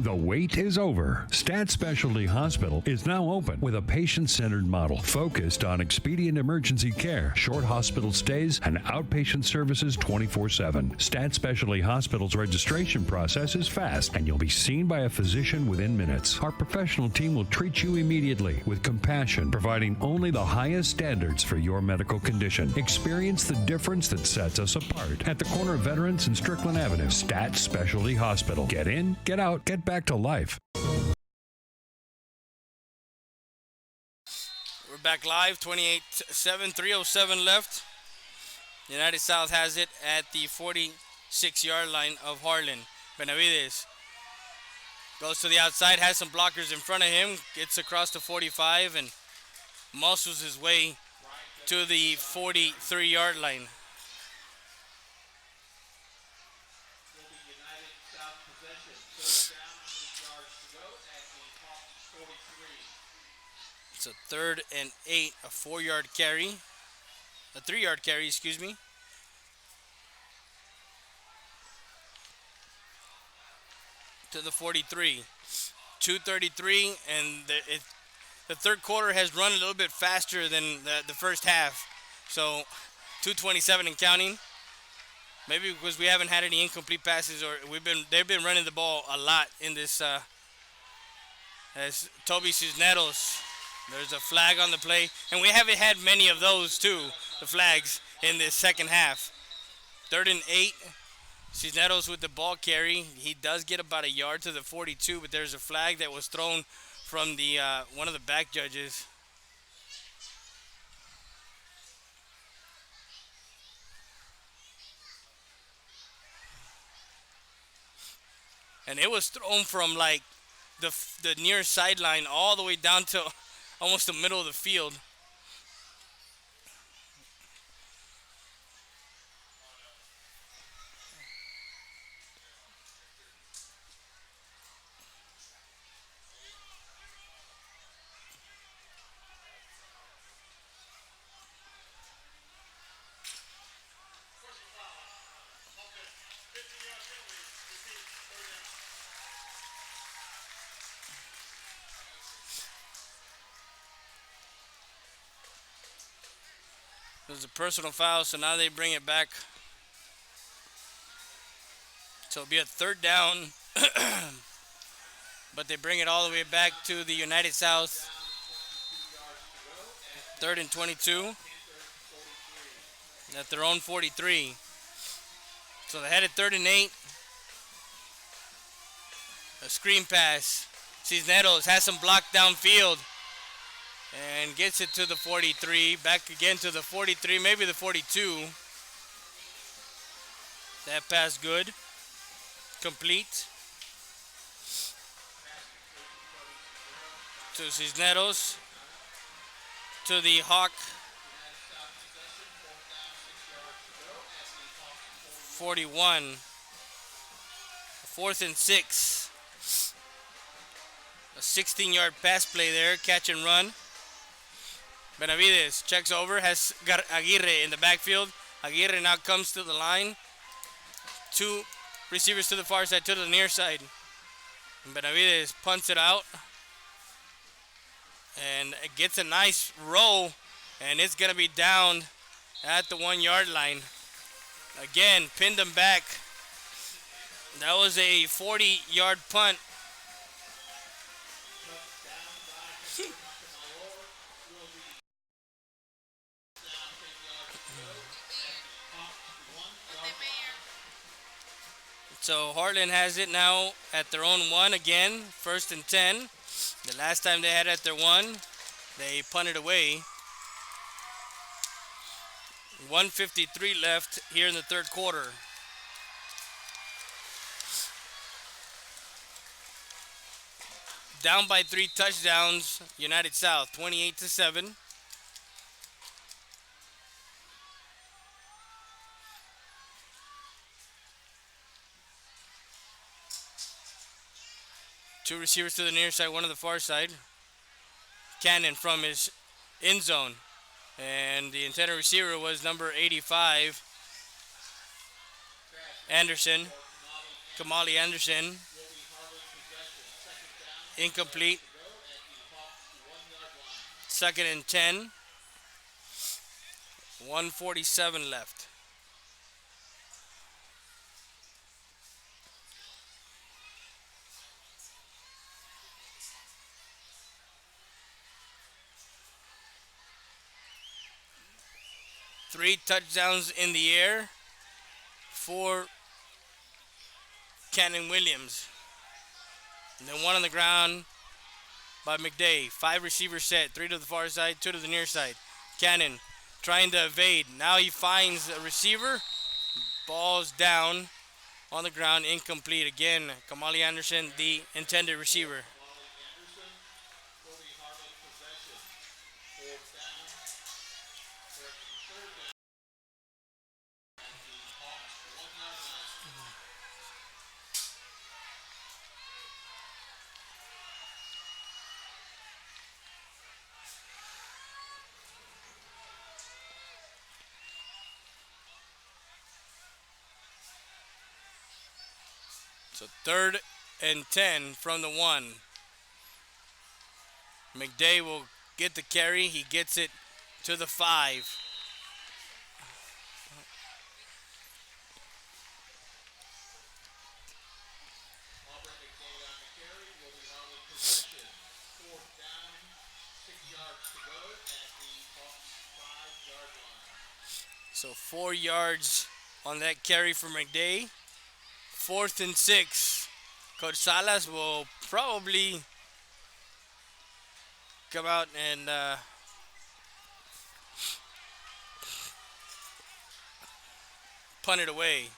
The wait is over. Stat Specialty Hospital is now open with a patient-centered model focused on expedient emergency care, short hospital stays, and outpatient services 24/7. Stat Specialty Hospital's registration process is fast, and you'll be seen by a physician within minutes. Our professional team will treat you immediately with compassion, providing only the highest standards for your medical condition. Experience the difference that sets us apart at the corner of Veterans and Strickland Avenue. Stat Specialty Hospital. Get in, get out, get back to life. We're back live, 28-7, 3:07 left. United South has it at the 46-yard line of Harlan. Benavides goes to the outside, has some blockers in front of him, gets across the 45 and muscles his way to the 43-yard line. It's a 3rd and 8, a 4-yard carry. A 3-yard carry, excuse me. To the 43. 2:33, and the third quarter has run a little bit faster than the first half. So 2:27 and counting. Maybe because we haven't had any incomplete passes, or they've been running the ball a lot in this. As Toby Cisneros, there's a flag on the play, and we haven't had many of those too. The flags in this second half. 3rd and 8. Cisneros with the ball carry. He does get about a yard to the 42, but there's a flag that was thrown from the one of the back judges. And it was thrown from like the near sideline all the way down to almost the middle of the field. It was a personal foul, so now they bring it back. So it'll be a 3rd down, but they bring it all the way back to the United South. 3rd and 22 at their own 43. So they had it 3rd and 8. A screen pass. Cisneros has some block downfield and gets it to the 43. Back again to the 43, maybe the 42. That pass good. Complete. To Cisneros. To the Hawk. 41. 4th and 6. A 16-yard pass play there, catch and run. Benavides checks over, has got Aguirre in the backfield. Aguirre now comes to the line. 2 receivers to the far side, to the near side. Benavides punts it out. And it gets a nice row. And it's going to be down at the 1-yard line. Again, pinned them back. That was a 40-yard punt. So Harlan has it now at their own 1 again, 1st and 10. The last time they had it at their 1, they punted away. 1:53 left here in the third quarter. Down by 3 touchdowns, United South, 28-7. Two receivers to the near side, one to the far side. Cannon from his end zone. And the intended receiver was number 85, Anderson. Kamali Anderson. incomplete. Second and 10. 147 left. Three touchdowns in the air for Cannon Williams. And then one on the ground by McDay. Five receivers set. Three to the far side, two to the near side. Cannon trying to evade. Now he finds a receiver. Ball's down on the ground, incomplete. Again, Kamali Anderson, the intended receiver. So third and 10 from the 1. McDay will get the carry. He gets it to the 5. So 4 yards on that carry for McDay. 4th and 6. Coach Salas will probably come out and punt it away.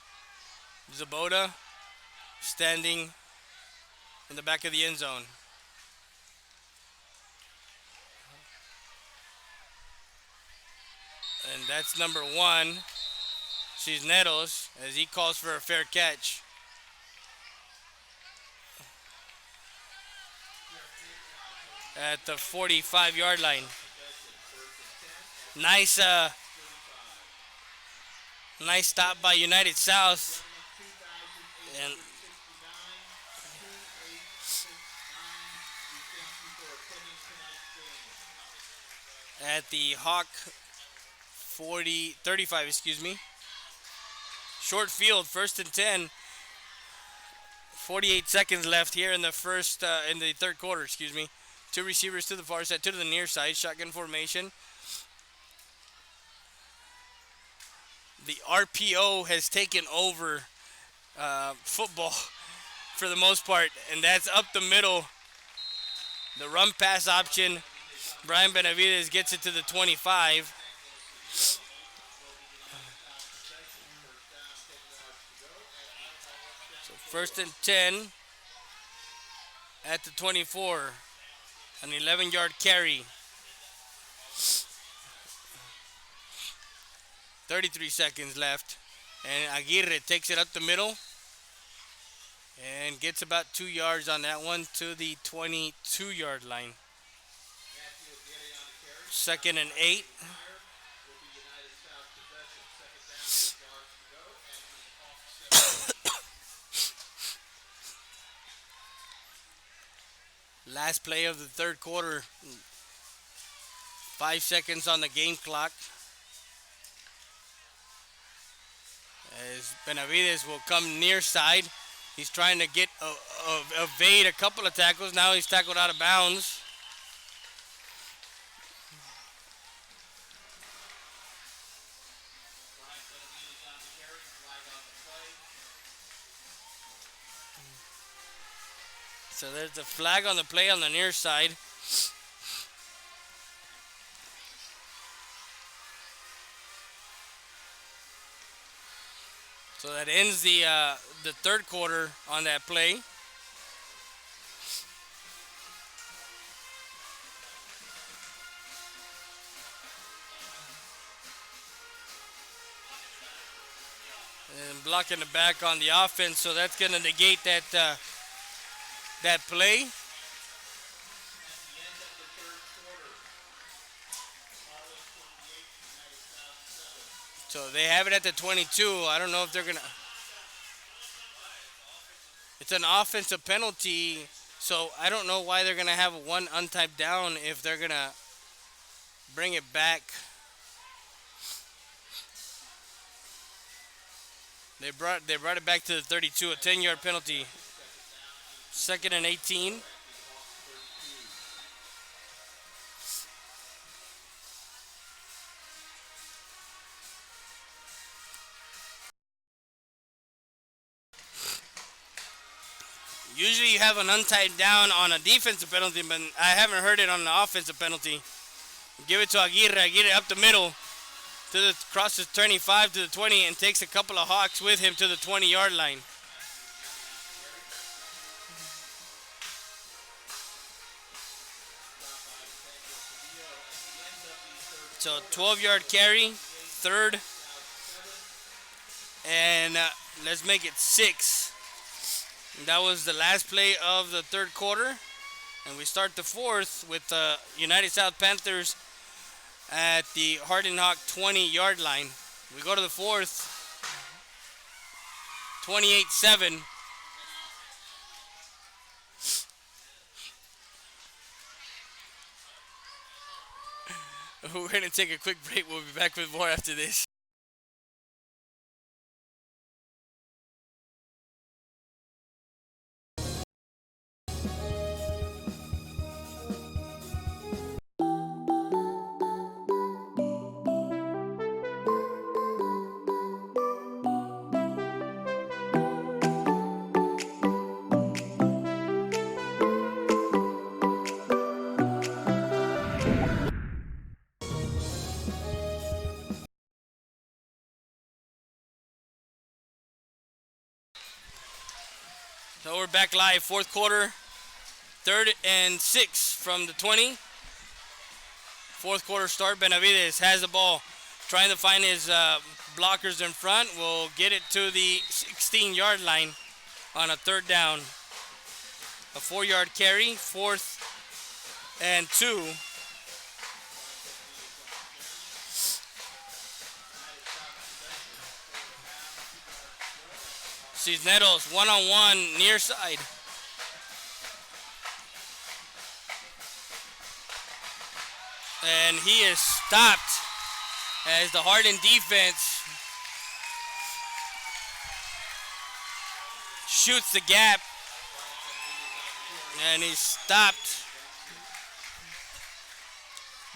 Zabota standing in the back of the end zone. And that's number 1, Cisneros, as he calls for a fair catch. At the 45-yard line. Nice stop by United South. And at the Hawk 35, excuse me. Short field, 1st and 10. 48 seconds left here in the third quarter, excuse me. 2 receivers to the far side, 2 to the near side, shotgun formation. The RPO has taken over football for the most part, and that's up the middle. The run pass option, Brian Benavides gets it to the 25. So 1st and 10 at the 24. An 11-yard carry. 33 seconds left. And Aguirre takes it up the middle. And gets about 2 yards on that one to the 22-yard line. 2nd and 8. Last play of the third quarter. 5 seconds on the game clock. As Benavides will come near side. He's trying to get evade a couple of tackles. Now he's tackled out of bounds. So there's a flag on the play on the near side. So that ends the third quarter on that play. And blocking the back on the offense, so that's going to negate that that play. So they have it at the 22. I don't know if they're going to... It's an offensive penalty, So I don't know why they're gonna have one untyped down if they're gonna bring it back. They brought it back to the 32, a 10-yard penalty. Second and 18. Usually you have an untied down on a defensive penalty, but I haven't heard it on an offensive penalty. Give it to Aguirre. Aguirre up the middle to the crosses 25 to the 20 and takes a couple of Hawks with him to the 20-yard line. So 12-yard carry, third, and let's make it 6. That was the last play of the third quarter. And we start the fourth with the United South Panthers at the Harlan Hawk 20-yard line. We go to the fourth, 28-7. We're going to take a quick break. We'll be back with more after this. So we're back live, fourth quarter, 3rd and 6 from the 20. Fourth quarter start. Benavides has the ball, trying to find his blockers in front. Will get it to the 16-yard line on a 3rd down. A 4-yard carry, 4th and 2. Cisneros one-on-one near side. And he is stopped as the Harlan defense shoots the gap. And he's stopped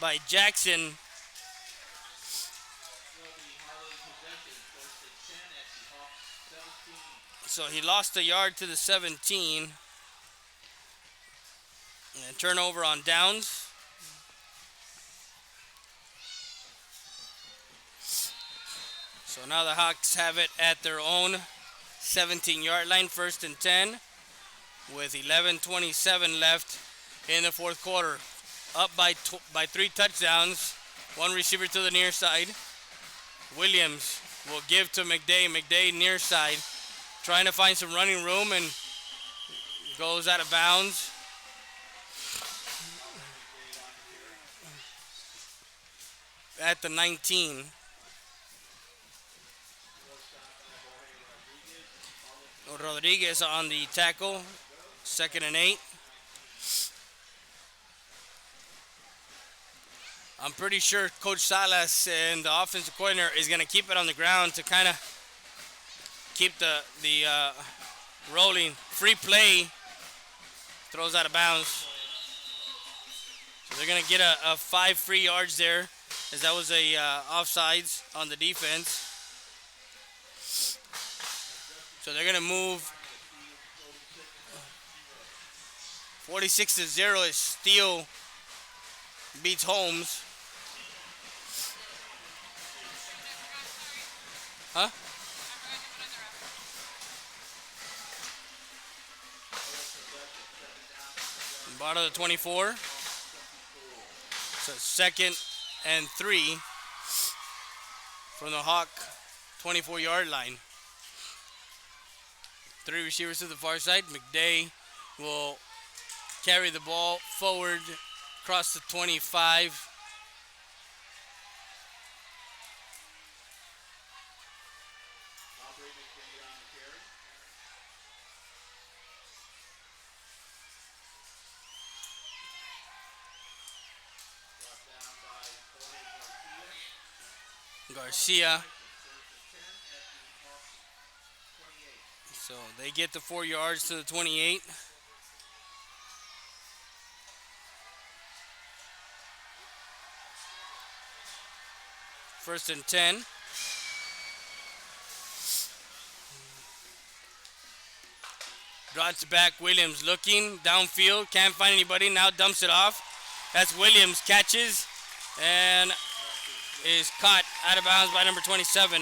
by Jackson. So he lost a yard to the 17. And turnover on downs. So now the Hawks have it at their own 17-yard line, 1st and 10, with 11:27 left in the fourth quarter. Up by 3 touchdowns, 1 receiver to the near side. Williams will give to McDay. McDay near side, trying to find some running room and goes out of bounds. At the 19. Rodriguez on the tackle, 2nd and 8. I'm pretty sure Coach Salas and the offensive coordinator is going to keep it on the ground to kind of keep the rolling. Free play, throws out of bounds. So they're going to get a 5 free yards there, as that was a offsides on the defense. So they're going to move 46-0 as Steele beats Holmes. Huh? Bottom of the 24. So 2nd and 3 from the Hawk 24-yard line. 3 receivers to the far side. McDay will carry the ball forward across the 25. Garcia. So they get the 4 yards to the 28. First and 10. Drops back. Williams looking downfield. Can't find anybody. Now dumps it off. That's Williams. Catches and is caught out of bounds by number 27.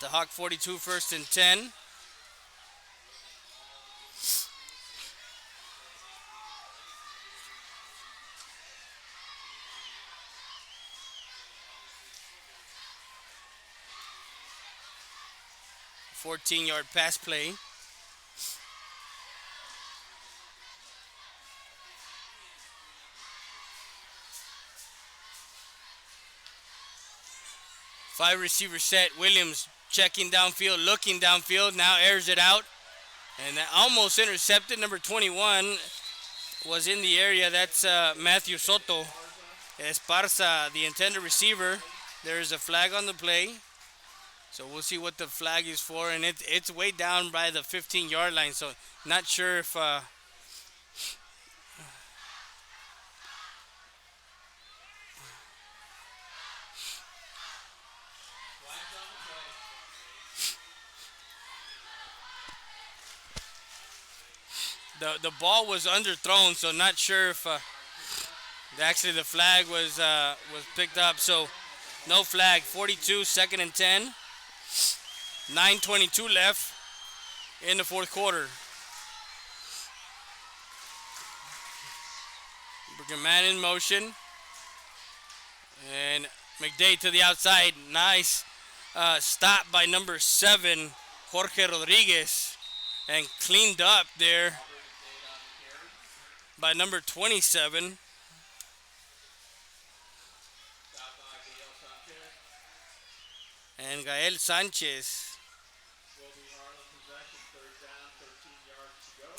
The Hawk 42, first and 10. Fourteen-yard pass play. Five receiver set. Williams checking downfield, looking downfield. Now airs it out. And that almost intercepted. Number 21 was in the area. That's Matthew Soto. Esparza, the intended receiver. There's a flag on the play. So we'll see what the flag is for. And it's way down by the 15-yard line. So not sure if... The ball was underthrown, so not sure if actually the flag was picked up. So no flag. 42, second and 10. 9:22 left in the fourth quarter. Man in motion, and McDay to the outside. Nice stop by number 7, Jorge Rodriguez, and cleaned up there by number 27. And Gael Sanchez.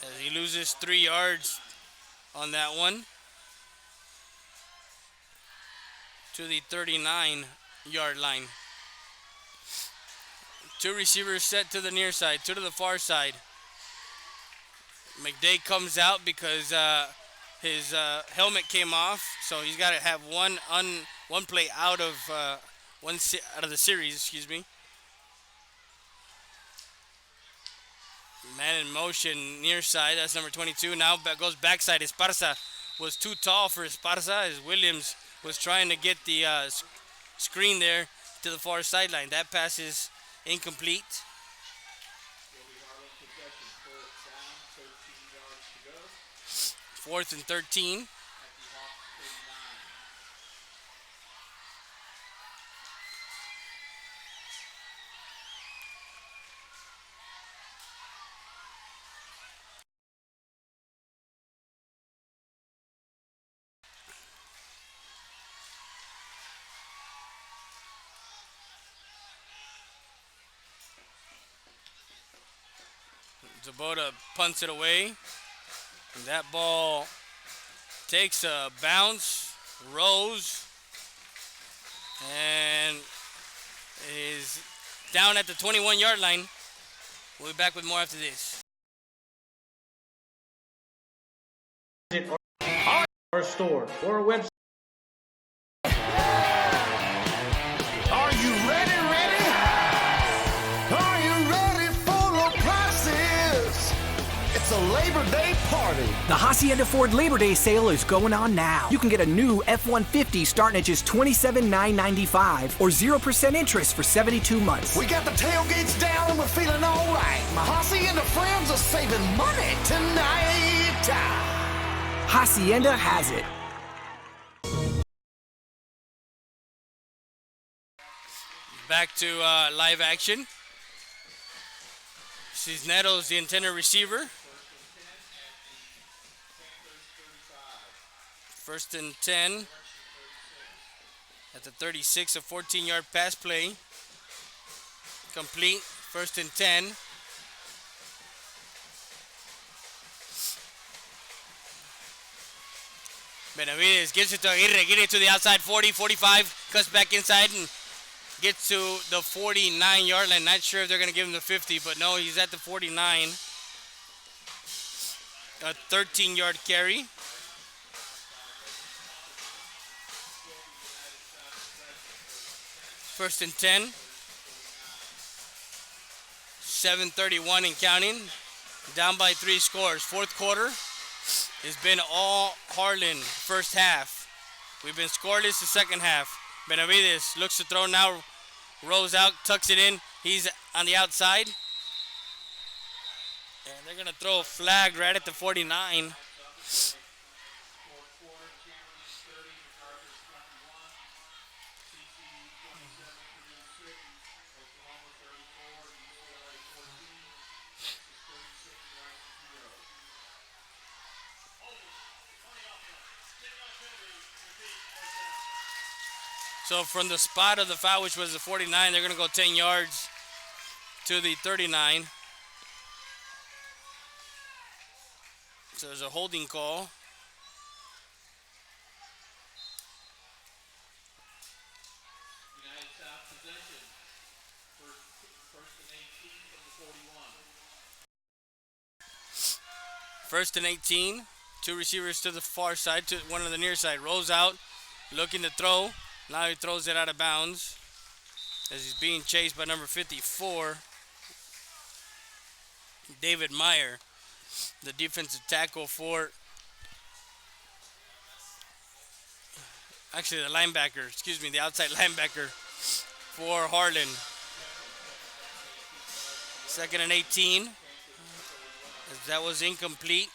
As he loses 3 yards on that one to the 39-yard line. Two receivers set to the near side, two to the far side. McDay comes out because his helmet came off, so he's got to have one play out of out of the series. Excuse me. Man in motion near side. That's number 22. Now goes backside. Esparza was too tall for Esparza as Williams was trying to get the screen there to the far sideline. That pass is incomplete. Fourth and 13. Zabota punts it away. And that ball takes a bounce, rolls, and is down at the 21-yard line. We'll be back with more after this. Our store or our website. Are you ready? Are you ready for low prices? It's a Labor Day party. The Hacienda Ford Labor Day sale is going on now. You can get a new F-150 starting at just $27,995 or 0% interest for 72 months. We got the tailgates down and we're feeling all right. My Hacienda friends are saving money tonight. Hacienda has it. Back to live action. Cisneros, the intended receiver. First and 10 at the 36, a 14-yard pass play. Complete. First and 10. Benavides gives it to Aguirre. Aguirre to the outside 40, 45. Cuts back inside and gets to the 49-yard line. Not sure if they're going to give him the 50, but no, he's at the 49. A 13-yard carry. First and 10. 7:31 and counting. Down by 3 scores. Fourth quarter has been all Harlan first half. We've been scoreless the second half. Benavides looks to throw now. Rolls out, tucks it in. He's on the outside. And they're going to throw a flag right at the 49. So from the spot of the foul, which was the 49, they're going to go 10 yards to the 39. So there's a holding call. First and 18. Two receivers to the far side, to one on the near side. Rolls out, looking to throw. Now he throws it out of bounds as he's being chased by number 54, David Meyer, the defensive tackle for, actually the linebacker, the outside linebacker for Harlan. Second and 18. That was incomplete.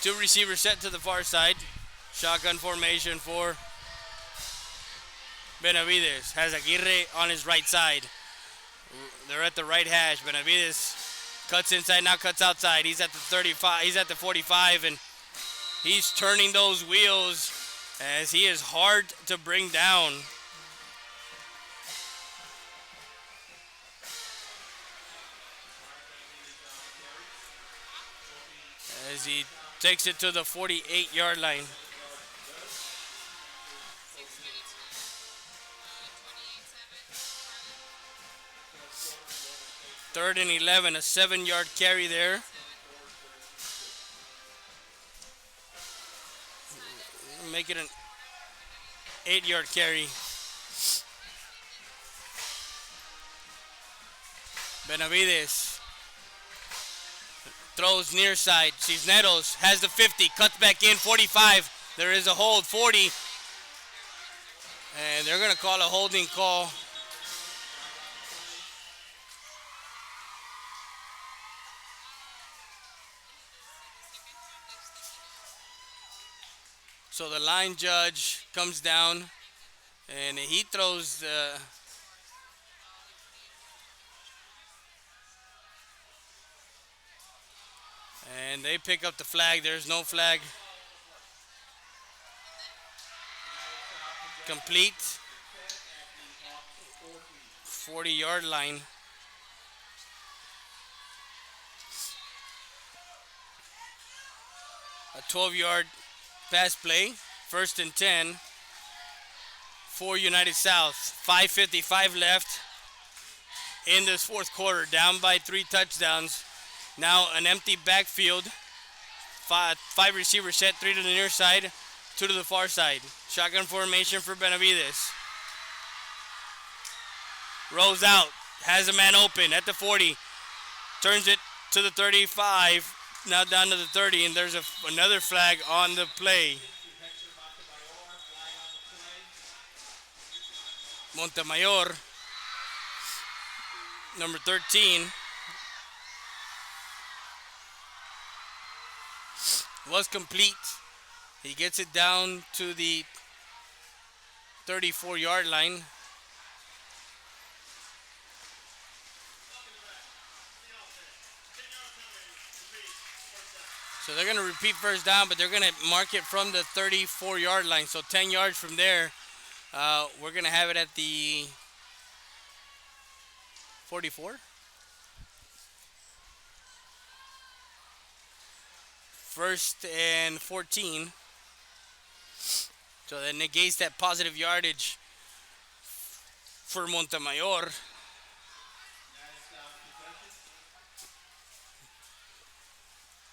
Two receivers set to the far side. Shotgun formation for Benavides. Has Aguirre on his right side. They're at the right hash. Benavides cuts inside, now cuts outside. He's at the 35, he's at the 45, and he's turning those wheels as he is hard to bring down. As he takes it to the 48-yard line. Third and 11, a 7-yard carry there. Make it an 8-yard carry. Benavides throws near side. Cisneros has the 50, cuts back in, 45. There is a hold, 40. And they're going to call a holding call. So the line judge comes down and he throws and they pick up the flag. There's no flag. Complete. 40-yard line. A 12-yard pass play. First and 10 for United South. 5:55 left in this fourth quarter. Down by 3 touchdowns. Now an empty backfield. Five receivers set, 3 to the near side, 2 to the far side. Shotgun formation for Benavides. Rolls out, has a man open at the 40. Turns it to the 35, now down to the 30, and there's another flag on the play. Montemayor, number 13, was complete. He gets it down to the 34-yard line. So they're going to repeat first down, but they're going to mark it from the 34-yard line. So 10 yards from there, we're going to have it at the 44. first and 14. So that negates that positive yardage for Montemayor.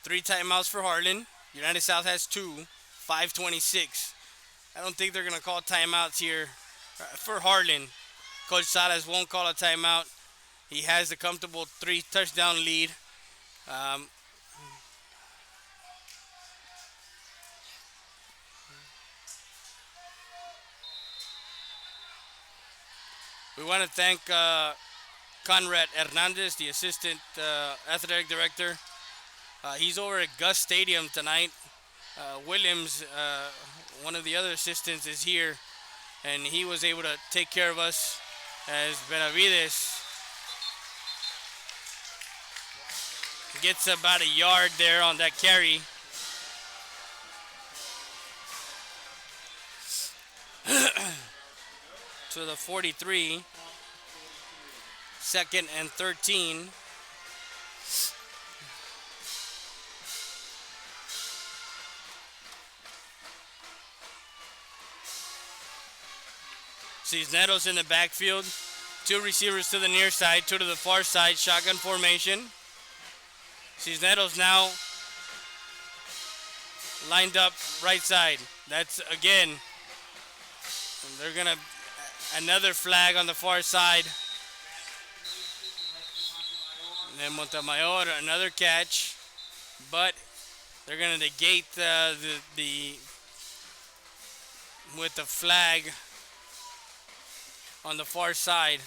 Three timeouts for Harlan. United South has two. 5:26. I don't think they're going to call timeouts here for Harlan. Coach Salas won't call a timeout. He has the comfortable 3-touchdown lead. We want to thank Conrad Hernandez, the assistant athletic director. He's over at Gus Stadium tonight. Williams, one of the other assistants, is here, and he was able to take care of us as Benavides gets about a yard there on that carry. To the 43. Second and 13. Cisneros in the backfield. Two receivers to the near side, two to the far side. Shotgun formation. Cisneros now lined up right side. That's again. They're going to another flag on the far side. And then Montemayor, another catch. But they're going to negate the with the flag on the far side.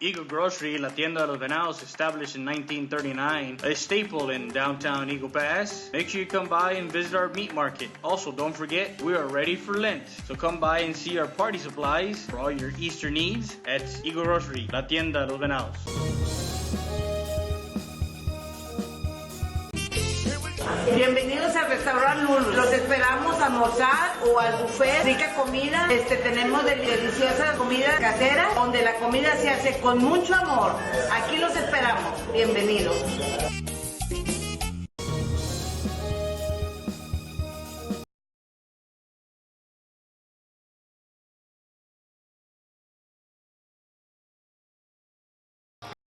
Eagle Grocery, la tienda de los venados, established in 1939, a staple in downtown Eagle Pass. Make sure you come by and visit our meat market. Also, don't forget, we are ready for Lent. So come by and see our party supplies for all your Easter needs at Eagle Grocery, la tienda de los venados. Bienvenidos al restaurante Lulu. Los esperamos a almorzar o al buffet. Rica comida. Tenemos deliciosa comida casera, donde la comida se hace con mucho amor. Aquí los esperamos. Bienvenidos.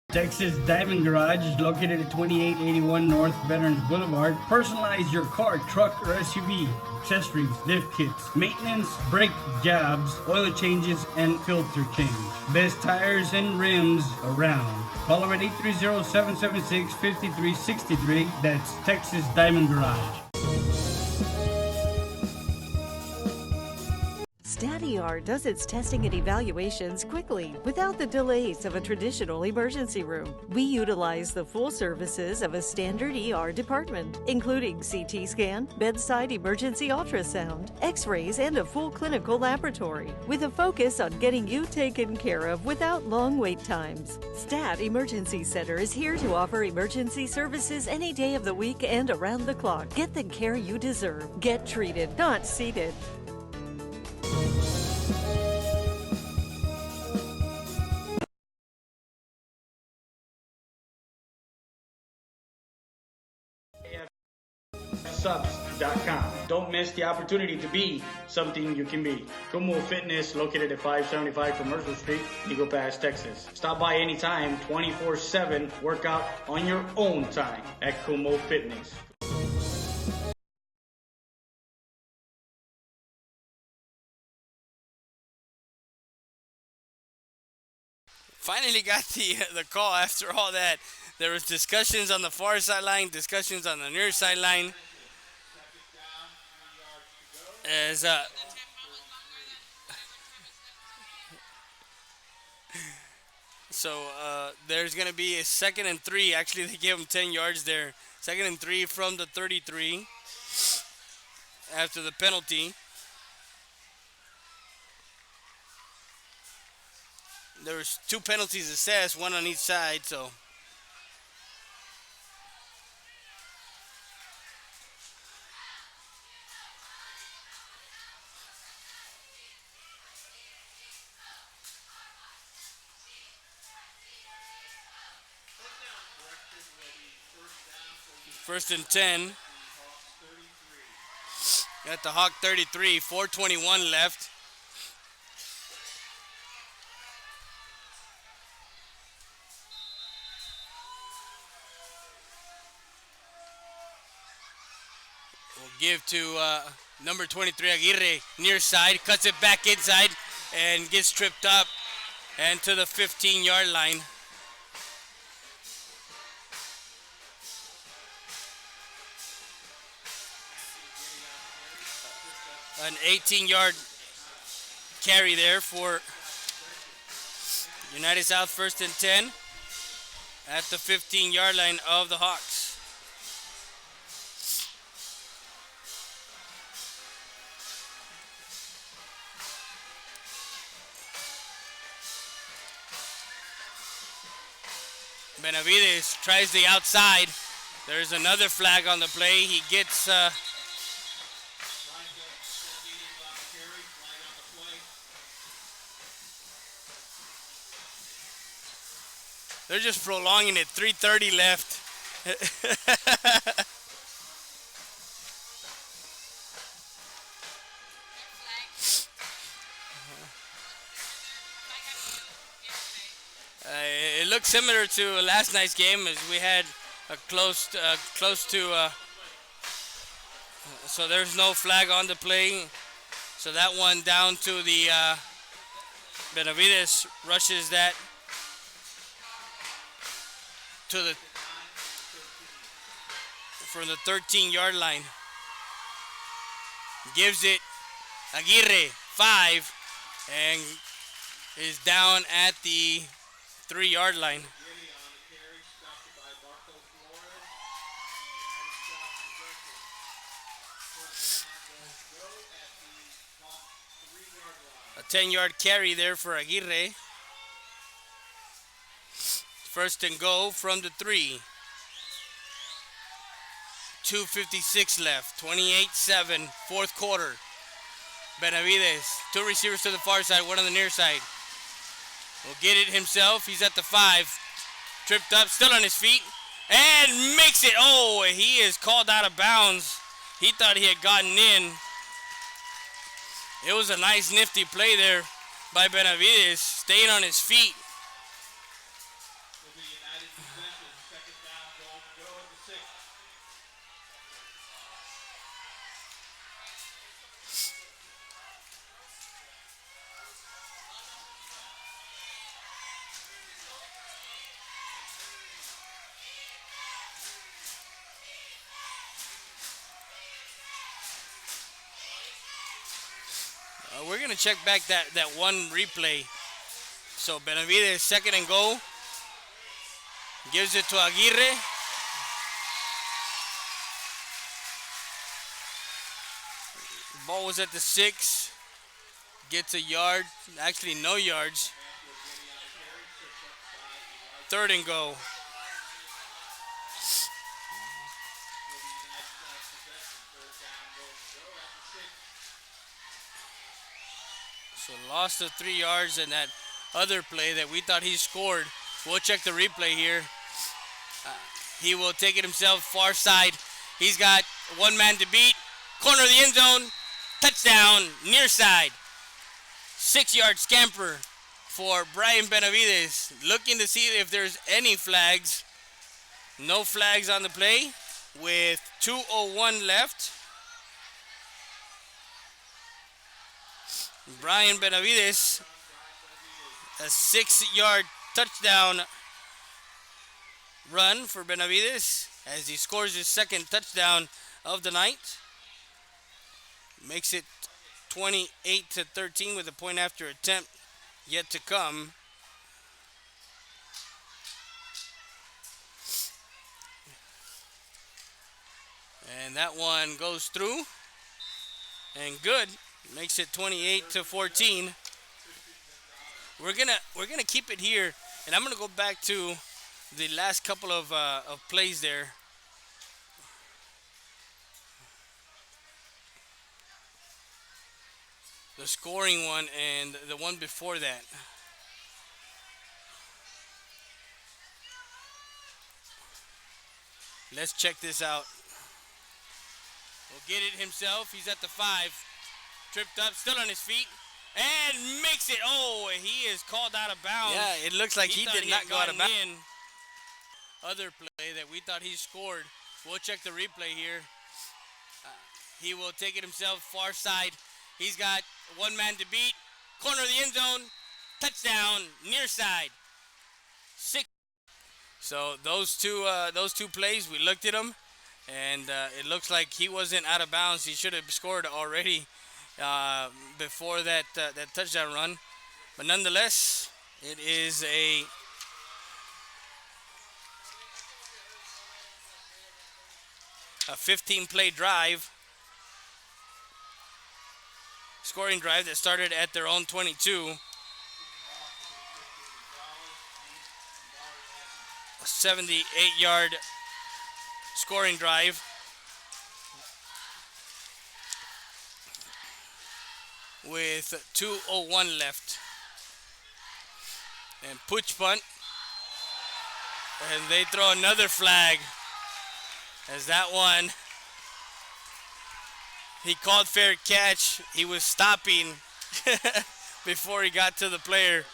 Texas Diamond Garage is located at 2881 North Veterans Boulevard. Personalize your car, truck, or SUV. Accessories, lift kits, maintenance, brake jobs, oil changes, and filter change. Best tires and rims around. Call them at 830-776-5363. That's Texas Diamond Garage. StatER does its testing and evaluations quickly without the delays of a traditional emergency room. We utilize the full services of a standard ER department, including CT scan, bedside emergency ultrasound, x-rays, and a full clinical laboratory, with a focus on getting you taken care of without long wait times. Stat Emergency Center is here to offer emergency services any day of the week and around the clock. Get the care you deserve. Get treated, not seated. Subs.com. Don't miss the opportunity to be something you can be. Kumo Fitness, located at 575 Commercial Street, Eagle Pass, Texas. Stop by anytime, 24/7. Workout on your own time at Kumo Fitness. Finally got the call after all that. There was discussions on the far sideline, discussions on the near sideline. As there's going to be a 2nd and 3. Actually, they gave him 10 yards there. 2nd and 3 from the 33. after the penalty. There was 2 penalties assessed, 1 on each side, so first and 10 at the Hawk 33, 4:21 left. We'll give to number 23 Aguirre, near side, cuts it back inside and gets tripped up and to the 15-yard line. An 18-yard carry there for United South, first and 10 at the 15-yard line of the Hawks. Benavides tries the outside. There's another flag on the play. He gets they're just prolonging it. 3:30 left. It looks similar to last night's game as we had a close to. So there's no flag on the play. So that one down to the Benavides rushes that to the from the 13-yard line. Gives it Aguirre 5 and is down at the 3-yard line. A 10-yard carry there for Aguirre. First and goal from the 3. 2:56 left. 28-7, fourth quarter. Benavides, 2 receivers to the far side, 1 on the near side. Will get it himself. He's at the 5. Tripped up, still on his feet. And makes it. Oh, he is called out of bounds. He thought he had gotten in. It was a nice nifty play there by Benavides, staying on his feet. We're going to check back that one replay. So Benavides, second and goal. Gives it to Aguirre. Ball was at the 6. Gets a yard. Actually, no yards. Third and goal. So lost of 3 yards in that other play that we thought he scored. We'll check the replay here. He will take it himself, far side. He's got one man to beat. Corner of the end zone. Touchdown, near side. 6-yard scamper for Brian Benavides. Looking to see if there's any flags. No flags on the play with 2:01 left. Brian Benavides, a 6-yard touchdown run for Benavides as he scores his second touchdown of the night. Makes it 28-13 with a point after attempt yet to come. And that one goes through. and good. Makes it 28 to 14. We're gonna keep it here, and I'm gonna go back to the last couple of plays there. The scoring one and the one before that. Let's check this out. Will get it himself. He's at the 5. Tripped up, still on his feet, and makes it. Oh, he is called out of bounds. Yeah, it looks like he did not go out of bounds. Other play that we thought he scored. We'll check the replay here. He will take it himself, far side. He's got one man to beat. Corner of the end zone. Touchdown, near side. 6. So those two plays, we looked at them, and it looks like he wasn't out of bounds. He should have scored already before that touchdown run. But nonetheless, it is a a 15-play drive, scoring drive that started at their own 22. A 78-yard scoring drive. With 2:01 left. And pooch punt. And they throw another flag. As that one, he called fair catch. He was stopping before he got to the player.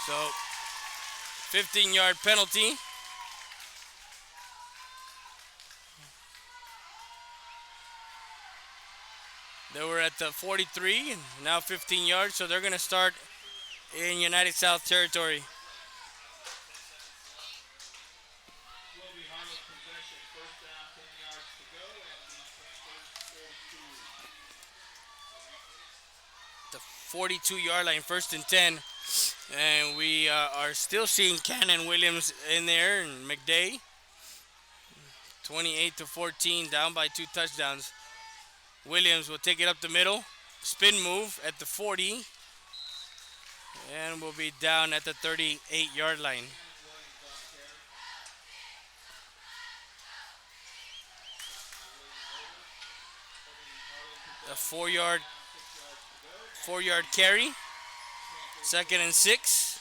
So, 15-yard penalty. They were at the 43, and now 15 yards, so they're going to start in United South territory. The 42-yard line, 1st and 10. And we are still seeing Cannon Williams in there and McDay. 28 to 14, down by 2 touchdowns. Williams will take it up the middle. Spin move at the 40. And will be down at the 38-yard line. A 4-yard carry. 2nd and 6.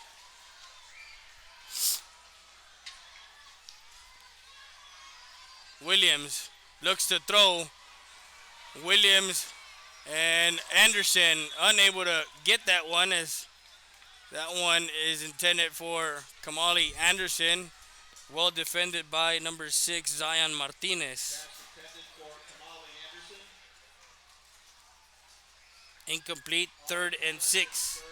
Williams looks to throw. Williams and Anderson unable to get that one, as that one is intended for Kamali Anderson. Well defended by number 6, Zion Martinez. Incomplete, 3rd and 6.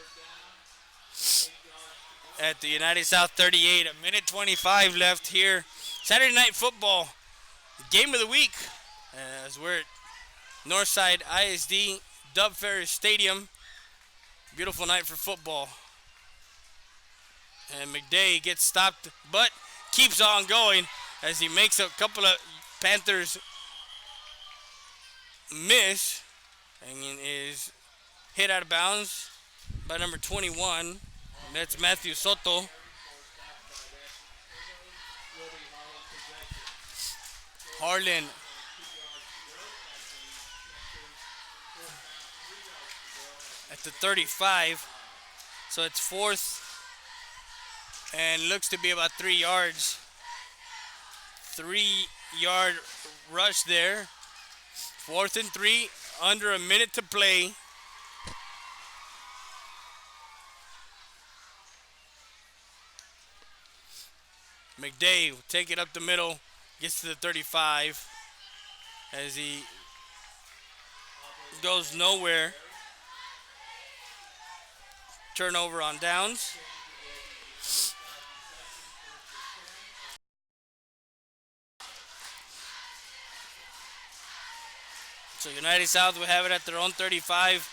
At the United South 38, a minute 25 left here. Saturday Night Football, game of the week, as we're at Northside ISD Dub Ferris Stadium. Beautiful night for football. And McDay gets stopped, but keeps on going as he makes a couple of Panthers miss and is hit out of bounds by number 21. That's Matthew Soto. Harlan at the 35. So it's 4th and looks to be about 3 yards. 3-yard rush there. 4th and 3, under a minute to play. McDay will take it up the middle, gets to the 35 as he goes nowhere. Turnover on downs. So United South will have it at their own 35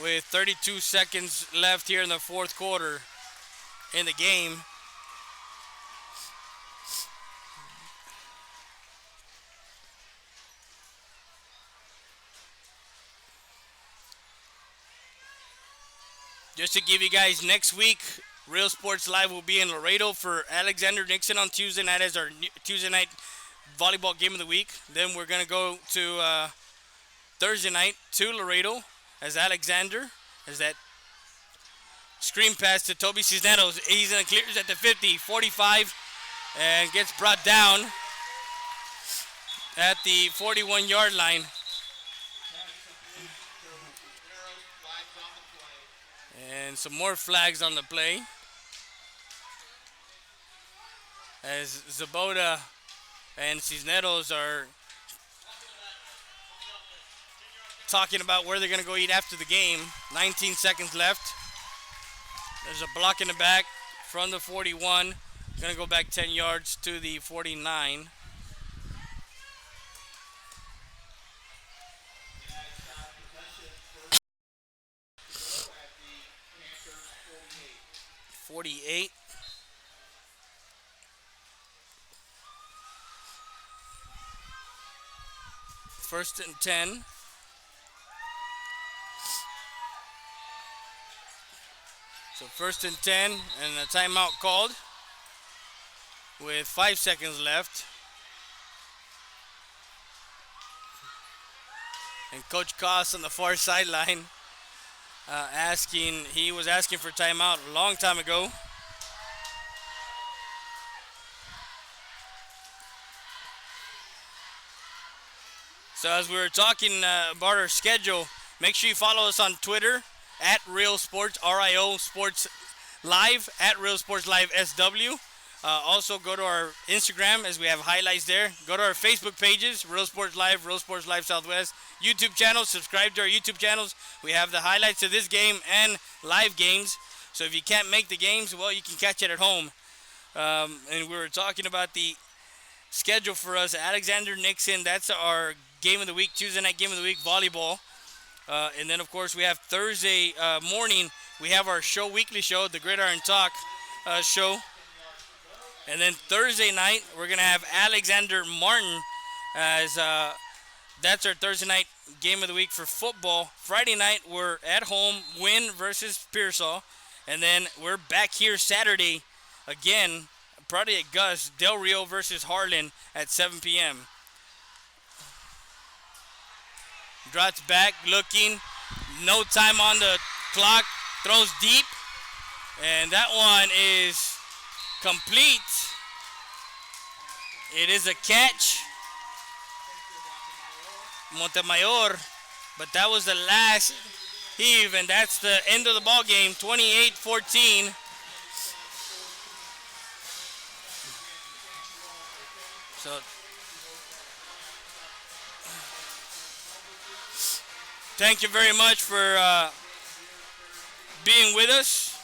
with 32 seconds left here in the fourth quarter in the game. Just to give you guys, next week, Real Sports Live will be in Laredo for Alexander Nixon on Tuesday night as our Tuesday night volleyball game of the week. Then we're going to go to Thursday night to Laredo as Alexander, as that screen pass to Toby Cisneros. He's in the clears at the 50, 45, and gets brought down at the 41-yard line. And some more flags on the play as Zabota and Cisneros are talking about where they're going to go eat after the game. 19 seconds left. There's a block in the back from the 41. Going to go back 10 yards to the 49. First and 10. So first and 10 and a timeout called with 5 seconds left. And Coach Koss on the far sideline he was asking for timeout a long time ago. So as we were talking about our schedule, make sure you follow us on Twitter at Real Sports, RIO Sports Live, at Real Sports Live SW. Also go to our Instagram as we have highlights there. Go to our Facebook pages, Real Sports Live Southwest. YouTube channel, subscribe to our YouTube channels. We have the highlights of this game and live games. So if you can't make the games, well, you can catch it at home. And we were talking about the schedule for us. Alexander Nixon, that's our game of the week, Tuesday night game of the week, volleyball. And then, of course, we have Thursday morning, we have our weekly show, the Gridiron Talk show. And then Thursday night, we're going to have Alexander Martin as that's our Thursday night game of the week for football. Friday night, we're at home, Wynn versus Pearsall. And then we're back here Saturday again, probably at Gus, Del Rio versus Harlan at 7 p.m. Drops back, looking, no time on the clock, throws deep, and that one is complete. It is a catch, Montemayor, but that was the last heave, and that's the end of the ball game, 28-14. So thank you very much for being with us.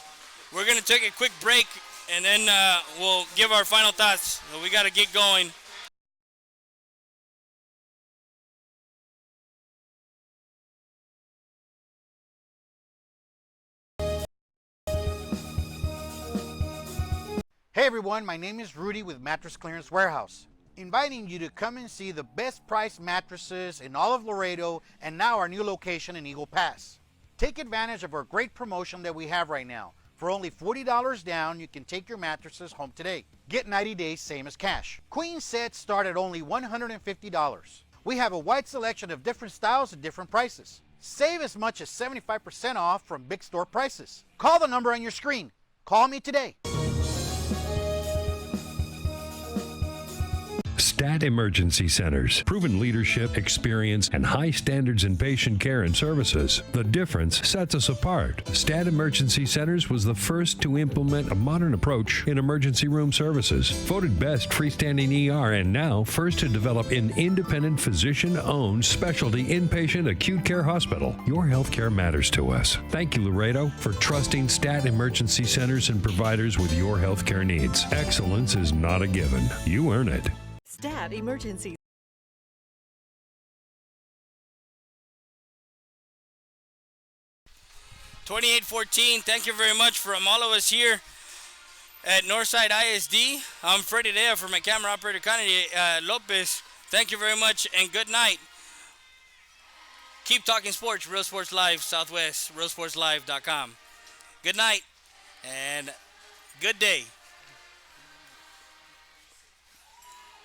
We're going to take a quick break, and then we'll give our final thoughts. So we got to get going. Hey everyone, my name is Rudy with Mattress Clearance Warehouse, inviting you to come and see the best priced mattresses in all of Laredo and now our new location in Eagle Pass. Take advantage of our great promotion that we have right now. For only $40 down, you can take your mattresses home today. Get 90 days, same as cash. Queen sets start at only $150. We have a wide selection of different styles at different prices. Save as much as 75% off from big store prices. Call the number on your screen. Call me today. STAT Emergency Centers. Proven leadership, experience, and high standards in patient care and services. The difference sets us apart. STAT Emergency Centers was the first to implement a modern approach in emergency room services. Voted best freestanding ER and now first to develop an independent physician-owned specialty inpatient acute care hospital. Your healthcare matters to us. Thank you, Laredo, for trusting STAT Emergency Centers and providers with your healthcare needs. Excellence is not a given. You earn it. STAT Emergency 28-14. Thank you very much from all of us here at Northside ISD. I'm Freddie Dea for my camera operator, Connie Lopez. Thank you very much and good night. Keep talking sports, Real Sports Live, Southwest, realsportslive.com. Good night and good day.